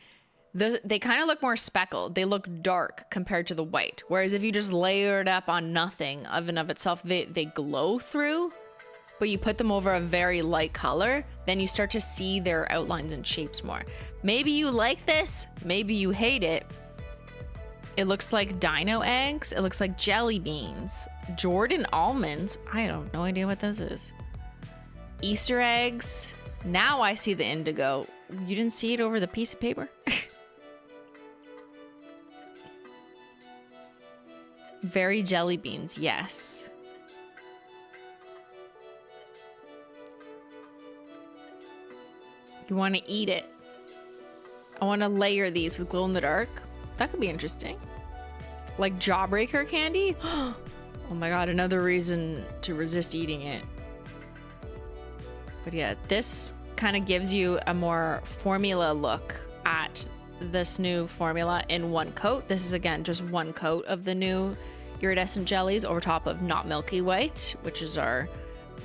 they kind of look more speckled. They look dark compared to the white. Whereas if you just layer it up on nothing of and of itself, they glow through, but you put them over a very light color, then you start to see their outlines and shapes more. Maybe you like this, maybe you hate it. It looks like dino eggs. It looks like jelly beans. Jordan almonds. I have no idea what this is. Easter eggs. Now I see the indigo. You didn't see it over the piece of paper? Very jelly beans, yes. You want to eat it. I want to layer these with glow in the dark. That could be interesting. Like jawbreaker candy? Oh my god, another reason to resist eating it. But yeah, this kind of gives you a more formula look at this new formula in one coat. This is again just one coat of the new iridescent jellies over top of not milky white, which is our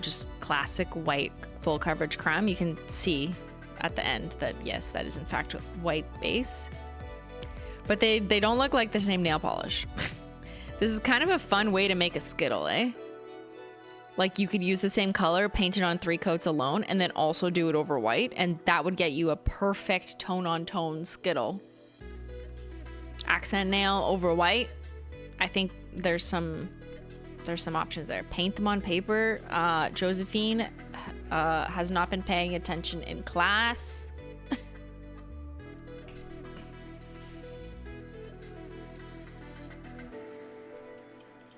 just classic white full coverage creme. You can see at the end that yes, that is in fact white base. But they don't look like the same nail polish. This is kind of a fun way to make a Skittle, eh? Like you could use the same color, paint it on 3 coats alone, and then also do it over white, and that would get you a perfect tone-on-tone Skittle. Accent nail over white. I think there's some options there. Paint them on paper. Josephine has not been paying attention in class.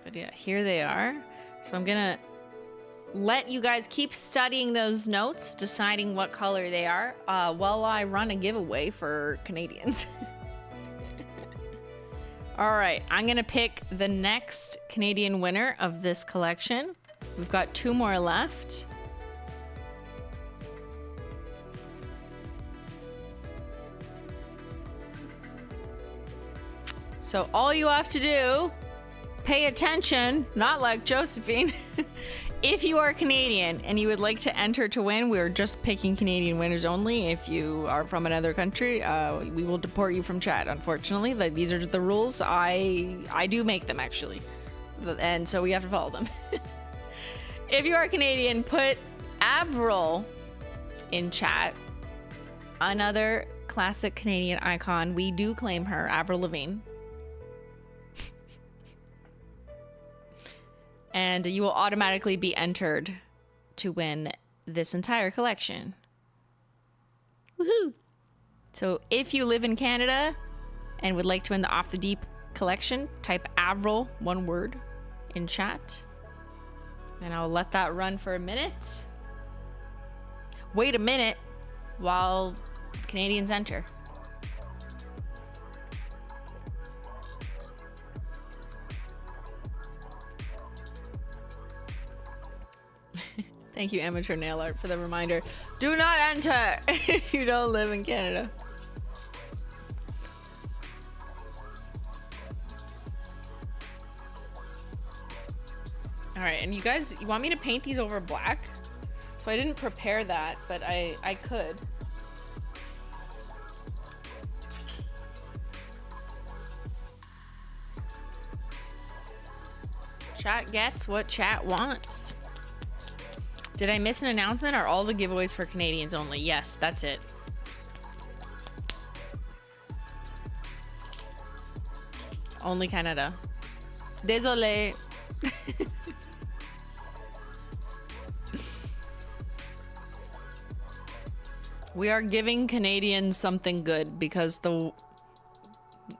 But yeah, here they are. So I'm gonna let you guys keep studying those notes, deciding what color they are, while I run a giveaway for Canadians. All right, I'm gonna pick the next Canadian winner of this collection. We've got 2 more left. So all you have to do, pay attention, not like Josephine. If you are Canadian and you would like to enter to win, we're just picking Canadian winners only. If you are from another country, we will deport you from chat, unfortunately. These are the rules. I do make them, actually. And so we have to follow them. If you are Canadian, put Avril in chat. Another classic Canadian icon. We do claim her, Avril Lavigne. And you will automatically be entered to win this entire collection. Woohoo! So if you live in Canada and would like to win the Off the Deep collection, type Avril, one word, in chat. And I'll let that run for a minute. Wait a minute while Canadians enter. Thank you, Amateur Nail Art, for the reminder. Do not enter if you don't live in Canada. All right, and you guys, you want me to paint these over black? So I didn't prepare that, but I could. Chat gets what chat wants. Did I miss an announcement? Are all the giveaways for Canadians only? Yes, that's it. Only Canada. Désolé. We are giving Canadians something good because I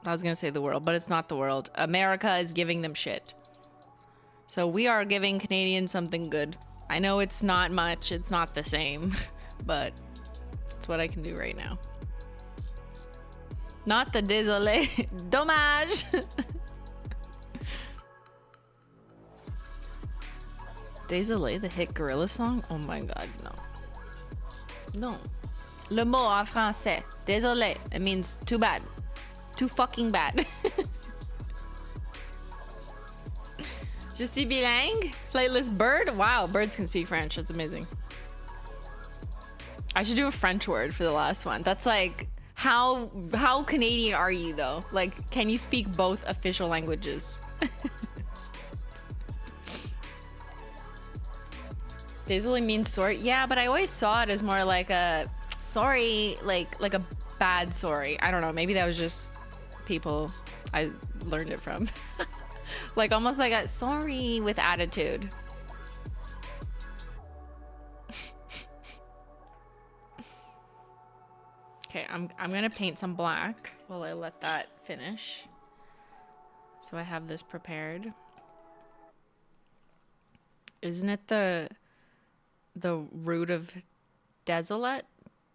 was gonna say the world, but it's not the world. America is giving them shit. So we are giving Canadians something good. I know it's not much, it's not the same, but it's what I can do right now. Not the désolé. Dommage. Désolé, the hit gorilla song? Oh my god, no. No. Le mot en français. Désolé. It means too bad. Too fucking bad. Je suis bilingue? Flightless bird? Wow, birds can speak French. That's amazing. I should do a French word for the last one. That's like, how Canadian are you though? Like, can you speak both official languages? Désolé means sorry. Yeah, but I always saw it as more like a sorry, like a bad sorry. I don't know. Maybe that was just people I learned it from. Like almost like a sorry with attitude. Okay, I'm gonna paint some black while I let that finish. So I have this prepared. Isn't it the root of desolate?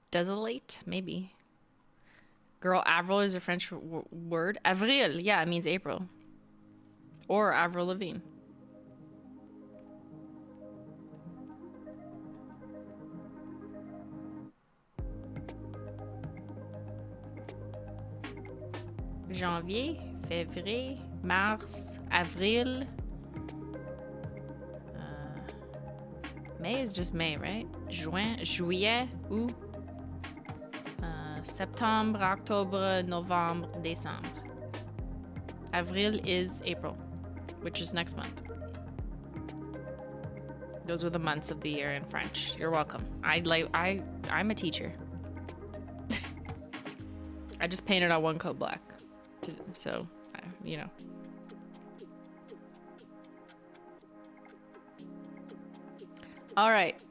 Desolate, maybe. Girl, Avril is a French word. Avril, yeah, it means April. Or Avril Lavigne. Janvier, février, mars, avril. May is just May, right? Juin, juillet, août. Septembre, October, Novembre, Décembre. Avril is April, which is next month. Those are the months of the year in French. You're welcome. I'm a teacher. I just painted on one coat black, so you know. All right,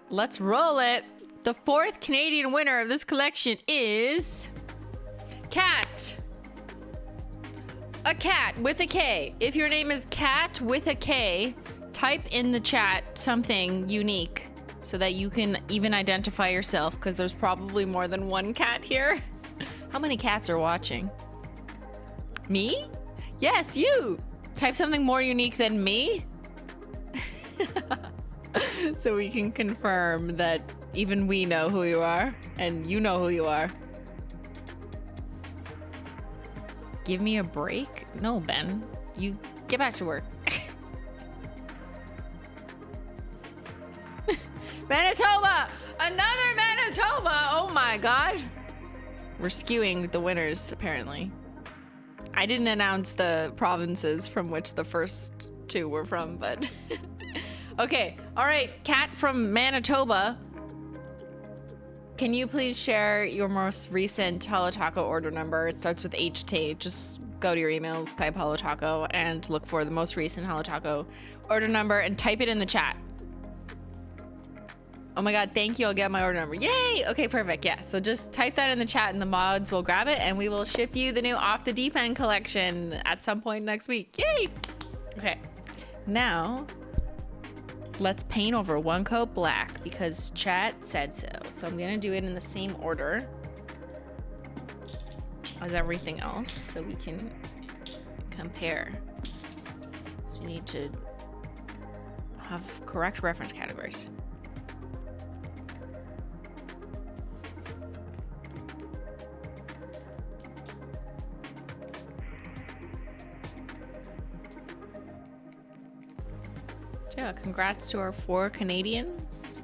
let's roll it. The fourth Canadian winner of this collection is Cat. A cat with a K. If your name is Cat with a K, type in the chat something unique so that you can even identify yourself, because there's probably more than one cat here. How many cats are watching? Me? Yes, you. Type something more unique than me. So we can confirm that even we know who you are and you know who you are. Give me a break? No, Ben. You get back to work. Manitoba! Another Manitoba! Oh my god. We're skewing the winners, apparently. I didn't announce the provinces from which the first two were from, but... Okay, all right, Kat from Manitoba. Can you please share your most recent Holo Taco order number? It starts with HT. Just go to your emails, type Holo Taco, and look for the most recent Holo Taco order number and type it in the chat. Oh my god, thank you. I'll get my order number. Yay! Okay, perfect. Yeah, so just type that in the chat and the mods will grab it and we will ship you the new Off the Deep End collection at some point next week. Yay! Okay, now let's paint over one coat black because chat said so. So I'm gonna do it in the same order as everything else so we can compare. So you need to have correct reference categories. Yeah, congrats to our 4 Canadians.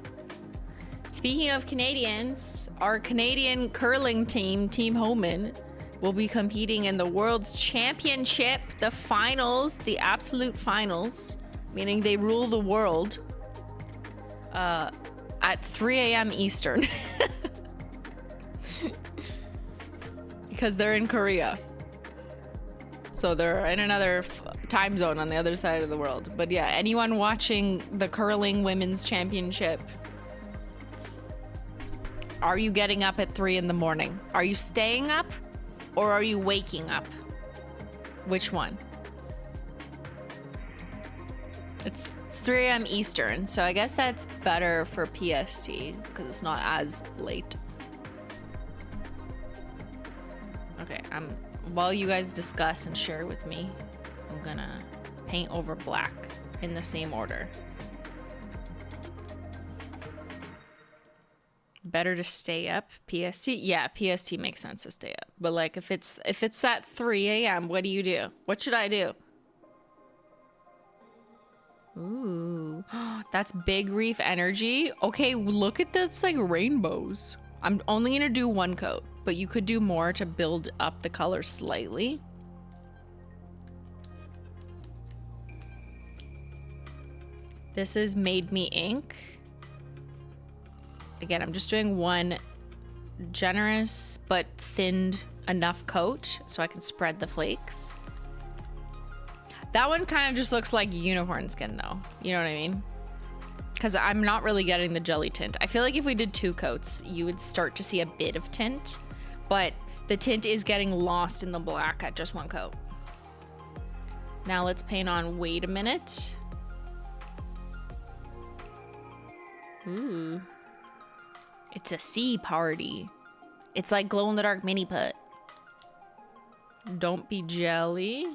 Speaking of Canadians, our Canadian curling team, Team Homan, will be competing in the World's Championship, the finals, the absolute finals, meaning they rule the world, at 3 a.m. Eastern. Because they're in Korea. So they're in another time zone on the other side of the world. But yeah, anyone watching the curling women's championship, are you getting up at 3 in the morning? Are you staying up or are you waking up? Which one? It's 3 a.m. Eastern, so I guess that's better for PST because it's not as late. Okay, while you guys discuss and share with me, I'm gonna paint over black in the same order. Better to stay up, PST? Yeah, PST makes sense to stay up. But like if it's at 3 a.m., what do? What should I do? Ooh, that's big reef energy. Okay, look at this, like rainbows. I'm only gonna do 1 coat, but you could do more to build up the color slightly. This is Made Me Ink. Again, I'm just doing 1 generous but thinned enough coat so I can spread the flakes. That one kind of just looks like unicorn skin though. You know what I mean? Because I'm not really getting the jelly tint. I feel like if we did 2 coats, you would start to see a bit of tint, but the tint is getting lost in the black at just 1 coat. Now let's paint on Wait a Minute. Ooh. It's a sea party. It's like glow in the dark mini put. Don't be jelly.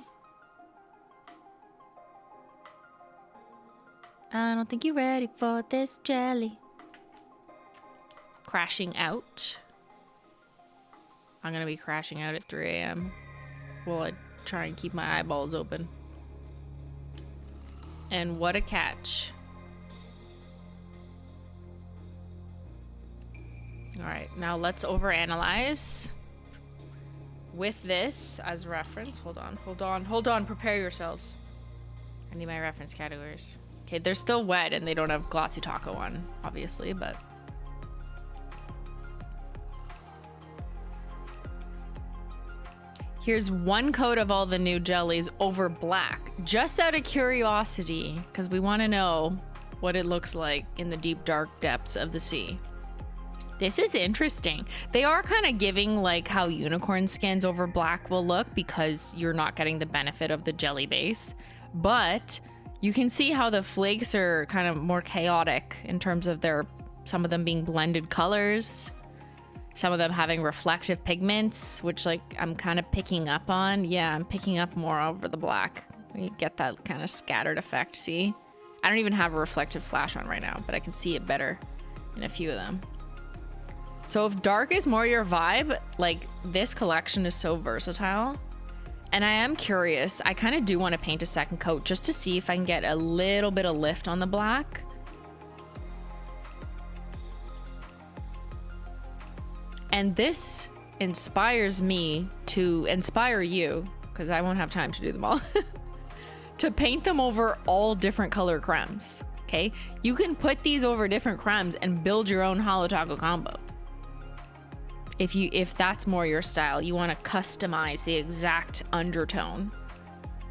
I don't think you're ready for this jelly. Crashing out. I'm gonna be crashing out at 3 a.m. while I try and keep my eyeballs open. And what a catch. All right, now let's overanalyze with this as reference. Hold on, prepare yourselves. I need my reference categories. Okay, they're still wet and they don't have glossy taco on, obviously, but. Here's 1 coat of all the new jellies over black, just out of curiosity, because we want to know what it looks like in the deep, dark depths of the sea. This is interesting. They are kind of giving like how unicorn skins over black will look because you're not getting the benefit of the jelly base. But you can see how the flakes are kind of more chaotic in terms of some of them being blended colors, some of them having reflective pigments, which like I'm kind of picking up on. Yeah, I'm picking up more over the black. You get that kind of scattered effect, see? I don't even have a reflective flash on right now, but I can see it better in a few of them. So if dark is more your vibe, like this collection is so versatile. And I am curious, I kind of do want to paint a 2nd coat just to see if I can get a little bit of lift on the black. And this inspires me to inspire you, because I won't have time to do them all, to paint them over all different color cremes, okay? You can put these over different cremes and build your own Holo Taco combo. If that's more your style, you want to customize the exact undertone,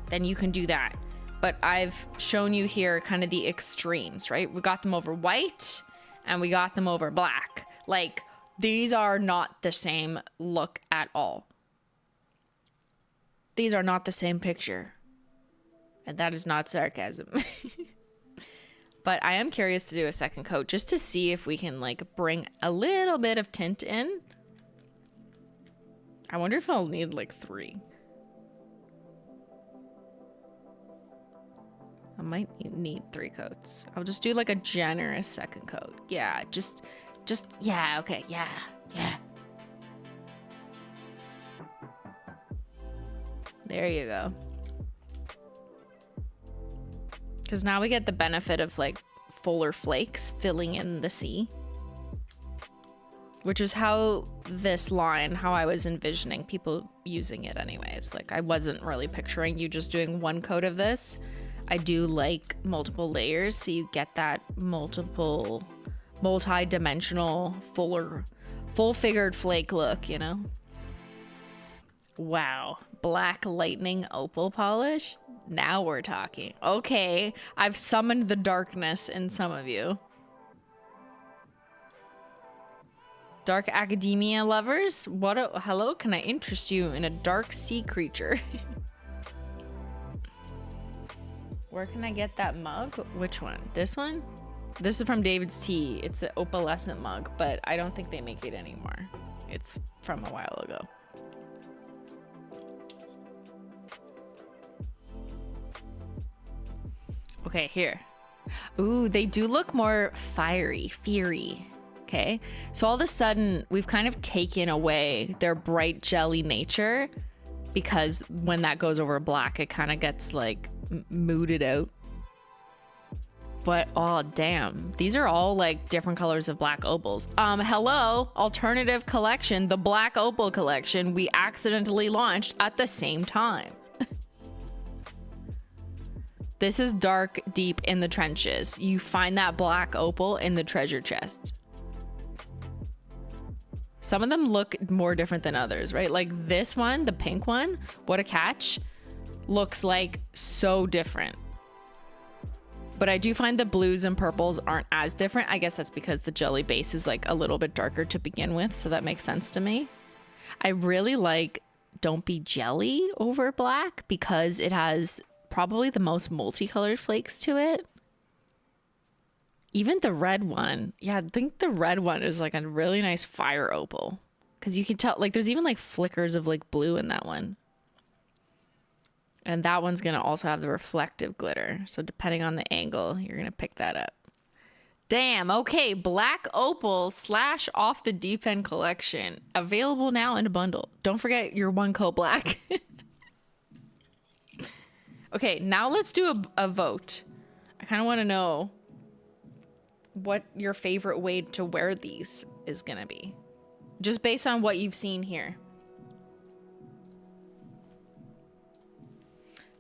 then you can do that. But I've shown you here kind of the extremes, right? We got them over white and we got them over black. Like, these are not the same look at all. These are not the same picture. And that is not sarcasm. But I am curious to do a 2nd coat just to see if we can like bring a little bit of tint in. I wonder if I'll need like 3. I might need 3 coats. I'll just do like a generous 2nd coat. Yeah, just, yeah, okay, yeah. There you go. Because now we get the benefit of like fuller flakes filling in the sea. Which is how this line, how I was envisioning people using it anyways. Like I wasn't really picturing you just doing 1 coat of this. I do like multiple layers so you get that multi-dimensional, full-figured flake look, you know? Wow. Black lightning opal polish. Now we're talking. Okay. I've summoned the darkness in some of you. Dark academia lovers. Hello, can I interest you in a dark sea creature? Where can I get that mug? Which one? This one? This is from David's Tea. It's an opalescent mug, but I don't think they make it anymore. It's from a while ago. Okay, here. Ooh, they do look more fiery. Okay, so all of a sudden we've kind of taken away their bright jelly nature, because when that goes over black, it kind of gets like mooded out. But oh damn, these are all like different colors of black opals. Hello, alternative collection, the black opal collection we accidentally launched at the same time. This is dark deep in the trenches. You find that black opal in the treasure chest. Some of them look more different than others, right? Like this one, the pink one, what a catch, looks like so different. But I do find the blues and purples aren't as different. I guess that's because the jelly base is like a little bit darker to begin with, so that makes sense to me. I really like Don't Be Jelly over black because it has probably the most multicolored flakes to it. Even the red one. Yeah, I think the red one is like a really nice fire opal. Because you can tell, like, there's even like flickers of like blue in that one. And that one's going to also have the reflective glitter. So depending on the angle, you're going to pick that up. Damn, okay. Black opal / off the deep end collection. Available now in a bundle. Don't forget your one coat black. Okay, now let's do a vote. I kind of want to know what your favorite way to wear these is going to be. Just based on what you've seen here.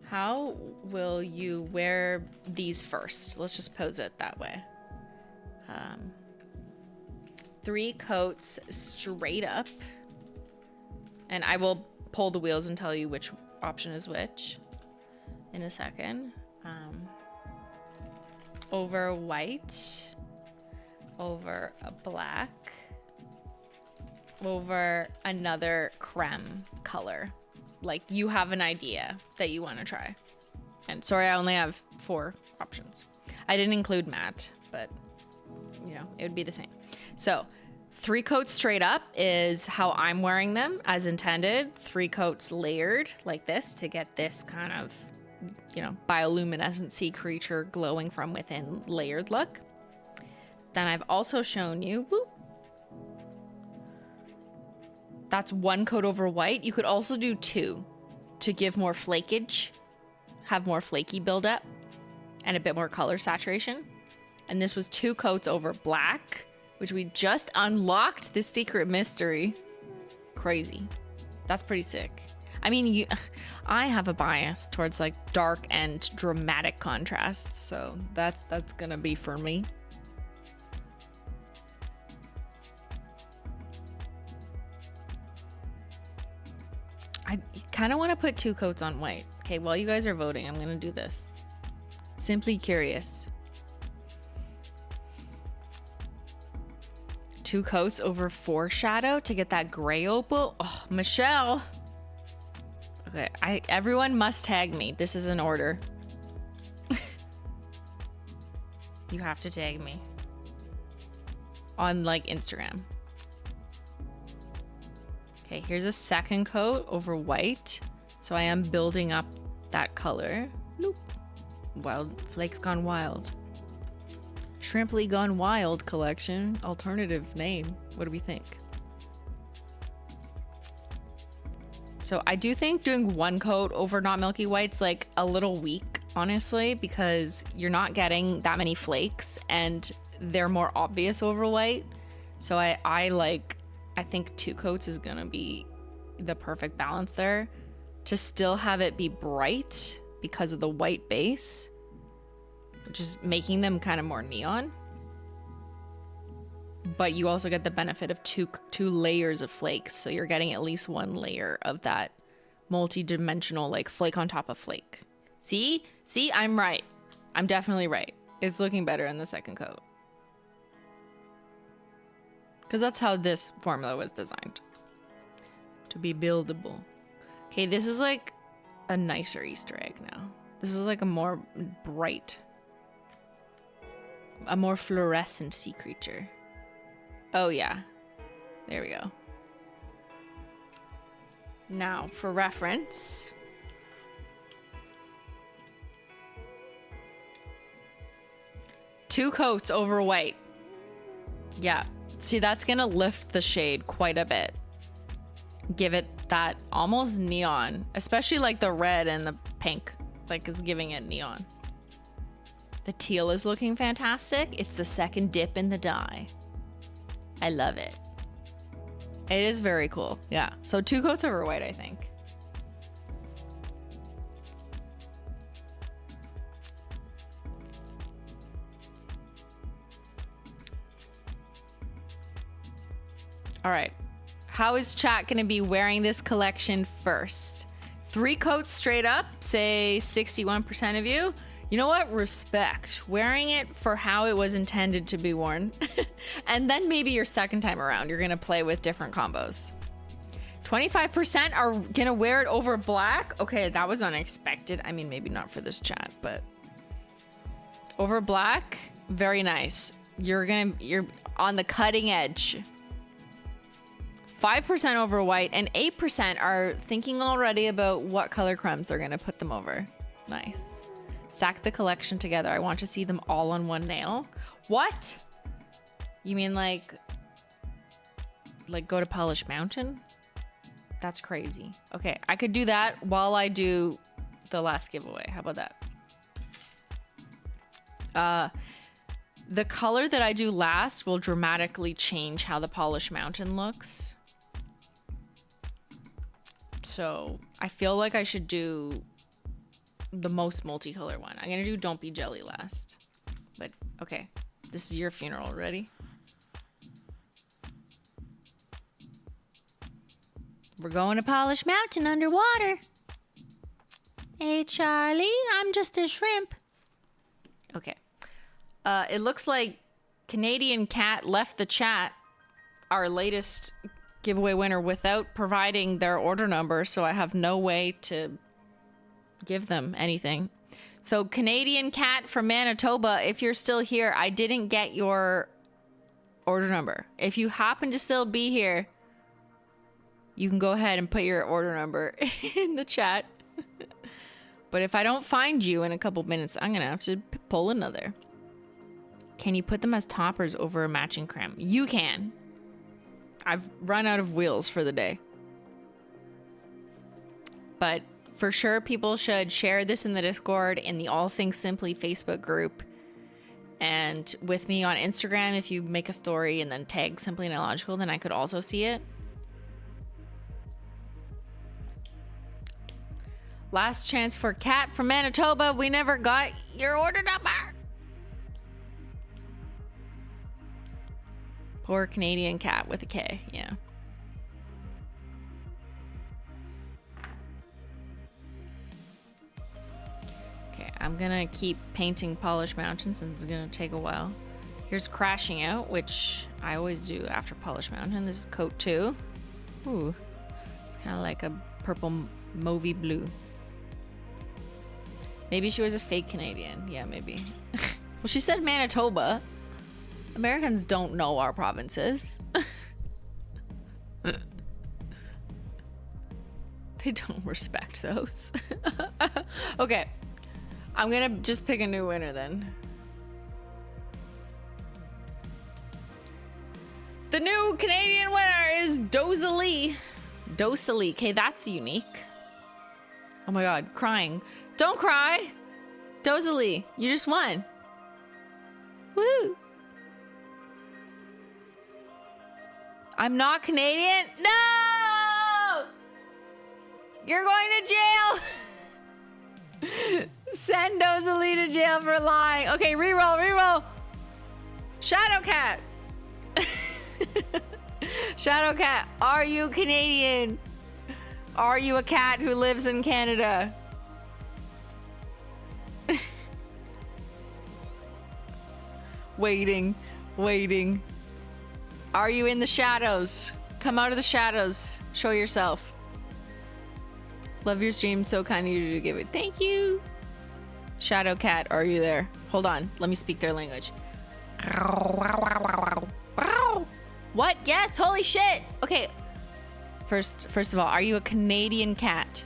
How will you wear these first? Let's just pose it that way. 3 coats straight up. And I will pull the wheels and tell you which option is which in a second. Over white, over a black, over another creme color. Like you have an idea that you want to try. And sorry, I only have 4 options. I didn't include matte, but you know, it would be the same. So 3 coats straight up is how I'm wearing them as intended. 3 coats layered like this to get this kind of, you know, bioluminescent sea creature glowing from within layered look. Then I've also shown you, whoop, that's 1 coat over white. You could also do 2 to give more flakage, have more flaky buildup, and a bit more color saturation. And this was 2 coats over black, which we just unlocked this secret mystery. Crazy. That's pretty sick. I mean, I have a bias towards like dark and dramatic contrasts, so that's gonna be for me. I kind of want to put 2 coats on white. Okay, while you guys are voting, I'm gonna do this. Simply curious. 2 coats over foreshadow to get that gray opal. Oh, Michelle. Okay, everyone must tag me. This is an order. You have to tag me on like Instagram. Okay, here's a 2nd coat over white. So I am building up that color. Nope. Wild Flakes Gone Wild. Shrimply Gone Wild collection. Alternative name. What do we think? So I do think doing 1 coat over not milky white's like a little weak, honestly, because you're not getting that many flakes and they're more obvious over white. So I think 2 coats is gonna be the perfect balance there to still have it be bright because of the white base, which is making them kind of more neon. But you also get the benefit of two layers of flakes, so you're getting at least 1 layer of that multi-dimensional, like flake on top of flake. See, I'm right. I'm definitely right. It's looking better in the second coat. Because that's how this formula was designed. To be buildable. Okay, this is like a nicer Easter egg now. This is like a more bright, a more fluorescent sea creature. Oh yeah, there we go. Now for reference, two coats over white. Yeah, see, that's gonna lift the shade quite a bit. Give it that almost neon, especially like the red and the pink, like it's giving it neon. The teal is looking fantastic. It's the second dip in the dye. I love it. It is very cool. Yeah, so two coats over white, I think. All right. How is chat going to be wearing this collection first? 3 coats straight up, say 61% of you. You know what? Respect. Wearing it for how it was intended to be worn. And then maybe your second time around, you're going to play with different combos. 25% are going to wear it over black. Okay, that was unexpected. I mean, maybe not for this chat, but over black, very nice. You're on the cutting edge. 5% over white, and 8% are thinking already about what color crumbs they're gonna put them over. Nice. Stack the collection together. I want to see them all on one nail. What? You mean like go to Polish Mountain? That's crazy. Okay, I could do that while I do the last giveaway. How about that? The color that I do last will dramatically change how the Polish Mountain looks. So I feel like I should do the most multicolor one. I'm gonna do Don't Be Jelly last. But okay, this is your funeral. Ready? We're going to Polish Mountain underwater. Hey Charlie, I'm just a shrimp. Okay. It looks like Canadian Cat left the chat, our latest giveaway winner, without providing their order number, so I have no way to give them anything. So Canadian Cat from Manitoba, if you're still here, I didn't get your order number. If you happen to still be here, you can go ahead and put your order number in the chat. But if I don't find you in a couple minutes, I'm gonna have to pull another. Can you put them as toppers over a matching creme? You can. I've run out of wheels for the day. But for sure, people should share this in the Discord, in the All Things Simply Facebook group, and with me on Instagram. If you make a story and then tag Simplynaillogical, then I could also see it. Last chance for Cat from Manitoba. We never got your order number. Poor Canadian Cat with a K, yeah. Okay, I'm gonna keep painting Polish Mountain since it's gonna take a while. Here's Crashing Out, which I always do after Polish Mountain. This is coat 2. Ooh, it's kind of like a purple mauvey blue. Maybe she was a fake Canadian. Yeah, maybe. Well, she said Manitoba. Americans don't know our provinces. They don't respect those. Okay. I'm gonna just pick a new winner then. The new Canadian winner is Dozalee. Dozalee. Okay, that's unique. Oh my god, crying. Don't cry. Dozalee, you just won. Woo. I'm not Canadian? No! You're going to jail! Send Dozalee to jail for lying. Okay, reroll, reroll. Shadow Cat. Shadow Cat, are you Canadian? Are you a cat who lives in Canada? Waiting, waiting. Are you in the shadows? Come out of the shadows. Show yourself. Love your stream. So kind of you to give it. Thank you. Shadow cat, are you there? Hold on. Let me speak their language. What? Yes. Holy shit. Okay. First of all, are you a Canadian cat?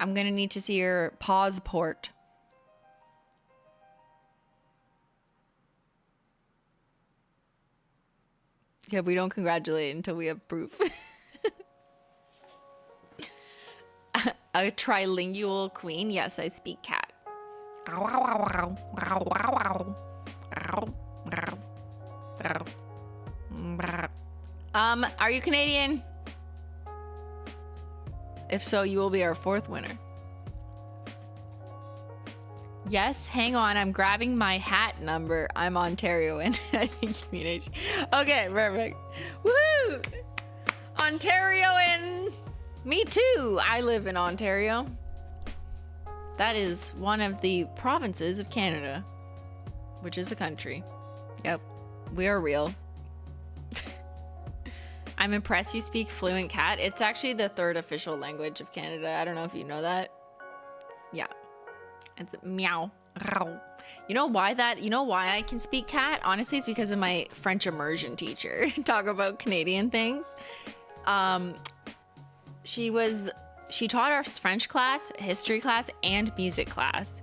I'm gonna need to see your paws port. Yeah, we don't congratulate until we have proof. A trilingual queen? Yes, I speak cat. Are you Canadian? If so, you will be our 4th winner. Yes, hang on. I'm grabbing my hat number. I'm Ontarioan. I think you mean H. Okay, perfect. Woohoo! Ontarioan. Me too. I live in Ontario. That is one of the provinces of Canada, which is a country. Yep, we are real. I'm impressed you speak fluent cat. It's actually the 3rd official language of Canada. I don't know if you know that. Yeah. It's meow. You know why I can speak cat? Honestly, it's because of my French immersion teacher. Talk about Canadian things. She taught our French class, history class, and music class.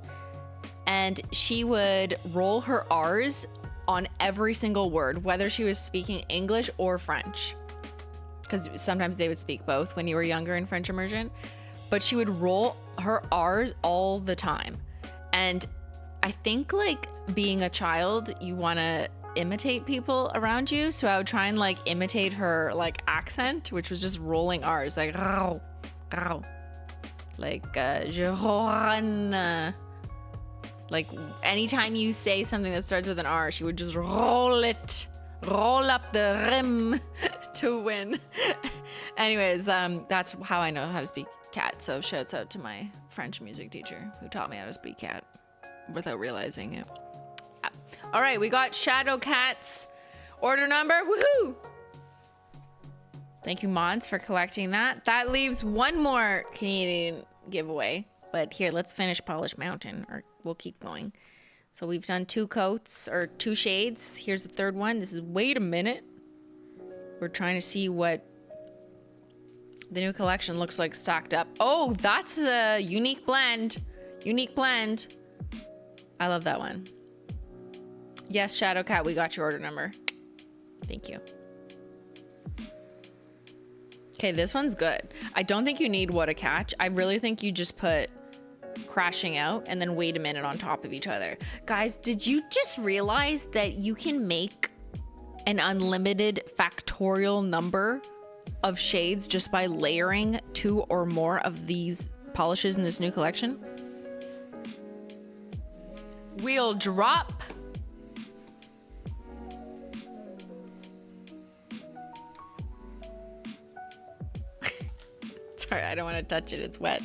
And she would roll her R's on every single word, whether she was speaking English or French. Because sometimes they would speak both when you were younger in French immersion. But she would roll her R's all the time. And I think, like, being a child, you want to imitate people around you. So I would try and, like, imitate her, like, accent, which was just rolling R's. Like, row, row. Like, je run. Like, anytime you say something that starts with an R, she would just roll it. Roll up the rim to win. Anyways, that's how I know how to speak cat. So shouts out to my French music teacher who taught me how to speak cat without realizing it. Yeah. All right, we got Shadow Cat's order number. Woohoo! Thank you, mods, for collecting that. That leaves one more Canadian giveaway. But here, let's finish Polish Mountain, or we'll keep going. So we've done 2 coats, or 2 shades. Here's the 3rd one. This is Wait a Minute. We're trying to see what the new collection looks like stacked up. Oh, that's a unique blend. Unique blend. I love that one. Yes, Shadow Cat, we got your order number. Thank you. Okay, this one's good. I don't think you need What a Catch. I really think you just put Crashing Out and then Wait a Minute on top of each other. Guys, did you just realize that you can make an unlimited factorial number of shades just by layering 2 or more of these polishes in this new collection? We'll drop. Sorry, I don't want to touch it. It's wet.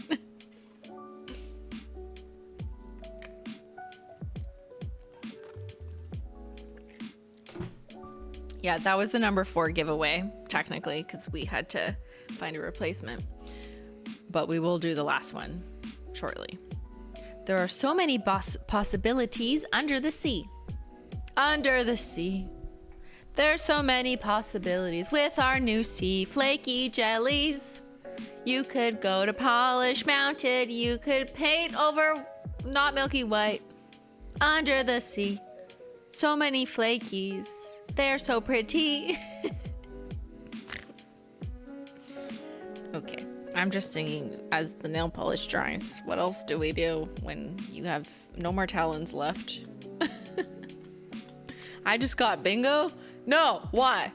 Yeah, that was the number 4 giveaway, technically, because we had to find a replacement. But we will do the last one shortly. There are so many possibilities under the sea. Under the sea. There's so many possibilities with our new sea flaky jellies. You could go to Polish Mountain. You could paint over, not milky white. Under the sea. So many flakies. They're so pretty. Okay, I'm just singing as the nail polish dries. What else do we do when you have no more talons left? I just got bingo? No, why?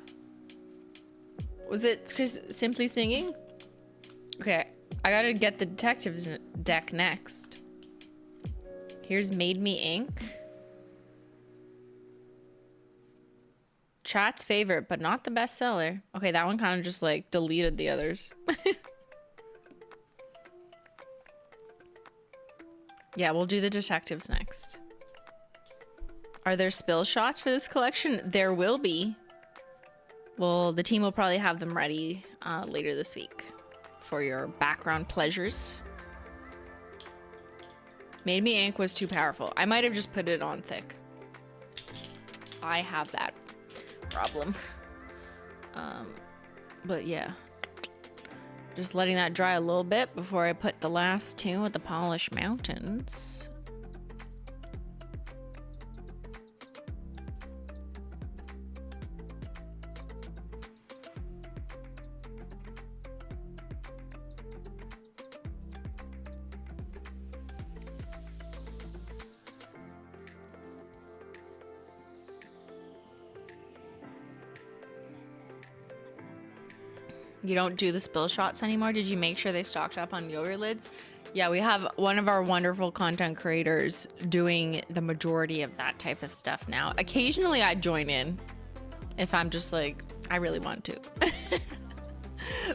Was it Chris simply singing? Okay, I gotta get the detectives deck next. Here's Made Me Ink. Chat's favorite, but not the bestseller. Okay, that one kind of just like deleted the others. Yeah, we'll do the detectives next. Are there spill shots for this collection? There will be. Well, the team will probably have them ready later this week for your background pleasures. Made Me ink was too powerful. I might have just put it on thick. I have that problem. But yeah. Just letting that dry a little bit before I put the last two with the polished mountains. You don't do the spill shots anymore? Did you make sure they stocked up on yogurt lids? Yeah, we have one of our wonderful content creators doing the majority of that type of stuff now. Occasionally I join in if I'm just like, I really want to.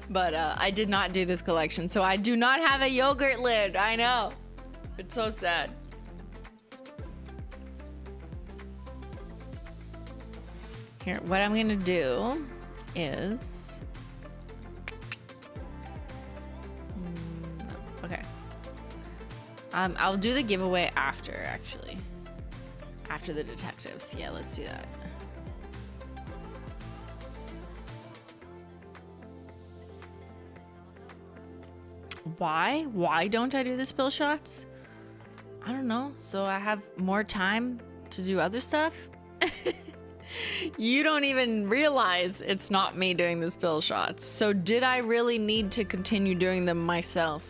But I did not do this collection, so I do not have a yogurt lid. I know. It's so sad. Here, what I'm gonna do is... Okay. I'll do the giveaway after, actually. After the detectives. Yeah, let's do that. Why? Why don't I do the spill shots? I don't know. So I have more time to do other stuff? You don't even realize it's not me doing the spill shots. So did I really need to continue doing them myself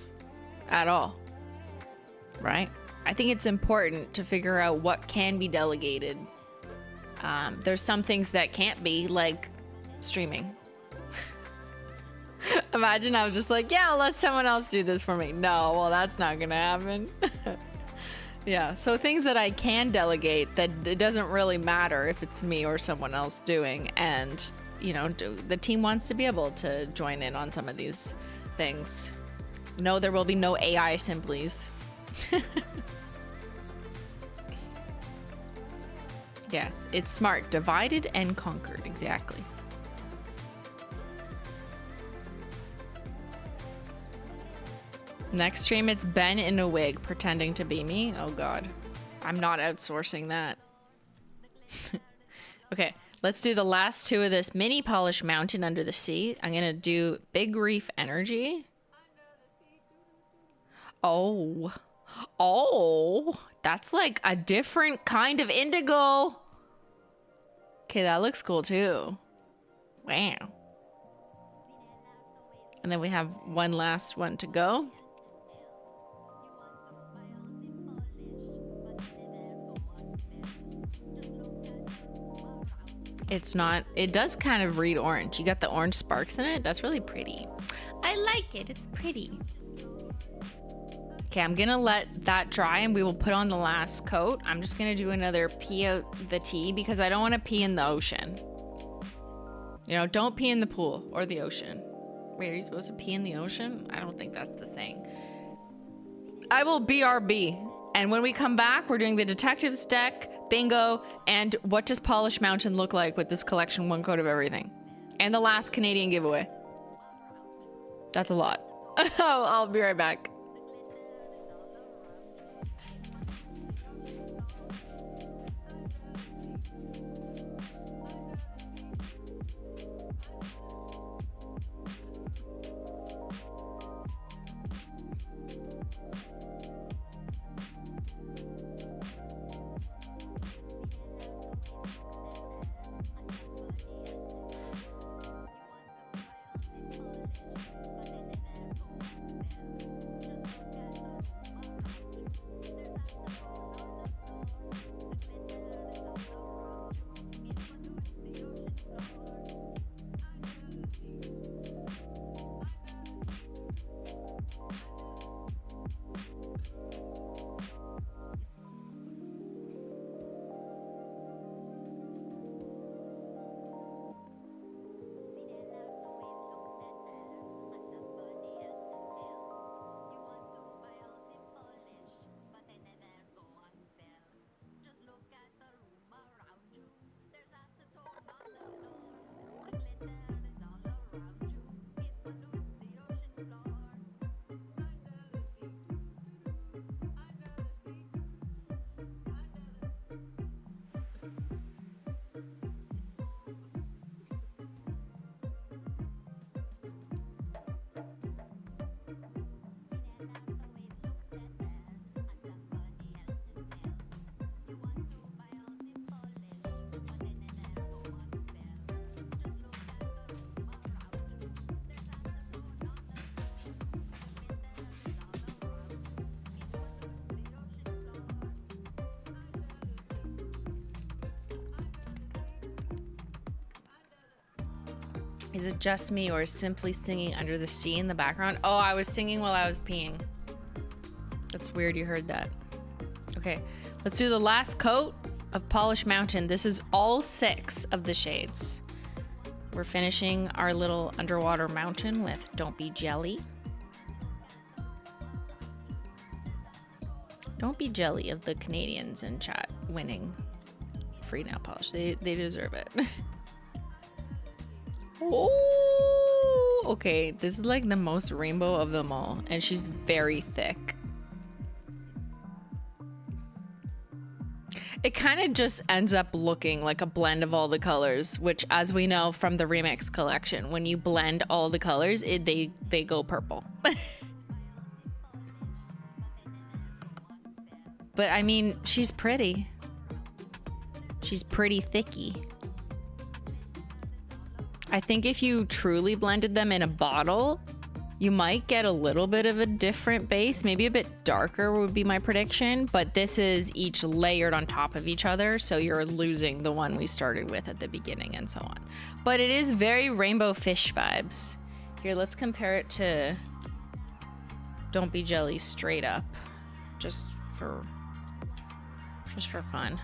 at all? Right? I think it's important to figure out what can be delegated. There's some things that can't be, like streaming. Imagine I was just like, yeah, let someone else do this for me. No, well, that's not gonna happen. Yeah, so things that I can delegate that it doesn't really matter if it's me or someone else doing, and you know, the team wants to be able to join in on some of these things. No, there will be no AI Simplies. Yes, it's smart. Divided and conquered. Exactly. Next stream, it's Ben in a wig pretending to be me. Oh god. I'm not outsourcing that. Okay, let's do the last two of this mini polish mountain under the sea. I'm gonna do Big Reef Energy. Oh. Oh, that's like a different kind of indigo. Okay, that looks cool too. Wow. And then we have one last one to go. It's not, it does kind of read orange. You got the orange sparks in it. That's really pretty. I like it. It's pretty. Okay, I'm gonna let that dry and we will put on the last coat. I'm just gonna do another pee out the tea because I don't want to pee in the ocean. You know, don't pee in the pool or the ocean. Wait, are you supposed to pee in the ocean? I don't think that's the thing. I will BRB. And when we come back, we're doing the detectives deck, bingo, and what does Polish Mountain look like with this collection, one coat of everything. And the last Canadian giveaway. That's a lot. I'll be right back. Is it just me or is Simply singing Under the Sea in the background? Oh, I was singing while I was peeing. That's weird you heard that. Okay, let's do the last coat of Polished Mountain. This is all 6 of the shades. We're finishing our little underwater mountain with Don't Be Jelly. Don't be jelly of the Canadians in chat winning free nail polish. They deserve it. Oh, okay. This is like the most rainbow of them all, and she's very thick. It kind of just ends up looking like a blend of all the colors, which, as we know from the remix collection, when you blend all the colors, they go purple. But I mean, she's pretty. She's pretty thicky. I think if you truly blended them in a bottle, you might get a little bit of a different base. Maybe a bit darker would be my prediction, but this is each layered on top of each other, so you're losing the one we started with at the beginning and so on. But it is very rainbow fish vibes. Here, let's compare it to Don't Be Jelly straight up, just for fun.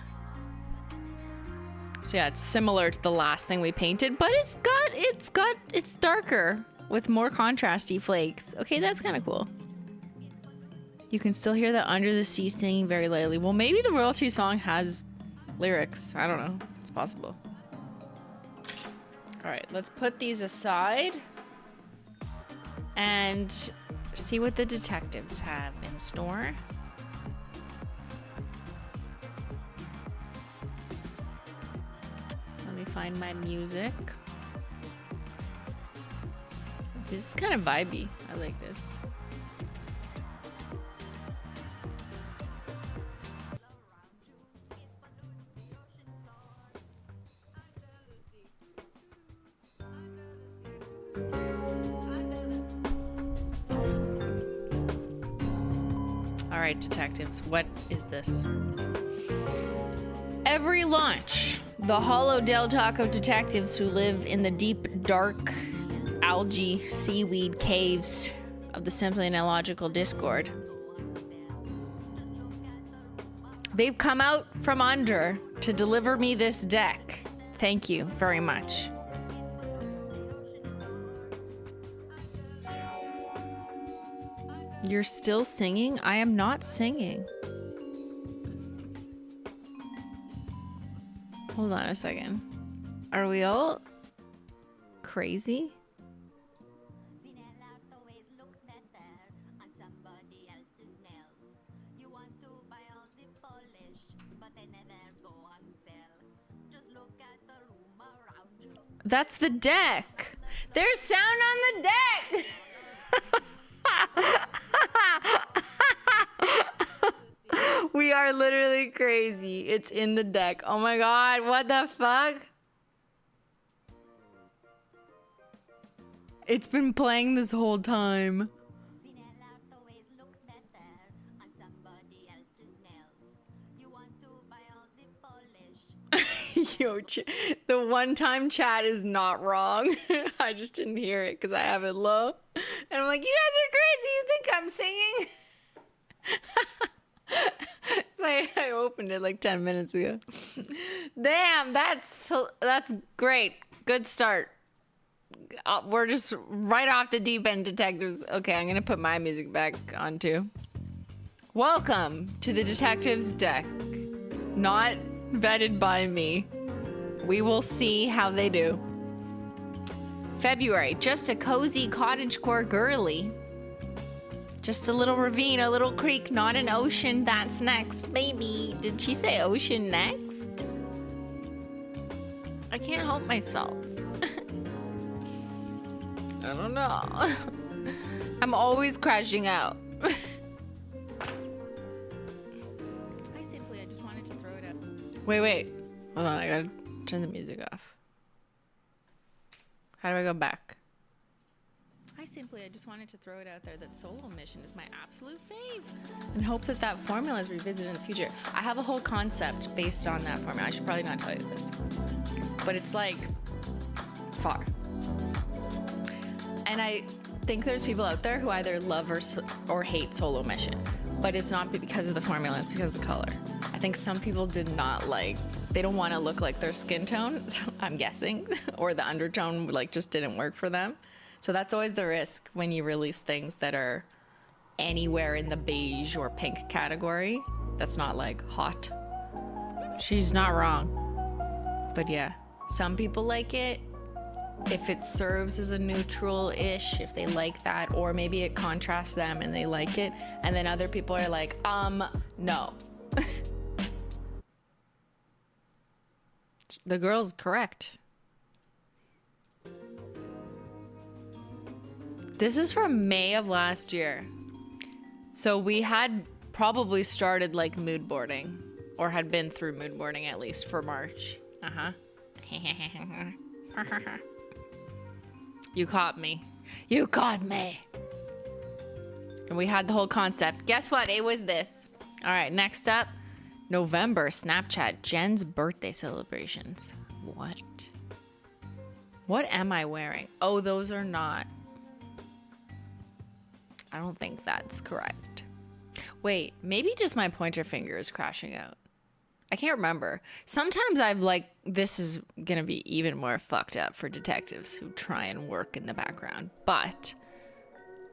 So yeah, it's similar to the last thing we painted, but it's darker with more contrasty flakes. Okay, that's kind of cool. You can still hear the Under the Sea singing very lightly. Well, maybe the royalty song has lyrics. I don't know. It's possible. All right, let's put these aside and see what the detectives have in store. Find my music. This is kind of vibey. I like this. All right, detectives, what is this? Every launch, the Holo Taco detectives who live in the deep, dark, algae, seaweed caves of the Simplynaillogical Discord. They've come out from under to deliver me this deck. Thank you very much. You're still singing? I am not singing. Hold on a second. Are we all crazy? That's the deck. There's sound on the deck. We are literally crazy. It's in the deck. Oh my god, what the fuck? It's been playing this whole time. Yo, the one-time chat is not wrong. I just didn't hear it because I have it low. And I'm like, you guys are crazy. You think I'm singing? So I opened it like 10 minutes ago. Damn, that's great. Good start. We're just right off the deep end, detectives. Okay, I'm gonna put my music back on too. Welcome to the detectives deck. Not vetted by me. We will see how they do. February, just a cozy cottagecore girly. Just a little ravine, a little creek, not an ocean. That's next, baby. Did she say ocean next? I can't help myself. I don't know. I'm always crashing out. Hi, Simply. I just wanted to throw it up. Wait. Hold on. I gotta turn the music off. How do I go back? Hi, Simply. I just wanted to throw it out there that Solo Mission is my absolute fave and hope that that formula is revisited in the future. I have a whole concept based on that formula. I should probably not tell you this, but it's like far. And I think there's people out there who either love or hate Solo Mission, but it's not because of the formula, it's because of the color. I think some people did not like, they don't want to look like their skin tone, so I'm guessing, or the undertone like just didn't work for them. So that's always the risk when you release things that are anywhere in the beige or pink category. That's not like hot. She's not wrong. But yeah, some people like it if it serves as a neutral-ish, if they like that, or maybe it contrasts them and they like it. And then other people are like, no. The girl's correct. This is from May of last year. So we had probably started like mood boarding, or had been through mood boarding at least for March. You caught me. You caught me. And we had the whole concept. Guess what? It was this. All right, next up, November, Snapchat, Jen's birthday celebrations. What? What am I wearing? Oh, those are not. I don't think that's correct. Wait, maybe just my pointer finger is crashing out. I can't remember. Sometimes I'm like, this is gonna be even more fucked up for detectives who try and work in the background. But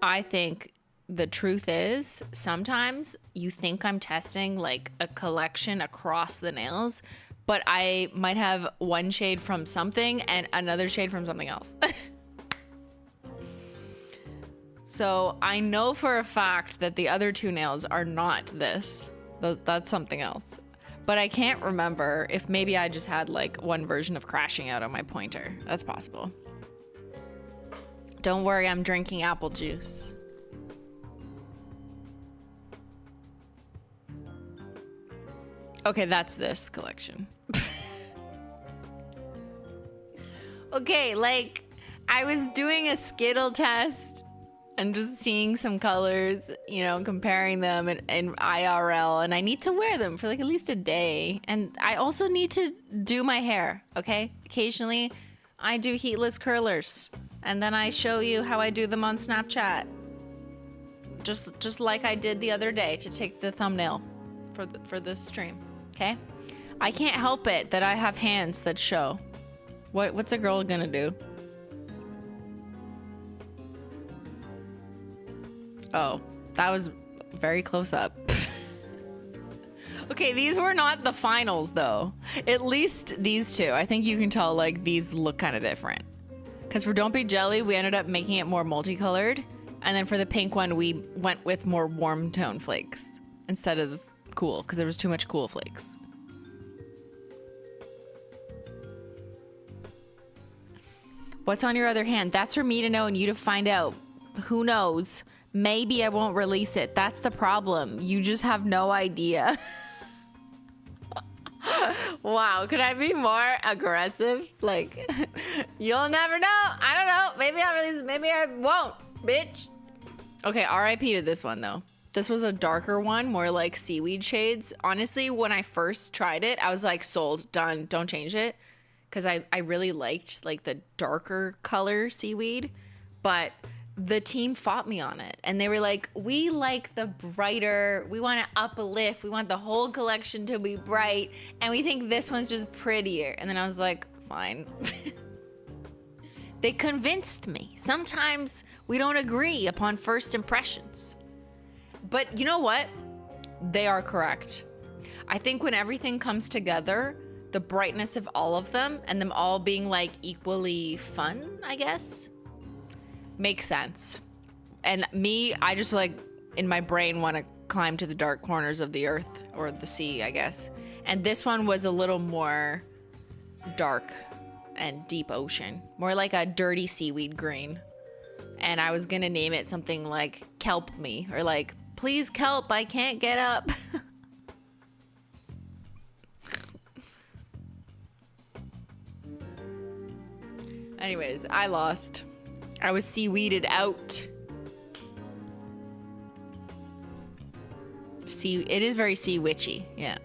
I think the truth is, sometimes you think I'm testing like a collection across the nails, but I might have one shade from something and another shade from something else. So I know for a fact that the other two nails are not this. That's something else. But I can't remember if maybe I just had like one version of crashing out on my pointer. That's possible. Don't worry, I'm drinking apple juice. Okay, that's this collection. Okay, like I was doing a Skittle test and just seeing some colors, you know, comparing them in IRL, and I need to wear them for like at least a day. And I also need to do my hair, okay? Occasionally I do heatless curlers, and then I show you how I do them on Snapchat. Just like I did the other day to take the thumbnail for this stream, okay? I can't help it that I have hands that show. What's a girl gonna do? Oh, that was very close up. Okay, these were not the finals though. At least these two. I think you can tell like these look kind of different. Because for Don't Be Jelly, we ended up making it more multicolored. And then for the pink one, we went with more warm tone flakes instead of cool, because there was too much cool flakes. What's on your other hand? That's for me to know and you to find out. Who knows? Maybe I won't release it. That's the problem. You just have no idea. Wow, could I be more aggressive? Like, you'll never know. I don't know. Maybe I'll release it. Maybe I won't, bitch. Okay, RIP to this one though. This was a darker one, more like seaweed shades. Honestly, when I first tried it, I was like, sold, done, don't change it. Because I really liked like the darker color seaweed, but the team fought me on it. And they were like, we like the brighter, we want to uplift, we want the whole collection to be bright, and we think this one's just prettier. And then I was like, fine. They convinced me. Sometimes we don't agree upon first impressions. But you know what? They are correct. I think when everything comes together, the brightness of all of them and them all being like equally fun, I guess, makes sense. And me, I just like in my brain want to climb to the dark corners of the earth or the sea, I guess. And this one was a little more dark and deep ocean, more like a dirty seaweed green. And I was gonna name it something like Kelp Me, or like, please kelp, I can't get up. Anyways, I lost. I was seaweeded out. It is very sea witchy, yeah.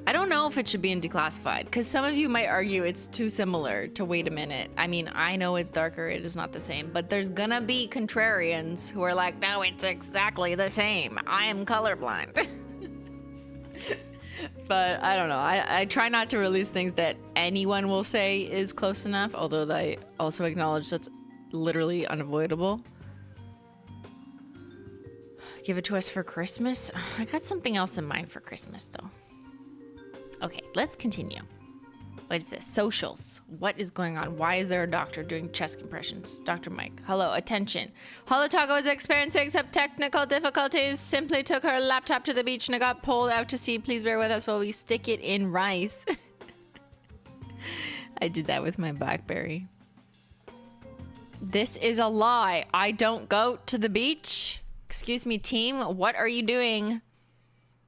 I don't know if it should be in declassified, because some of you might argue it's too similar to wait a minute. I mean, I know it's darker, it is not the same, but there's gonna be contrarians who are like, no, it's exactly the same. I am colorblind. But I don't know. I try not to release things that anyone will say is close enough, although I also acknowledge that's literally unavoidable. Give it to us for Christmas. I got something else in mind for Christmas, though. Okay, let's continue. What is this? Socials. What is going on? Why is there a doctor doing chest compressions? Dr. Mike. Hello, attention. Holo Taco is experiencing some technical difficulties. Simply took her laptop to the beach and got pulled out to sea. Please bear with us while we stick it in rice. I did that with my BlackBerry. This is a lie. I don't go to the beach. Excuse me, team. What are you doing?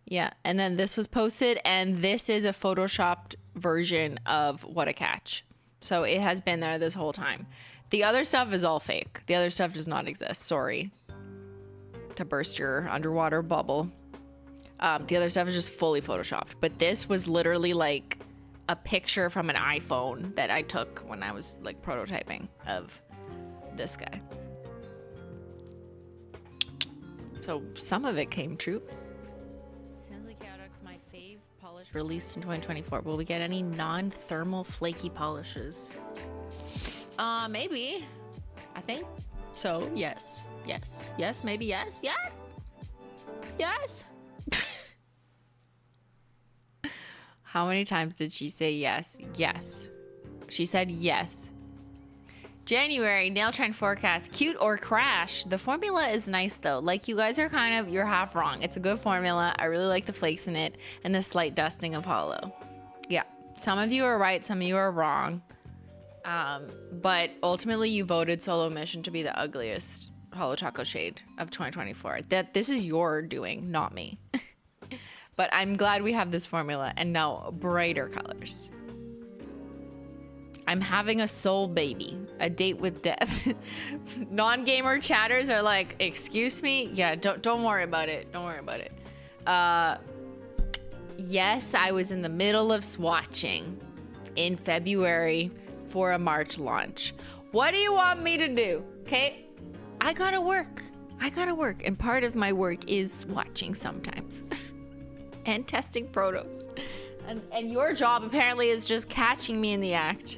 Yeah, and then this was posted, and this is a photoshopped version of What a Catch. So it has been there this whole time. The other stuff is all fake. The other stuff does not exist. Sorry to burst your underwater bubble. The other stuff is just fully photoshopped. But this was literally like a picture from an iPhone that I took when I was like prototyping of this guy. So some of it came true. Simplynaillogical, my fave polish released in 2024. Will we get any non-thermal flaky polishes? Maybe. I think so. Yes. Yes. Yes. Maybe yes. Yes. Yes. How many times did she say yes? Yes. She said yes. January, nail trend forecast, cute or crash. The formula is nice though. Like you guys are you're half wrong. It's a good formula. I really like the flakes in it and the slight dusting of holo. Yeah, some of you are right, some of you are wrong. But ultimately you voted Solo Mission to be the ugliest Holo Taco shade of 2024. This is your doing, not me. But I'm glad we have this formula and now brighter colors. I'm having a soul baby, a date with death. Non-gamer chatters are like, excuse me? Yeah, don't worry about it. Don't worry about it. Yes, I was in the middle of swatching in February for a March launch. What do you want me to do? Okay, I gotta work. And part of my work is swatching sometimes and testing protos. And your job apparently is just catching me in the act.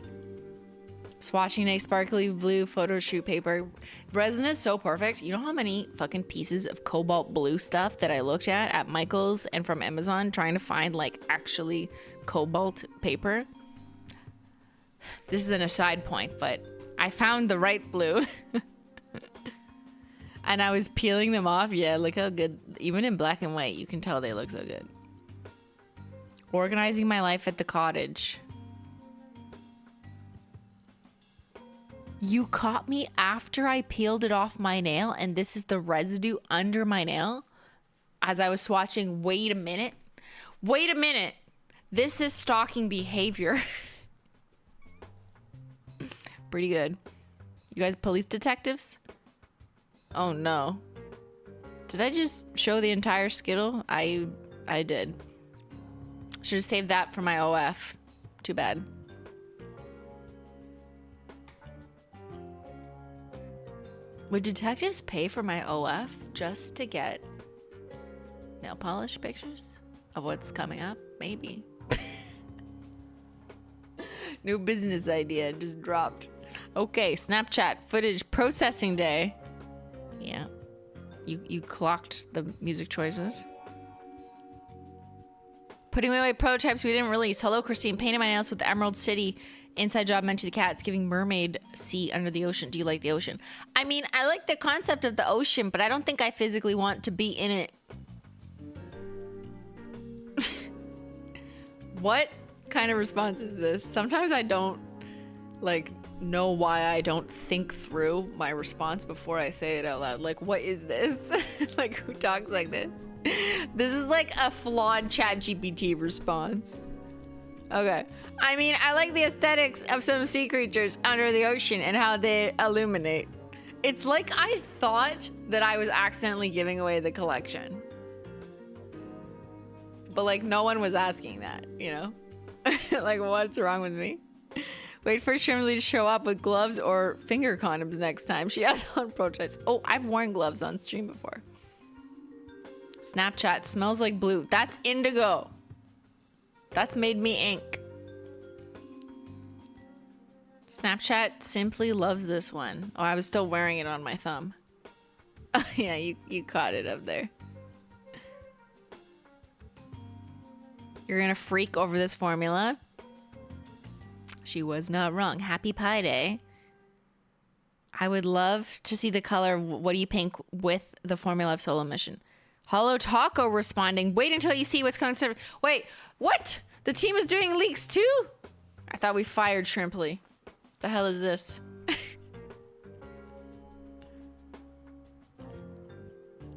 Swatching a sparkly blue photo shoot paper. Resin is so perfect. You know how many fucking pieces of cobalt blue stuff that I looked at Michael's and from Amazon trying to find like actually cobalt paper? This is an aside point, but I found the right blue. And I was peeling them off. Yeah, look how good. Even in black and white, you can tell they look so good. Organizing my life at the cottage. You caught me after I peeled it off my nail, and this is the residue under my nail as I was swatching. Wait a minute. Wait a minute. This is stalking behavior. Pretty good. You guys police detectives? Oh no. Did I just show the entire Skittle? I did. Should have saved that for my OF. Too bad. Would detectives pay for my OF just to get nail polish pictures of what's coming up? Maybe. New business idea just dropped. Okay, Snapchat footage processing day. Yeah. You clocked the music choices. Putting away my prototypes we didn't release. Hello, Christine. Painted my nails with the Emerald City. Inside job meant to the cats, giving mermaid sea under the ocean. Do you like the ocean? I mean, I like the concept of the ocean, but I don't think I physically want to be in it. What kind of response is this? Sometimes I don't like know why I don't think through my response before I say it out loud. Like, what is this? Like, who talks like this? This is like a flawed ChatGPT response. Okay. I mean, I like the aesthetics of some sea creatures under the ocean and how they illuminate. It's like I thought that I was accidentally giving away the collection. But like no one was asking that, you know? Like what's wrong with me? Wait for Shrimpley to show up with gloves or finger condoms next time. She has on prototypes. Oh, I've worn gloves on stream before. Snapchat smells like blue. That's indigo. That's made me ink. Snapchat simply loves this one. Oh, I was still wearing it on my thumb. Oh, yeah, you caught it up there. You're gonna freak over this formula. She was not wrong. Happy Pie Day. I would love to see the color. What do you pink with the formula of Solo Mission? Holo Taco responding. Wait until you see what's going to. Wait, what? The team is doing leaks too? I thought we fired Shrimply. The hell is this?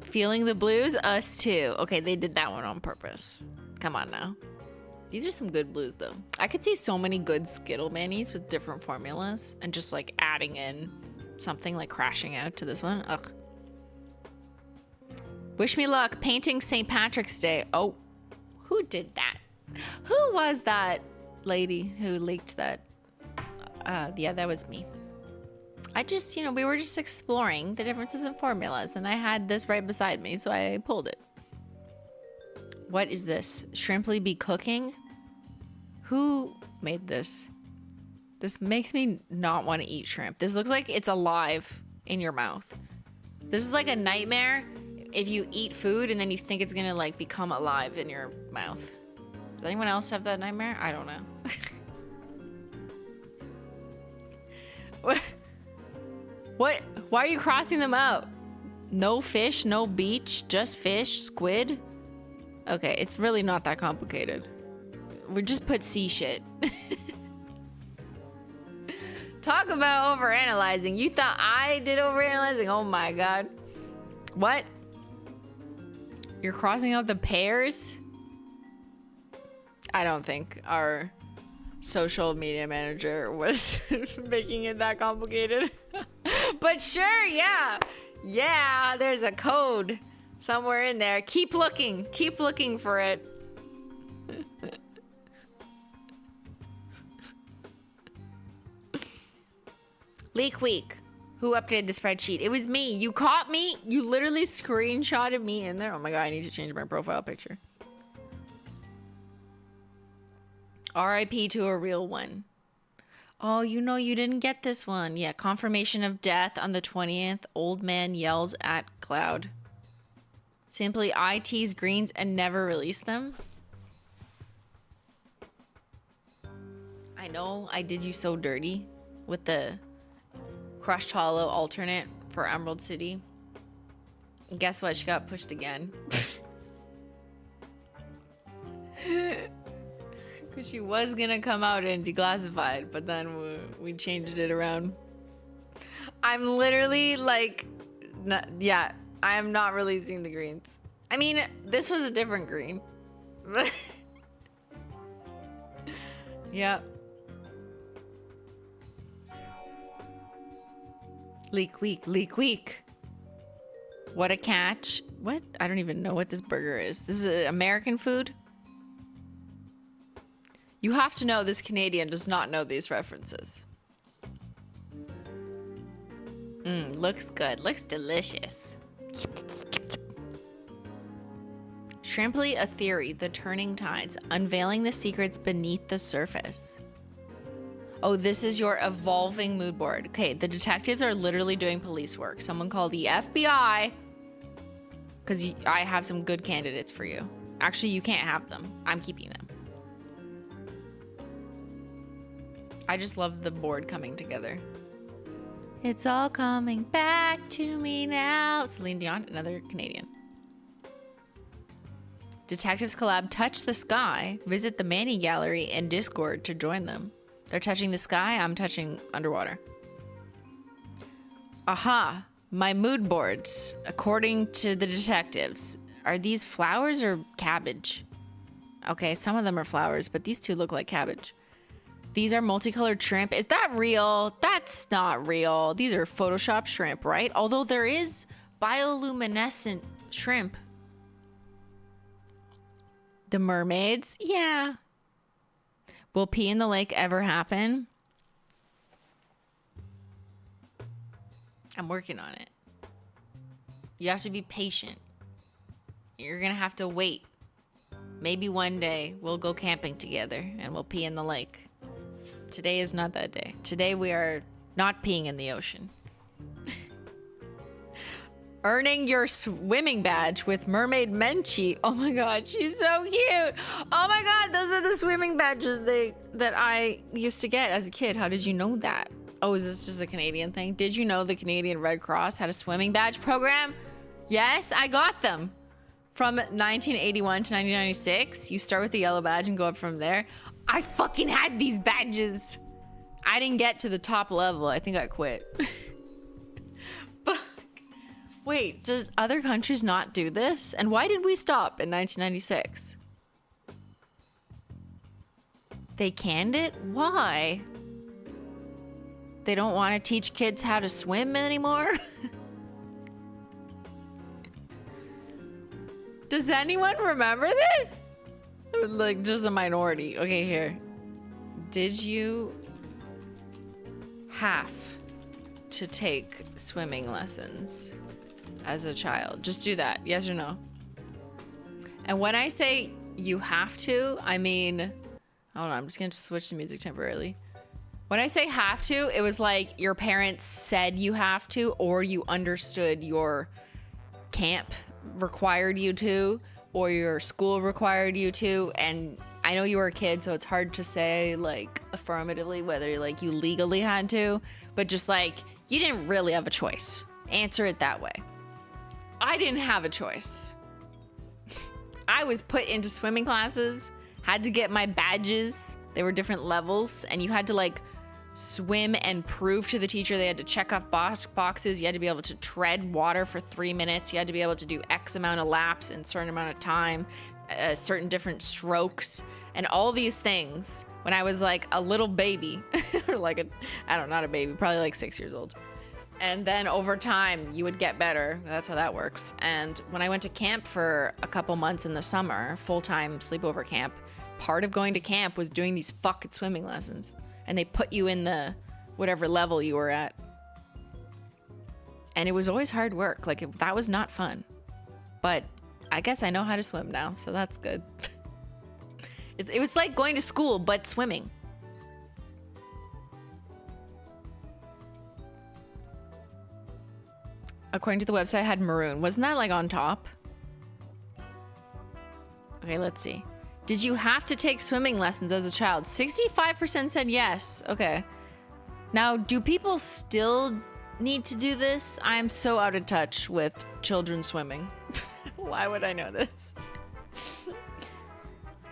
Feeling the blues? Us too. Okay, they did that one on purpose. Come on now. These are some good blues though. I could see so many good Skittle Manis with different formulas and just like adding in something like crashing out to this one. Ugh. Wish me luck painting St. Patrick's Day. Oh, who did that? Who was that lady who leaked that? Yeah, that was me. I just, you know, we were just exploring the differences in formulas and I had this right beside me, so I pulled it. What is this? Shrimply be cooking? Who made this? This makes me not want to eat shrimp. This looks like it's alive in your mouth. This is like a nightmare if you eat food and then you think it's gonna like become alive in your mouth. Does anyone else have that nightmare? I don't know. What? Why are you crossing them out? No fish, no beach, just fish, squid? Okay, it's really not that complicated. We just put sea shit. Talk about overanalyzing. You thought I did overanalyzing? Oh my god. What? You're crossing out the pears? I don't think our social media manager was making it that complicated. But sure, yeah. Yeah, there's a code somewhere in there. Keep looking for it. Leak week. Who updated the spreadsheet? It was me. You caught me. You literally screenshotted me in there. Oh my god, I need to change my profile picture. RIP to a real one. Oh, you know you didn't get this one. Yeah, confirmation of death on the 20th. Old man yells at cloud. Simply I tease greens and never release them. I know I did you so dirty with the crushed hollow alternate for Emerald City. And guess what? She got pushed again. Because she was gonna come out and declassified, but then we changed it around. I'm literally like, yeah, I am not releasing the greens. I mean, this was a different green. Yep. Leak week. What a catch. What? I don't even know what this burger is. This is American food? You have to know this Canadian does not know these references. Looks good. Looks delicious. Shrimply a theory, the turning tides, unveiling the secrets beneath the surface. Oh, this is your evolving mood board. Okay, the detectives are literally doing police work. Someone call the FBI, because I have some good candidates for you. Actually, you can't have them. I'm keeping them. I just love the board coming together. It's all coming back to me now. Celine Dion, another Canadian. Detectives collab touch the sky, visit the Manny Gallery and Discord to join them. They're touching the sky, I'm touching underwater. Aha, my mood boards, according to the detectives. Are these flowers or cabbage? Okay, some of them are flowers, but these two look like cabbage. These are multicolored shrimp. Is that real? That's not real. These are Photoshop shrimp, right? Although there is bioluminescent shrimp. The mermaids? Yeah. Will pee in the lake ever happen? I'm working on it. You have to be patient. You're gonna have to wait. Maybe one day we'll go camping together and we'll pee in the lake. Today is not that day. Today we are not peeing in the ocean. Earning your swimming badge with Mermaid Menchie. Oh my god, she's so cute. Oh my god, those are the swimming badges that I used to get as a kid. How did you know that? Oh, is this just a Canadian thing? Did you know the Canadian Red Cross had a swimming badge program? Yes, I got them. From 1981 to 1996, you start with the yellow badge and go up from there. I fucking had these badges. I didn't get to the top level. I think I quit. Wait, does other countries not do this? And why did we stop in 1996? They canned it? Why? They don't want to teach kids how to swim anymore? Does anyone remember this? Like, just a minority. Okay, here. Did you have to take swimming lessons as a child? Just do that. Yes or no? And when I say you have to, I mean, hold on, I'm just gonna switch to music temporarily. When I say have to, it was like your parents said you have to, or you understood your camp required you to, or your school required you to. And I know you were a kid, so it's hard to say like affirmatively whether like you legally had to, but just like you didn't really have a choice. Answer it that way. I didn't have a choice. I was put into swimming classes, had to get my badges. They were different levels, and you had to like swim and prove to the teacher. They had to check off boxes. You had to be able to tread water for 3 minutes. You had to be able to do X amount of laps in a certain amount of time, certain different strokes, and all these things when I was like a little baby, or like I don't know, not a baby, probably like 6 years old. And then over time, you would get better. That's how that works. And when I went to camp for a couple months in the summer, full-time sleepover camp, part of going to camp was doing these fucking swimming lessons. And they put you in the whatever level you were at. And it was always hard work. Like, that was not fun. But I guess I know how to swim now, so that's good. It was like going to school, but swimming. According to the website, I had maroon. Wasn't that like on top? Okay, let's see. Did you have to take swimming lessons as a child? 65% said yes. Okay. Now, do people still need to do this? I'm so out of touch with children swimming. Why would I know this?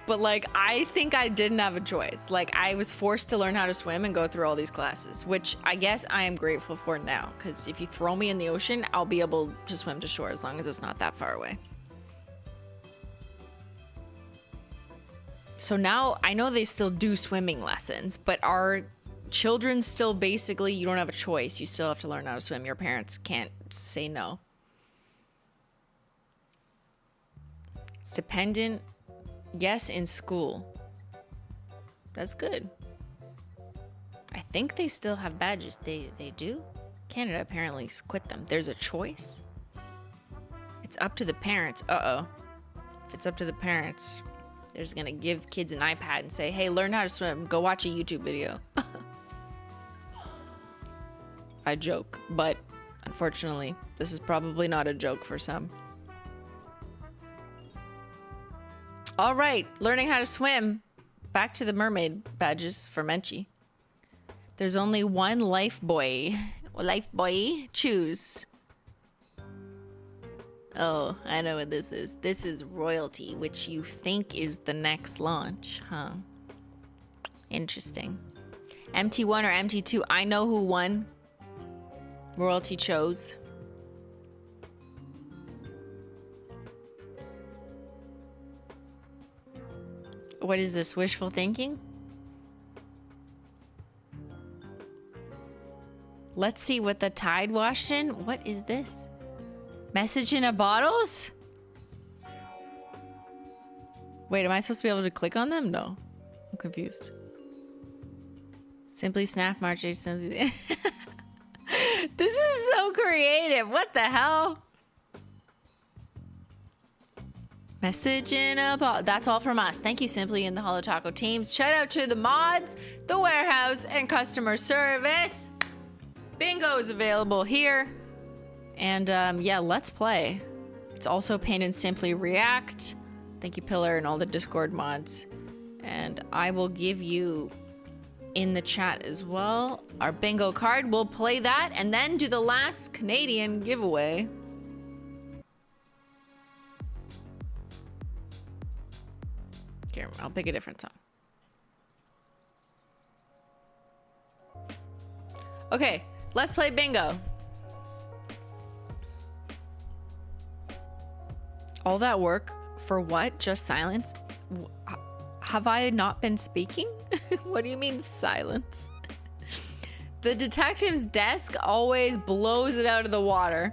But like, I think I didn't have a choice. Like, I was forced to learn how to swim and go through all these classes, which I guess I am grateful for now. Because if you throw me in the ocean, I'll be able to swim to shore as long as it's not that far away. So now I know they still do swimming lessons, but are children still basically, you don't have a choice. You still have to learn how to swim. Your parents can't say no. It's dependent. Yes, in school. That's good. I think they still have badges. They do? Canada apparently quit them. There's a choice. It's up to the parents. Uh-oh. If it's up to the parents, they're just gonna give kids an iPad and say, hey, learn how to swim. Go watch a YouTube video. I joke, but unfortunately, this is probably not a joke for some. All right, learning how to swim. Back to the mermaid badges for Menchie. There's only one life buoy. Life buoy, choose. Oh, I know what this is. This is royalty, which you think is the next launch, huh? Interesting. MT1 or MT2, I know who won. Royalty chose. What is this, wishful thinking? Let's see what the tide washed in. What is this? Message in a bottles? Wait, am I supposed to be able to click on them? No. I'm confused. Simply snap march. Simply. This is so creative. What the hell? Message in a bottle. That's all from us. Thank you, Simply and the Holo Taco teams. Shout out to the mods, the warehouse, and customer service. Bingo is available here. And yeah, let's play. It's also Paint and Simply React. Thank you, Pillar, and all the Discord mods. And I will give you in the chat as well our bingo card. We'll play that and then do the last Canadian giveaway. Here, I'll pick a different song. Okay, let's play bingo. All that work for what? Just silence? Have I not been speaking? What do you mean silence? The detective's desk always blows it out of the water.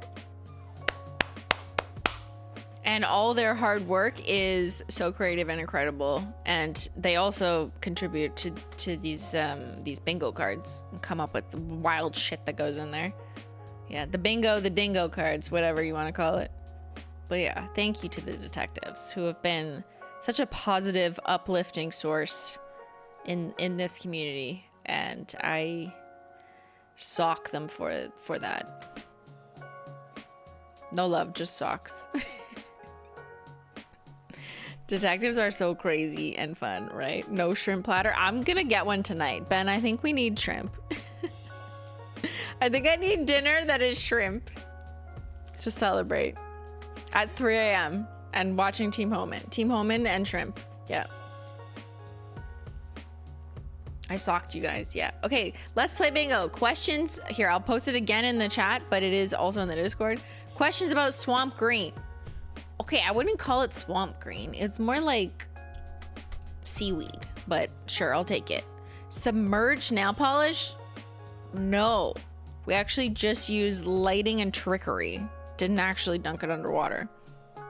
And all their hard work is so creative and incredible. And they also contribute to these bingo cards and come up with the wild shit that goes in there. Yeah, the dingo cards, whatever you want to call it. But yeah, thank you to the detectives who have been such a positive, uplifting source in this community. And I sock them for that. No love, just socks. Detectives are so crazy and fun, right? No shrimp platter. I'm gonna get one tonight. Ben, I think we need shrimp. I think I need dinner that is shrimp to celebrate at 3 a.m. and watching Team Homan. Team Homan and shrimp. Yeah. I socked you guys. Yeah. Okay, let's play bingo. Questions. Here, I'll post it again in the chat, but it is also in the Discord. Questions about swamp green. Okay, I wouldn't call it swamp green. It's more like seaweed, but sure, I'll take it. Submerged nail polish? No. We actually just used lighting and trickery. Didn't actually dunk it underwater.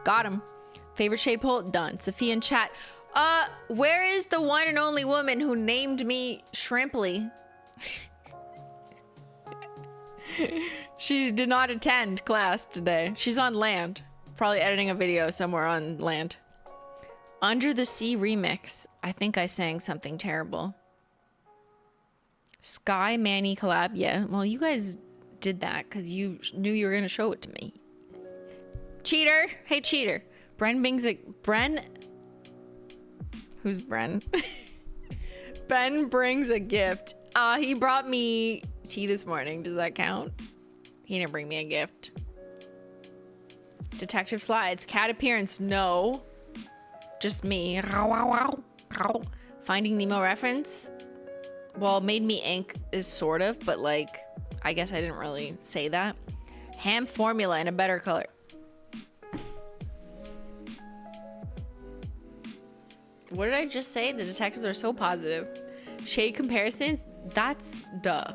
Got him. Favorite shade pull? Done. Sophia in chat. Where is the one and only woman who named me Shrimply? She did not attend class today. She's on land. Probably editing a video somewhere on land. Under the Sea remix. I think I sang something terrible. Sky Manny collab. Yeah, well, you guys did that because you knew you were going to show it to me. Cheater. Hey, cheater. Bren. Who's Bren? Ben brings a gift. He brought me tea this morning. Does that count? He didn't bring me a gift. Detective slides. Cat appearance. No. Just me. Finding Nemo reference. Well, made me ink is sort of, but like, I guess I didn't really say that. Ham formula in a better color. What did I just say? The detectives are so positive. Shade comparisons? That's duh.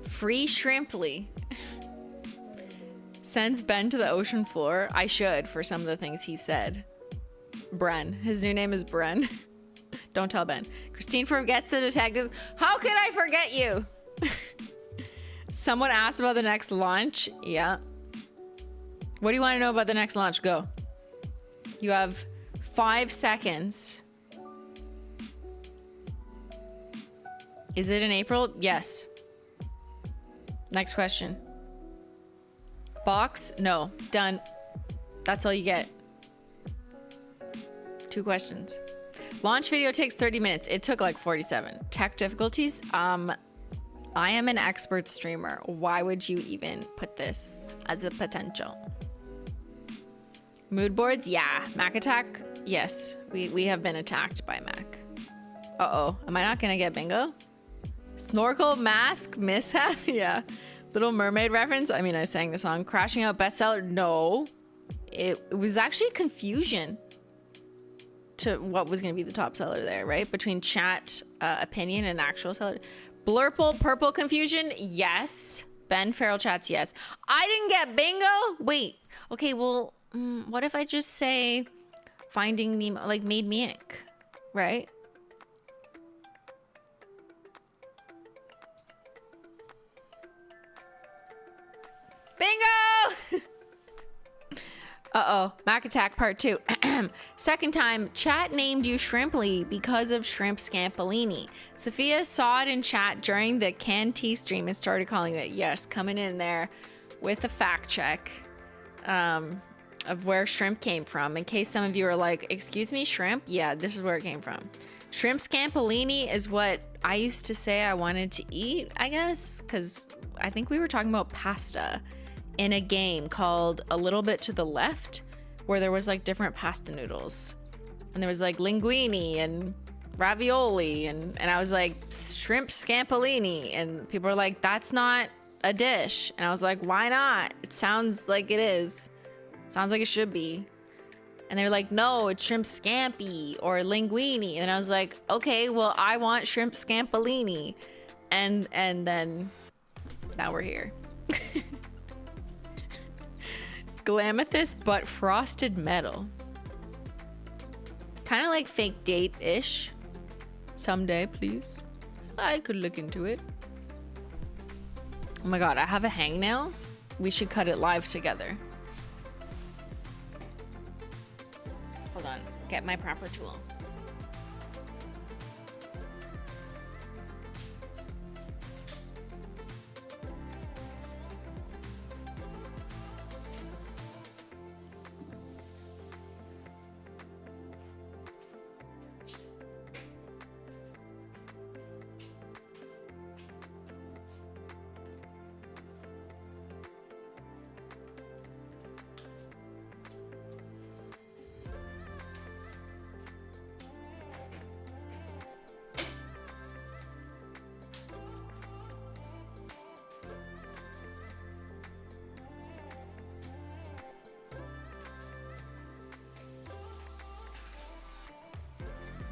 Free Shrimply. Sends Ben to the ocean floor. I should for some of the things he said. Bren. His new name is Bren. Don't tell Ben. Christine forgets the detective. How could I forget you? Someone asked about the next launch. Yeah. What do you want to know about the next launch? Go. You have 5 seconds. Is it in April? Yes. Next question. Box? No. Done. That's all you get. 2 questions. Launch video takes 30 minutes. It took like 47. Tech difficulties? I am an expert streamer. Why would you even put this as a potential? Mood boards? Yeah. Mac attack? Yes. We have been attacked by Mac. Uh-oh. Am I not gonna get bingo? Snorkel mask mishap? Yeah. Little Mermaid reference? I mean, I sang the song. Crashing Out bestseller? No. It was actually confusion to what was going to be the top seller there, right? Between chat opinion and actual seller. Blurple purple confusion? Yes. Ben Feral chats? Yes. I didn't get bingo? Wait. Okay, well, what if I just say Finding Nemo, like Made Me Inc., right? Bingo! Uh-oh, Mac Attack Part 2. Second time, chat named you Shrimply because of Shrimp Scampolini. Sophia saw it in chat during the Can Tea stream and started calling it. Yes, coming in there with a fact check of where shrimp came from. In case some of you are like, excuse me, shrimp? Yeah, this is where it came from. Shrimp Scampolini is what I used to say I wanted to eat, I guess, because I think we were talking about pasta in a game called A Little Bit to the Left, where there was like different pasta noodles. And there was like linguine and ravioli, and I was like, shrimp scampolini. And people were like, that's not a dish. And I was like, why not? It sounds like it is. Sounds like it should be. And they were like, no, it's shrimp scampi or linguine. And I was like, okay, well, I want shrimp scampolini. And then now we're here. Glamethyst but frosted metal. Kind of like fake date-ish. Someday, please. I could look into it. Oh my god, I have a hangnail. We should cut it live together. Hold on, get my proper tool.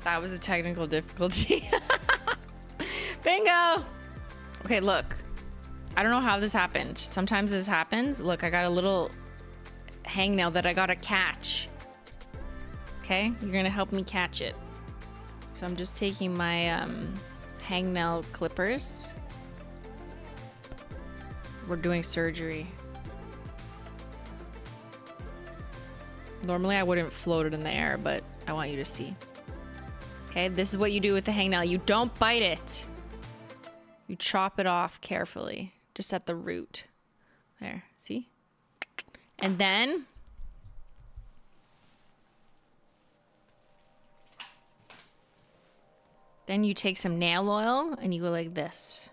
That was a technical difficulty. Bingo! Okay, look. I don't know how this happened. Sometimes this happens. Look, I got a little hangnail that I gotta catch. Okay, you're gonna help me catch it. So I'm just taking my hangnail clippers. We're doing surgery. Normally I wouldn't float it in the air, but I want you to see. Okay, this is what you do with the hangnail. You don't bite it. You chop it off carefully, just at the root. There, see? And then you take some nail oil and you go like this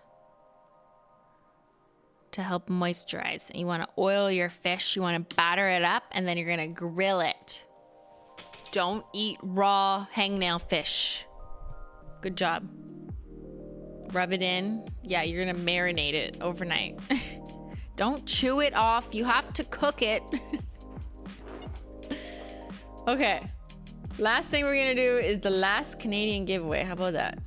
to help moisturize. And you want to oil your fish. You want to batter it up, and then you're going to grill it. Don't eat raw hangnail fish. Good job. Rub it in. Yeah, you're gonna marinate it overnight. Don't chew it off. You have to cook it. Okay. Last thing we're gonna do is the last Canadian giveaway. How about that?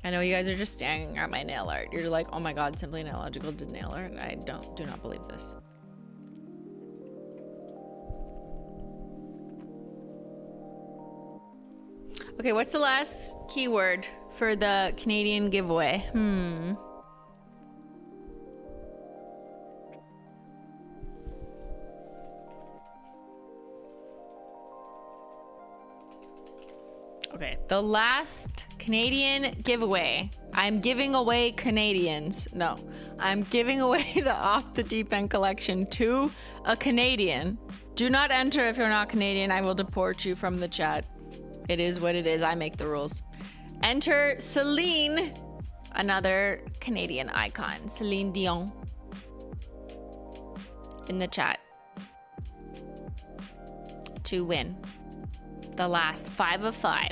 I know you guys are just staring at my nail art. You're like, oh my god, Simplynaillogical did nail art. I do not believe this. Okay, what's the last keyword for the Canadian giveaway? Okay, the last Canadian giveaway. I'm giving away Canadians. No, I'm giving away the Off the Deep End collection to a Canadian. Do not enter if you're not Canadian. I will deport you from the chat. It is what it is. I make the rules. Enter Celine, another Canadian icon, Celine Dion, in the chat to win the last 5 of 5.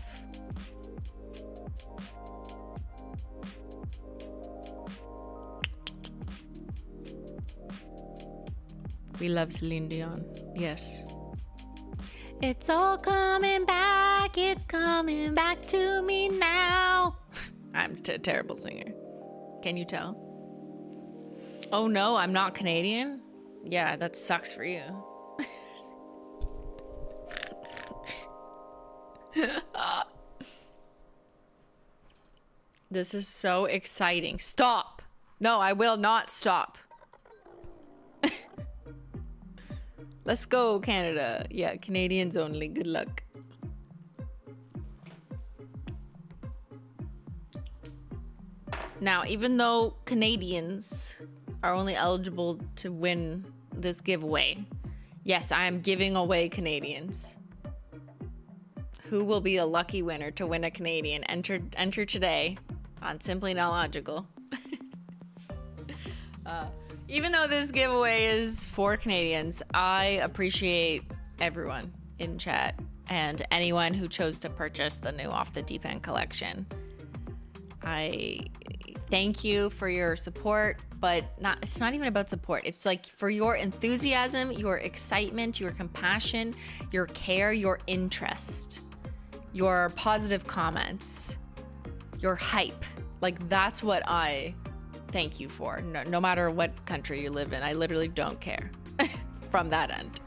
We love Celine Dion. Yes. It's all coming back. It's coming back to me now. I'm a terrible singer. Can you tell? Oh no, I'm not Canadian? Yeah, that sucks for you. This is so exciting. Stop. No, I will not stop. Let's go, Canada. Yeah, Canadians only. Good luck. Now, even though Canadians are only eligible to win this giveaway, yes, I am giving away Canadians. Who will be a lucky winner to win a Canadian? Enter today on Simplynaillogical. Even though this giveaway is for Canadians, I appreciate everyone in chat and anyone who chose to purchase the new Off the Deep End collection. I thank you for your support, but it's not even about support. It's like for your enthusiasm, your excitement, your compassion, your care, your interest, your positive comments, your hype. Like, that's what I thank you for. No matter what country you live in, I literally don't care from that end.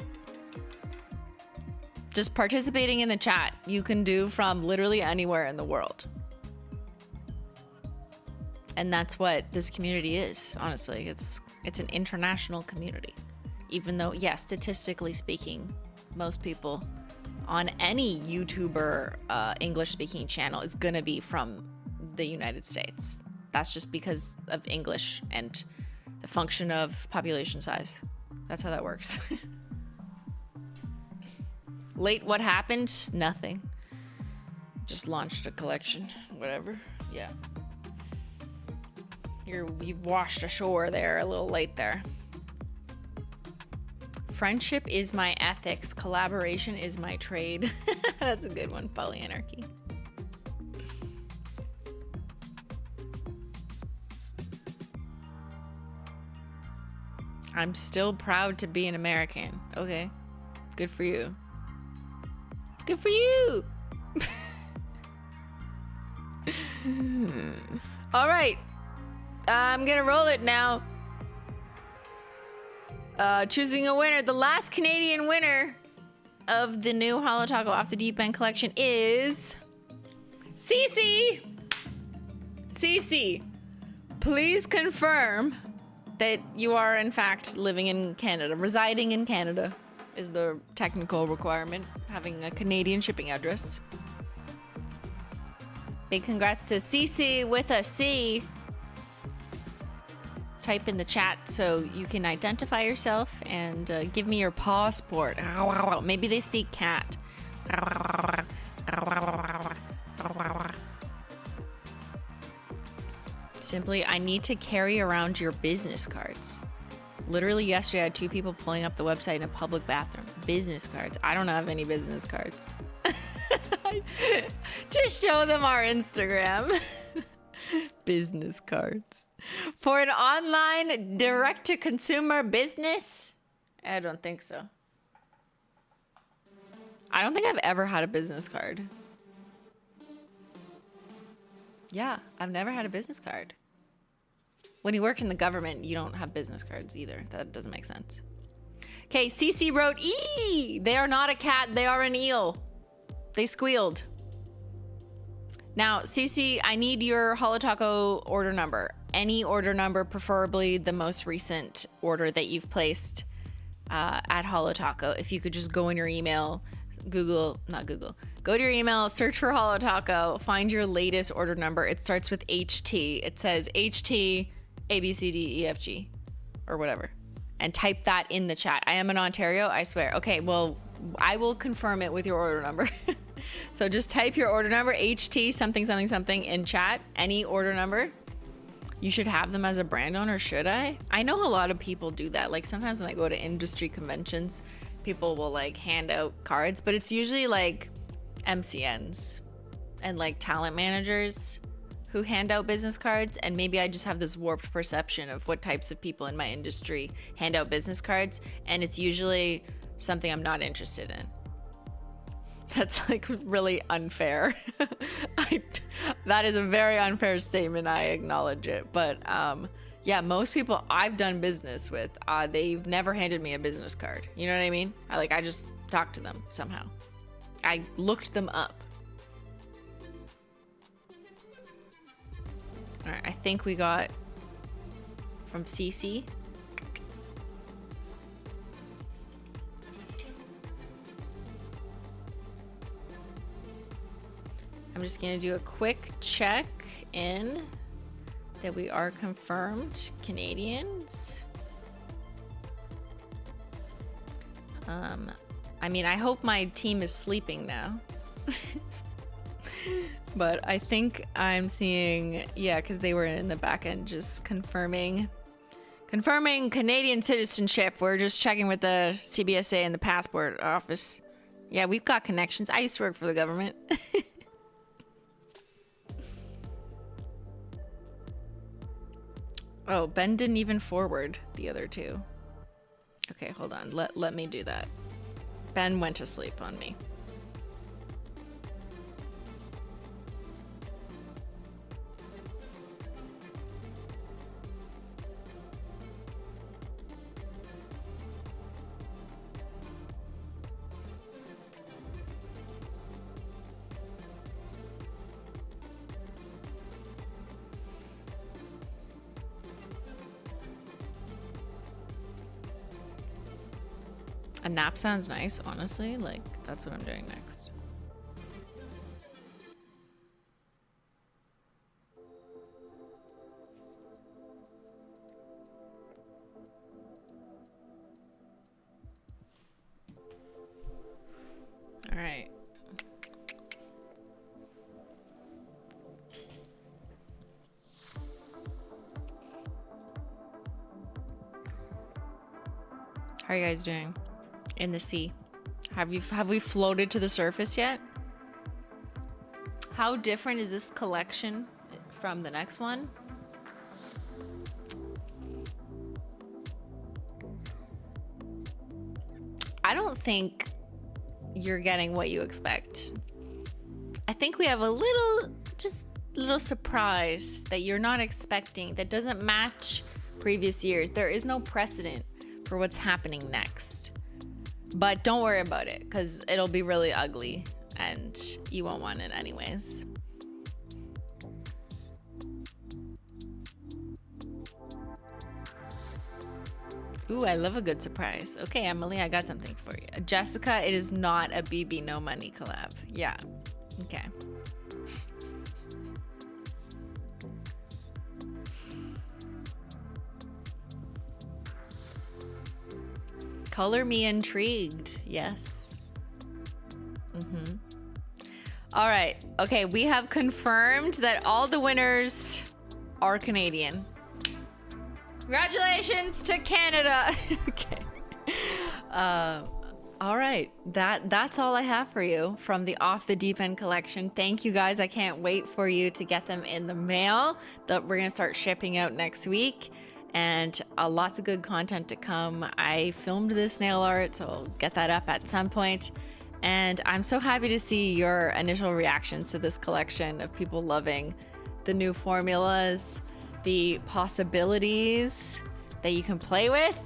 Just participating in the chat, you can do from literally anywhere in the world. And that's what this community is, honestly. It's an international community. Even though, yeah, statistically speaking, most people on any YouTuber English-speaking channel is gonna be from the United States. That's just because of English and the function of population size. That's how that works. Late, what happened? Nothing. Just launched a collection, whatever. Yeah. You've washed ashore there, a little late there. Friendship is my ethics. Collaboration is my trade. That's a good one, polyanarchy. I'm still proud to be an American. Okay. Good for you. Good for you! All right. I'm gonna roll it now. Choosing a winner. The last Canadian winner of the new Holo Taco Off the Deep End collection is Cece. Cece, please confirm that you are in fact living in Canada. Residing in Canada is the technical requirement, having a Canadian shipping address. Big congrats to Cece with a C. Type in the chat so you can identify yourself and give me your passport. Maybe they speak cat. Simply, I need to carry around your business cards. Literally yesterday, I had 2 people pulling up the website in a public bathroom. Business cards. I don't have any business cards. Just show them our Instagram. Business cards. For an online direct-to-consumer business? I don't think so. I don't think I've ever had a business card. Yeah, I've never had a business card. When you work in the government, you don't have business cards either. That doesn't make sense. Okay, Cece wrote, "Ee! They are not a cat, they are an eel." They squealed. Now, Cece, I need your Holo Taco order number. Any order number, preferably the most recent order that you've placed at Holo Taco. If you could just go in your email, go to your email, search for Holo Taco, find your latest order number. It starts with HT. It says HT ABCDEFG or whatever. And type that in the chat. I am in Ontario, I swear. Okay, well, I will confirm it with your order number. So just type your order number, HT something something something in chat, any order number. You should have them as a brand owner, should I? I know a lot of people do that. Like sometimes when I go to industry conventions, people will like hand out cards, but it's usually like MCNs and like talent managers who hand out business cards. And maybe I just have this warped perception of what types of people in my industry hand out business cards. And it's usually something I'm not interested in. That's like really unfair. That is a very unfair statement. I acknowledge it. But yeah, most people I've done business with, they've never handed me a business card. You know what I mean? I just talked to them somehow. I looked them up All right, I think we got from CC. I'm just gonna do a quick check in that we are confirmed Canadians. I mean, I hope my team is sleeping now. But I think I'm seeing, yeah, because they were in the back end just confirming Canadian citizenship. We're just checking with the CBSA and the passport office. Yeah, we've got connections. I used to work for the government. Oh, Ben didn't even forward the other two. Okay, hold on. Let me do that. Ben went to sleep on me. A nap sounds nice, honestly. Like, that's what I'm doing next. All right. How are you guys doing? In the sea. Have we floated to the surface yet? How different is this collection from the next one? I don't think you're getting what you expect. I think we have a little surprise that you're not expecting, that doesn't match previous years. There is no precedent for what's happening next. But don't worry about it, because it'll be really ugly and you won't want it anyways. Ooh, I love a good surprise. Okay, Emily, I got something for you. Jessica, it is not a BB No Money collab. Yeah, okay. Color me intrigued. Yes. All right. Okay, we have confirmed that all the winners are Canadian. Congratulations to Canada. Okay. All right. That's all I have for you from the Off the Deep End collection. Thank you guys. I can't wait for you to get them in the mail. That we're gonna start shipping out next week. And lots of good content to come. I filmed this nail art, so I'll get that up at some point. And I'm so happy to see your initial reactions to this collection of people loving the new formulas, the possibilities that you can play with.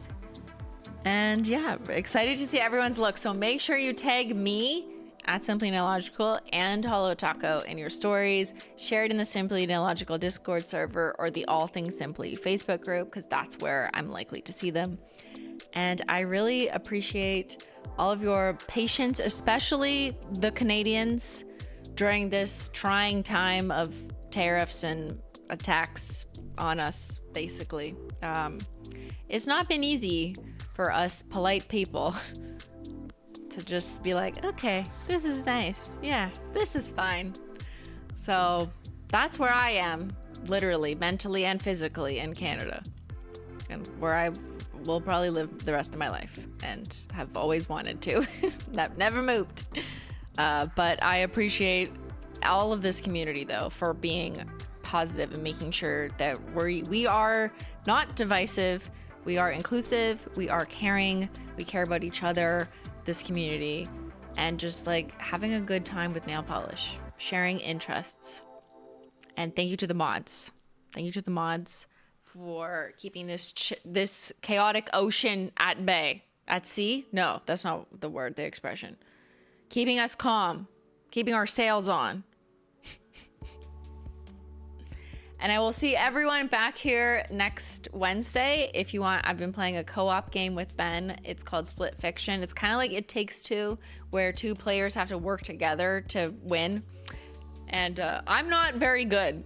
And yeah, excited to see everyone's look. So make sure you tag me at Simplynaillogical and Holo Taco in your stories. Share it in the Simplynaillogical Discord server or the All Things Simply Facebook group, because that's where I'm likely to see them. And I really appreciate all of your patience, especially the Canadians, during this trying time of tariffs and attacks on us, basically. It's not been easy for us polite people to just be like, okay, this is nice. Yeah, this is fine. So that's where I am, literally, mentally and physically in Canada, and where I will probably live the rest of my life and have always wanted to. That never moved. But I appreciate all of this community, though, for being positive and making sure that we are not divisive, we are inclusive, we are caring, we care about each other, this community, and just like having a good time with nail polish, sharing interests. And thank you to the mods. Thank you to the mods for keeping this chaotic ocean at bay. At sea? No, that's not the word, the expression. Keeping us calm, keeping our sails on. And I will see everyone back here next Wednesday. If you want, I've been playing a co-op game with Ben. It's called Split Fiction. It's kind of like It Takes Two, where two players have to work together to win. And I'm not very good,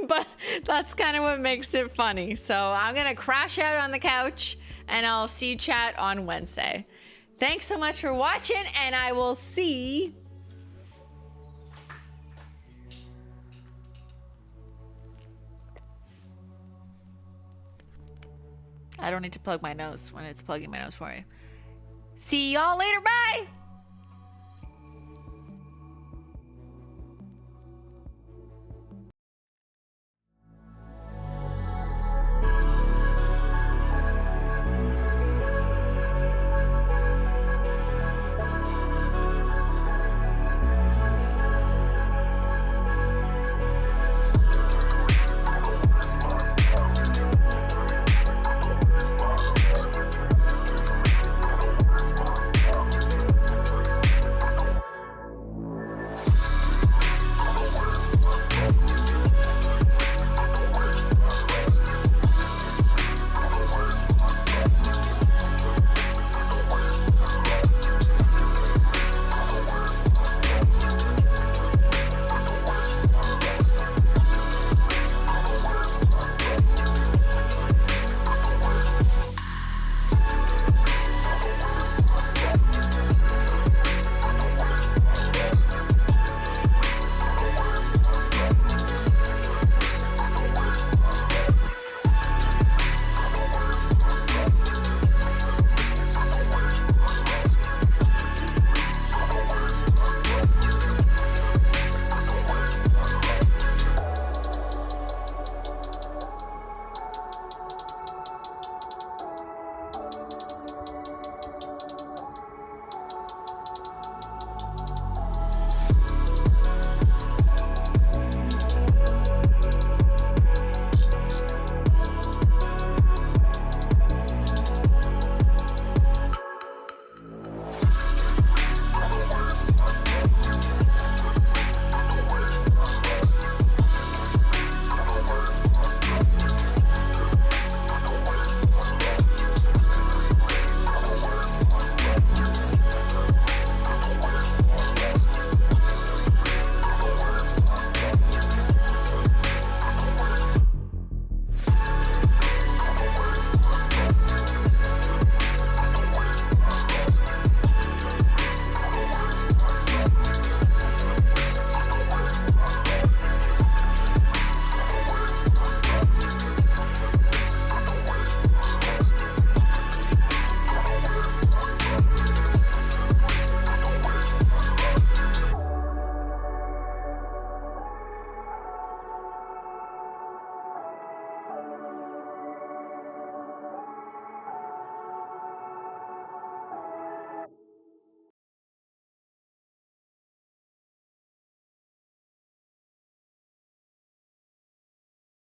but that's kind of what makes it funny. So I'm gonna crash out on the couch and I'll see chat on Wednesday. Thanks so much for watching, and I will see. I don't need to plug my nose when it's plugging my nose for you. See y'all later, bye!